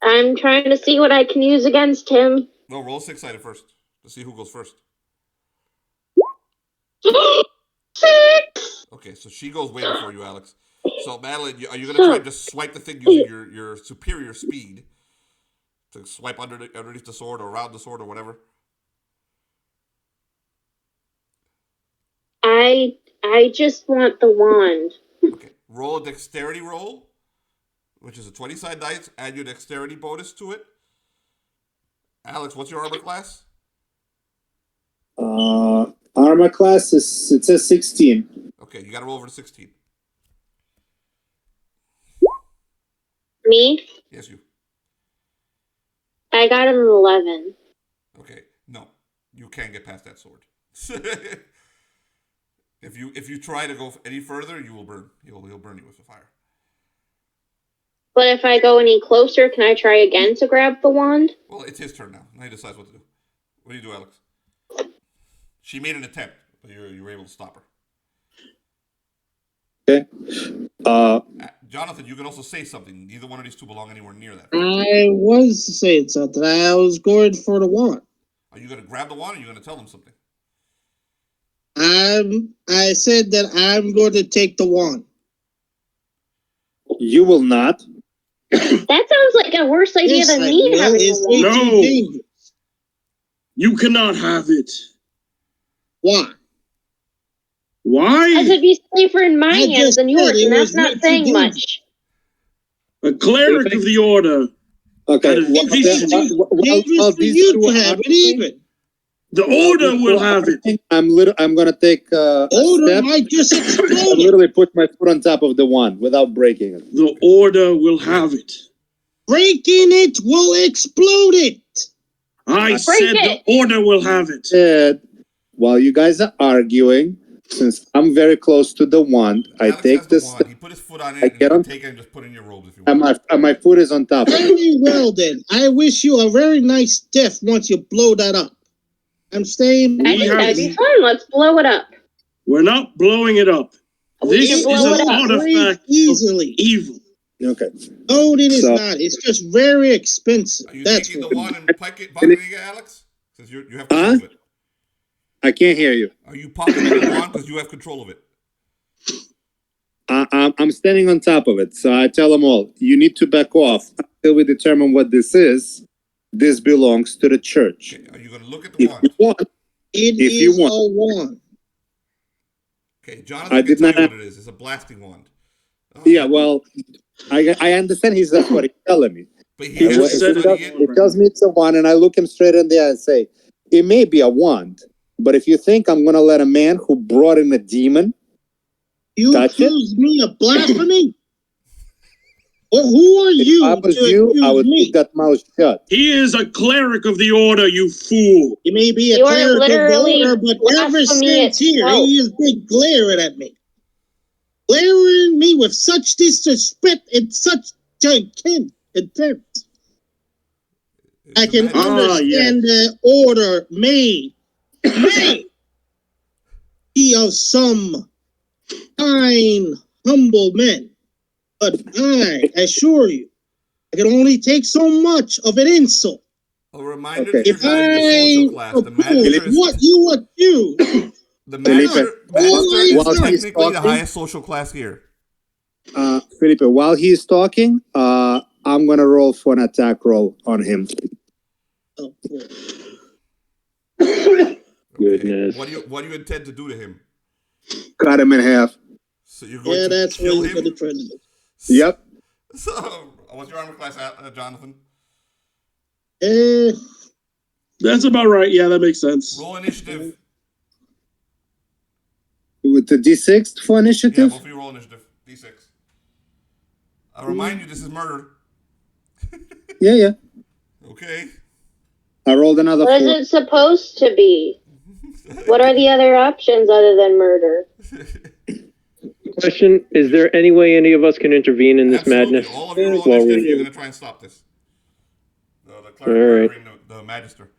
I'm trying to see what I can use against him. No, roll 6-sided first to see who goes first. 6! Okay, so she goes way before you, Alex. So, Madeline, are you going to try and just swipe the thing using your superior speed to swipe underneath the sword or around the sword or whatever? I just want the wand. Okay, roll a dexterity roll, which is a 20-sided dice. Add your dexterity bonus to it. Alex, what's your armor class? Armor class it says 16. Okay, you got to roll over to 16. Me? Yes, you. I got an 11. Okay, no, you can't get past that sword. If you try to go any further, you will burn. He'll burn you with the fire. But if I go any closer, can I try again to grab the wand? Well, it's his turn now. Now he decides what to do. What do you do, Alex? She made an attempt, but you were able to stop her. Okay. Jonathan, you can also say something. Neither one of these two belong anywhere near that. I was saying something. I was going for the wand. Are you going to grab the wand, or are you going to tell them something? I said that I'm going to take the wand. You will not. That sounds like a worse idea than me having the wand. No! You cannot have it. Why? Why? As it'd be safer in my hands than yours, and that's not saying much. A cleric of the order. Okay. These two have it even. The order will have it. I'm gonna take a step. Might just explode. I literally put my foot on top of the wand without breaking it. The order will have it. Breaking it will explode it. I said the order will have it. While you guys are arguing, since I'm very close to the wand, Alex I take this. He put his foot on it, and you can take it and just put it in your robes if you want. And my foot is on top. Very well then. I wish you a very nice death once you blow that up. I'm staying. I think that'd be fun. Let's blow it up. We're not blowing it up. This is an artifact easily evil. Okay. No, it is not. It's just very expensive. Are you That's taking what. the wand and pocketing it, Alex? Since you have control of it. I can't hear you. Are you pocketing the wand because you have control of it? I'm standing on top of it. So I tell them all, you need to back off until we determine what this is. This belongs to the church. Okay, are you going to look at the wand? If you want. A wand. Okay, Jonathan can tell you what it is. It's a blasting wand. Yeah, well, I understand that's what he's telling me. But he just said it tells me it's a wand, and I look him straight in the eye and say, it may be a wand, but if you think I'm going to let a man who brought in a demon touch accuse me of blasphemy? Well, who are you? If I was you, I would keep that mouth shut. He is a cleric of the order, you fool. He may be a cleric of the order, but ever since here, he has been glaring at me. Glaring me with such disrespect and such contempt. I can understand the order may be of some fine, humble men. But I assure you, I can only take so much of an insult. A reminder to you guys in the social class, the Magister is... What you accuse. The Magister is technically the highest social class here. Felipe, while he's talking, I'm going to roll for an attack roll on him. Oh, goodness. What do you intend to do to him? Cut him in half. So you're going to kill him? Yep. So, what's your armor class, Jonathan? That's about right. Yeah, that makes sense. Roll initiative. With the D6 for initiative? Yeah, both of you roll initiative. D6. I'll remind you, this is murder. Yeah. Okay. I rolled another 4. What is it supposed to be? What are the other options other than murder? Question, is there any way any of us can intervene in this madness? All of you roll initiative, you're going to try and stop this. The cleric murdering the Magister.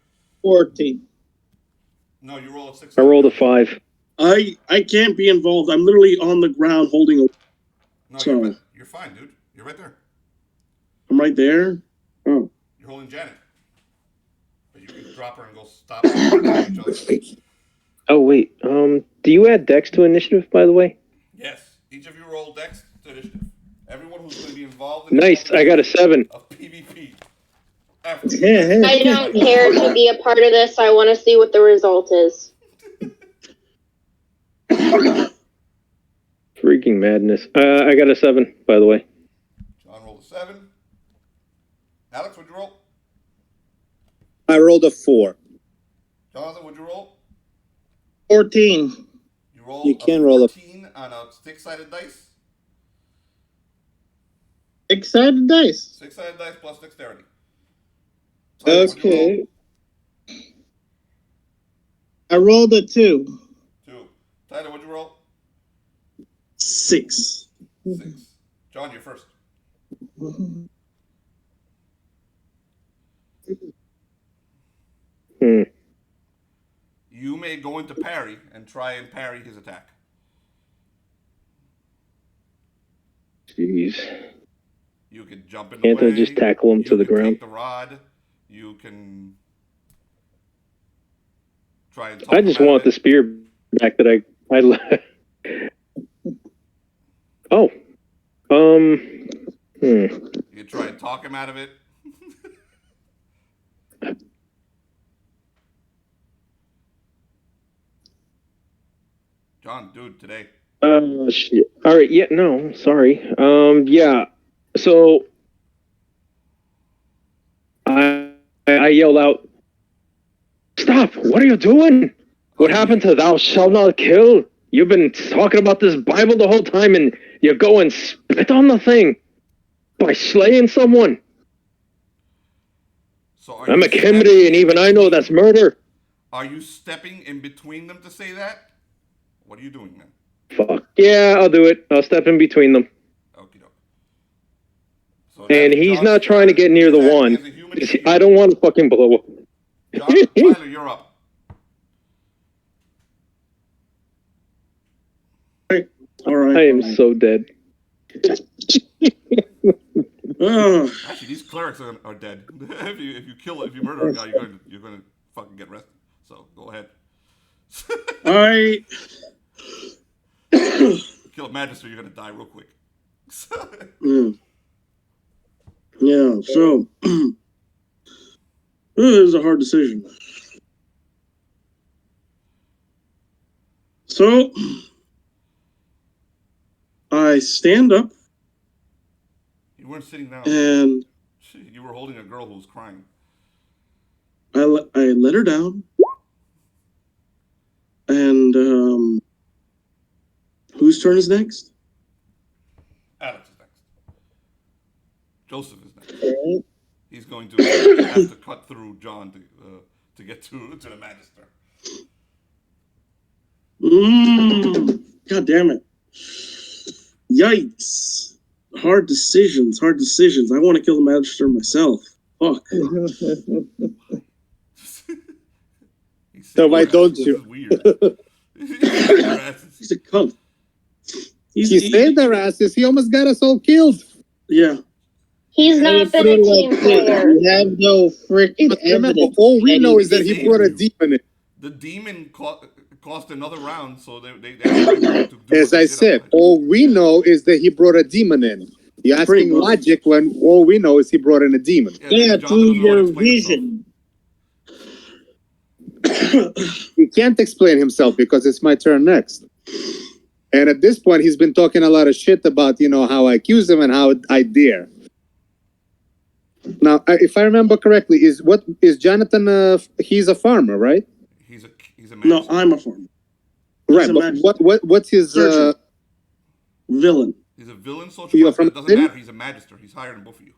14. No, you roll a 6. I rolled a 5. I can't be involved. I'm literally on the ground holding a... No, you're fine, dude. You're right there. I'm right there? Oh. You're holding Janet. But you can drop her and go stop each other. Oh, wait. Do you add Dex to initiative, by the way? Yes. Each of you roll Dex to initiative. Everyone who's going to be involved in nice. I got a 7. Of PvP. I don't care to be a part of this. I want to see what the result is. Freaking madness. I got a 7, by the way. John rolled a 7. Alex, what'd you roll? I rolled a 4. Jonathan, what'd you roll? 14. You rolled you can roll 14 on a 6-sided dice? 6-sided dice. 6-sided dice plus dexterity. Okay. I rolled a 2. 2. Tyler, what'd you roll? 6. 6. John, you're first. You may go into parry and try and parry his attack. Jeez. You can jump in the Can't way. I just tackle him to the ground? Take the rod. You can try and talk I just want the spear back that I Oh. You can try and talk him out of it. John, dude, today. Shit. All right, yeah, no, sorry. Yeah. So I yelled out, "Stop! What are you doing? What happened to thou shalt not kill? You've been talking about this Bible the whole time and you go and spit on the thing by slaying someone. So I'm a Cymri and even I know that's murder." Are you stepping in between them to say that? What are you doing, man? Fuck. Yeah, I'll do it. I'll step in between them. Okie doke. So and he's not trying to get near the one. I don't want to fucking blow up. John, Tyler, you're up. All right. I am so dead. Actually, these clerics are dead. if you murder a guy, you're gonna fucking get arrested. So go ahead. I kill a Magister, you're gonna die real quick. Yeah, so it is a hard decision. So I stand up. You weren't sitting down. And you were holding a girl who was crying. I let her down. And whose turn is next? Alex is next. Joseph is next. He's going to have to cut through John to get to the Magister. God damn it. Yikes. Hard decisions. I want to kill the Magister myself. Fuck. So why don't you? This is weird. He's a cunt. He saved our asses. He almost got us all killed. Yeah. He's not been a team player. We have no freaking evidence. All we know is that he brought a demon in. The demon cost another round, so they to do As I said, all we know is that he brought a demon in. You're asking logic when all we know is he brought in a demon. Yeah, through your vision. He can't explain himself because it's my turn next. And at this point, he's been talking a lot of shit about, how I accuse him and how I dare. Now, if I remember correctly, is Jonathan? He's a farmer, right? He's a no, I'm a farmer. Right, but what's his villain? He's a villain sociopath. It doesn't matter. He's a Magister. He's higher than both of you.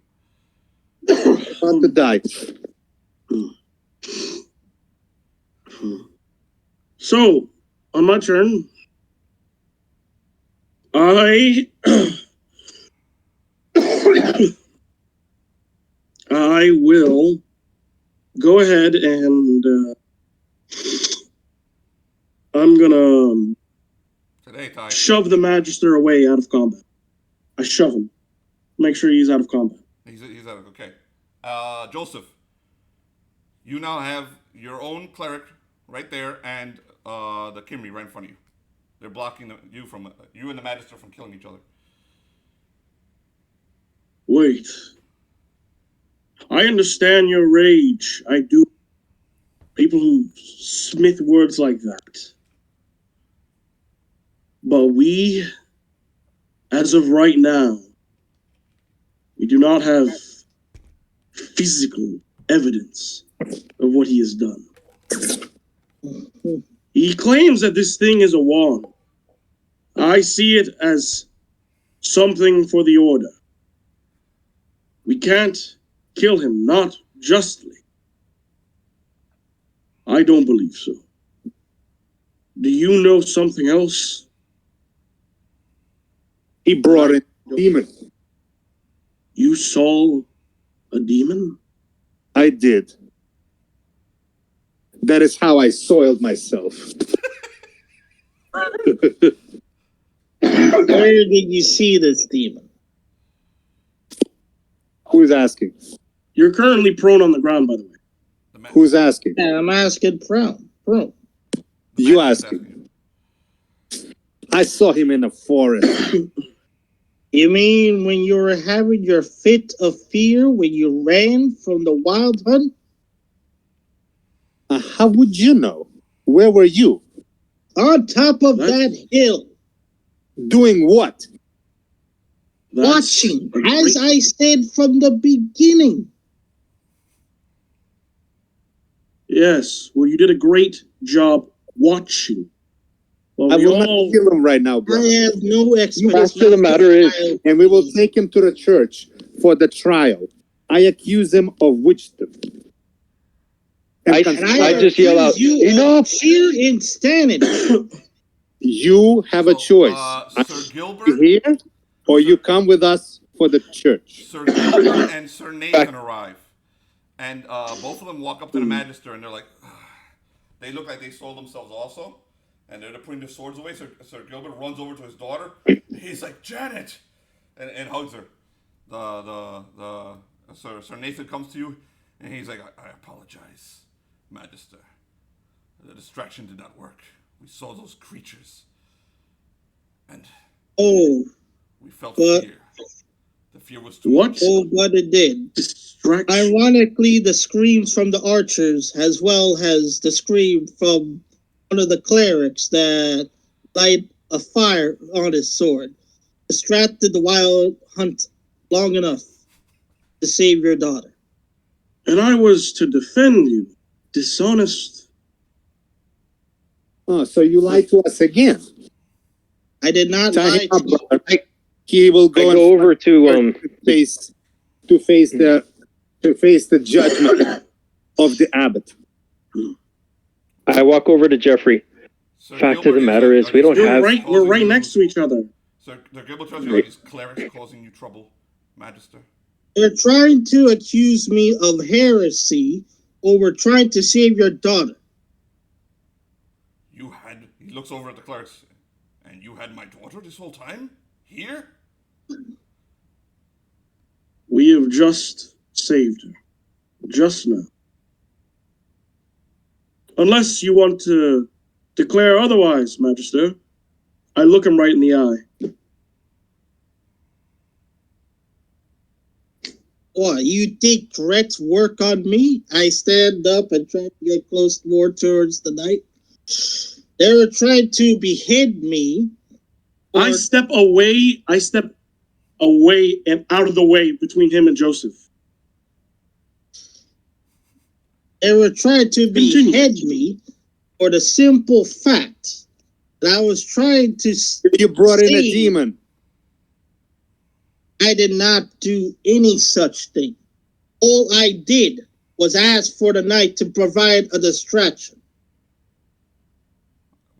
On the die. So, on my turn, I will go ahead and I'm gonna shove the Magister away out of combat. I shove him. Make sure he's out of combat. He's out of, okay. Joseph, you now have your own Cleric right there and the Cymri right in front of you. They're blocking you and the Magister from killing each other. Wait. I understand your rage. I do. People who smith words like that. But we, as of right now, we do not have physical evidence of what he has done. He claims that this thing is a wand. I see it as something for the Order. We can't kill him, not justly. I don't believe so. Do you know something else? He brought in a demon. You saw a demon? I did. That is how I soiled myself. Where did you see this demon? Who's asking? You're currently prone on the ground, by the way. Who's asking? Yeah, I'm asking prone. You asking. I saw him in the forest. You mean when you were having your fit of fear when you ran from the wild hunt? How would you know? Where were you? On top of that hill. Doing what? Watching, as I said from the beginning. Yes, well, you did a great job watching. Well, I will not kill him right now, bro. I have no explanation. The fact of the matter is, and we will take him to the church for the trial. I accuse him of witchdom. I just yell out, enough! Sheer insanity. You have a choice. Sir Gilbert, here, or you come with us for the church. Sir Gilbert and Sir Nathan arrive. And both of them walk up to the Magister, and they're like, they look like they sold themselves also. And they're putting their swords away. Sir Gilbert runs over to his daughter. He's like, Janet! And hugs her. Sir Nathan comes to you, and he's like, I apologize, Magister. The distraction did not work. We saw those creatures. And Oh, We felt but fear. The fear was too What? much. oh, but it did. Distraction. Ironically, the screams from the archers, as well as the scream from one of the clerics that light a fire on his sword, distracted the wild hunt long enough to save your daughter. And I was to defend you. Dishonest. Oh, so you lied to us again. I did not Tie lie him up, to you. brother. He will go, I go over to face the judgment of the abbot. I walk over to Geoffrey. Sir Fact of Gilbert, the matter is, we don't You're have. right. We're right next to each other. Sir Gilbert tells you, are these clerics causing you trouble, Magister? They're trying to accuse me of heresy, or we're trying to save your daughter. He looks over at the clerics, and you had my daughter this whole time? Here? We have just saved her. Just now. Unless you want to declare otherwise, Magister. I look him right in the eye. What, you think threats work on me? I stand up and try to get close more towards the knight. They were trying to behead me. I step away and out of the way between him and Joseph. They were trying to behead me for the simple fact that I was trying to You brought in a demon. I did not do any such thing. All I did was ask for the knight to provide a distraction.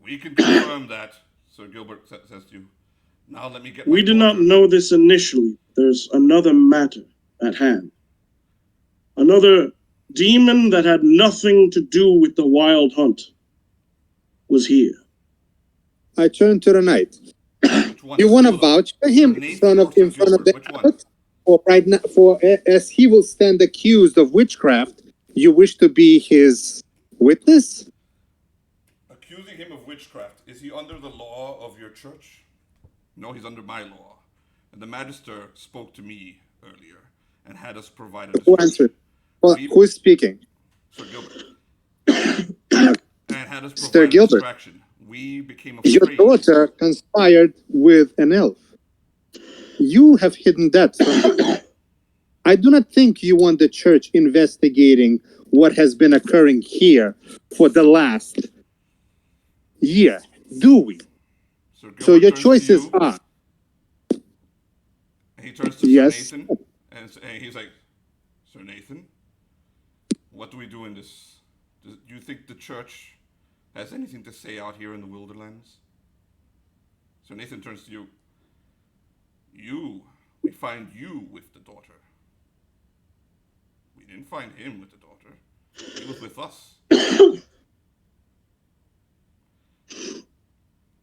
We can confirm that, Sir Gilbert says to you. Now let me get We did not know this initially. There's another matter at hand. Another demon that had nothing to do with the wild hunt was here. I turn to the knight. You want to vouch for him in front of the abbot? Or right now, as he will stand accused of witchcraft, you wish to be his witness? Accusing him of witchcraft, is he under the law of your church? No, he's under my law. And the Magister spoke to me earlier and had us provide a Who answered? Well, who is speaking? Sir Gilbert. And had us provide Sir Gilbert. distraction. We became afraid. Your daughter conspired with an elf. You have hidden that from me. I do not think you want the church investigating what has been occurring here for the last year, do we? So your choices are. And he turns to Yes. Sir Nathan, and he's like, Sir Nathan, what do we do in this? Do you think the church has anything to say out here in the Wilderlands? Sir Nathan turns to you. We find you with the daughter. We didn't find him with the daughter. He was with us.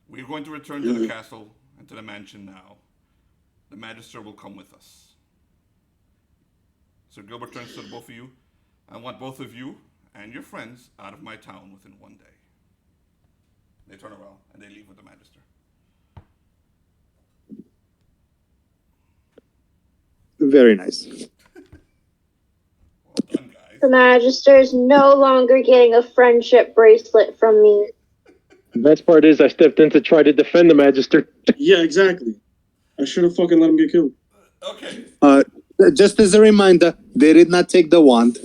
We're going to return to the castle and to the mansion now. The Magister will come with us. Sir Gilbert turns to both of you. I want both of you and your friends out of my town within one day. They turn around and they leave with the Magister. Very nice. Well done, guys. The Magister is no longer getting a friendship bracelet from me. The best part is I stepped in to try to defend the Magister. Yeah, exactly. I should have fucking let him get killed. Okay. Just as a reminder, they did not take the wand.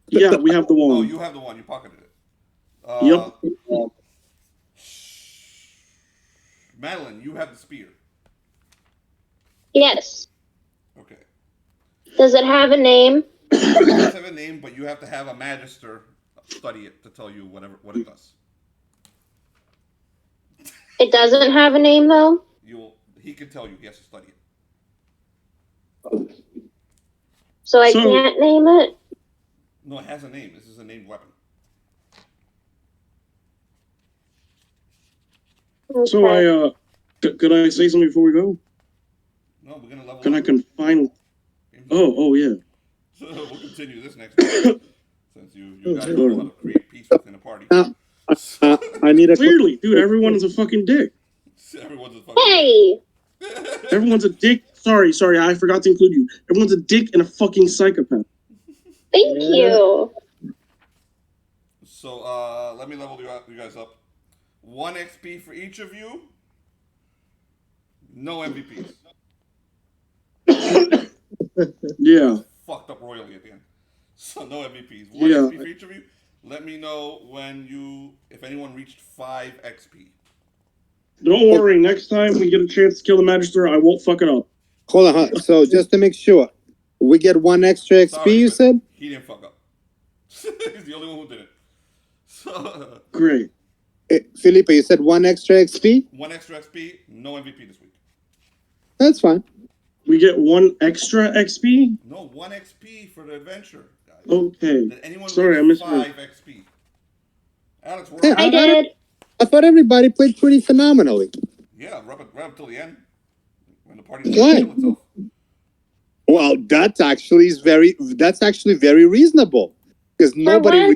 Yeah, we have the wand. Oh, you have the one. You pocketed it. Yep. Madeline, you have the spear. Yes. Okay. Does it have a name? It does have a name, but you have to have a Magister study it to tell you what it does. It doesn't have a name, though? He can tell you. He has to study it. So I can't name it? No, it has a name. This is a named weapon. Okay. So could I say something before we go? No, we're gonna level Can up. I confine? Oh yeah. So we'll continue this next week, since you guys know how to create peace within a party. I need a Clearly, dude, everyone is a fucking dick. Everyone's a fucking Hey! Everyone's a dick. Sorry, I forgot to include you. Everyone's a dick and a fucking psychopath. Thank you. So, let me level you guys up. 1 XP for each of you. No MVPs. Yeah. Fucked up royally at the end. So no MVPs. 1 XP for each of you. Let me know if anyone reached 5 XP. Don't worry. Next time we get a chance to kill the Magister, I won't fuck it up. Hold on. So just to make sure, we get 1 extra XP. Sorry, you said he didn't fuck up. He's the only one who did it. So great. Felipe, you said 1 extra XP. 1 extra XP. No MVP this week. That's fine. We get 1 extra XP? No, 1 XP for the adventure, guys. Okay. Did anyone Sorry, I reach missed 5 XP? Alex, we're Yeah, I did. I thought everybody played pretty phenomenally. Yeah, right up till the end. When the party Why? kill itself. Well, that's actually very reasonable because nobody.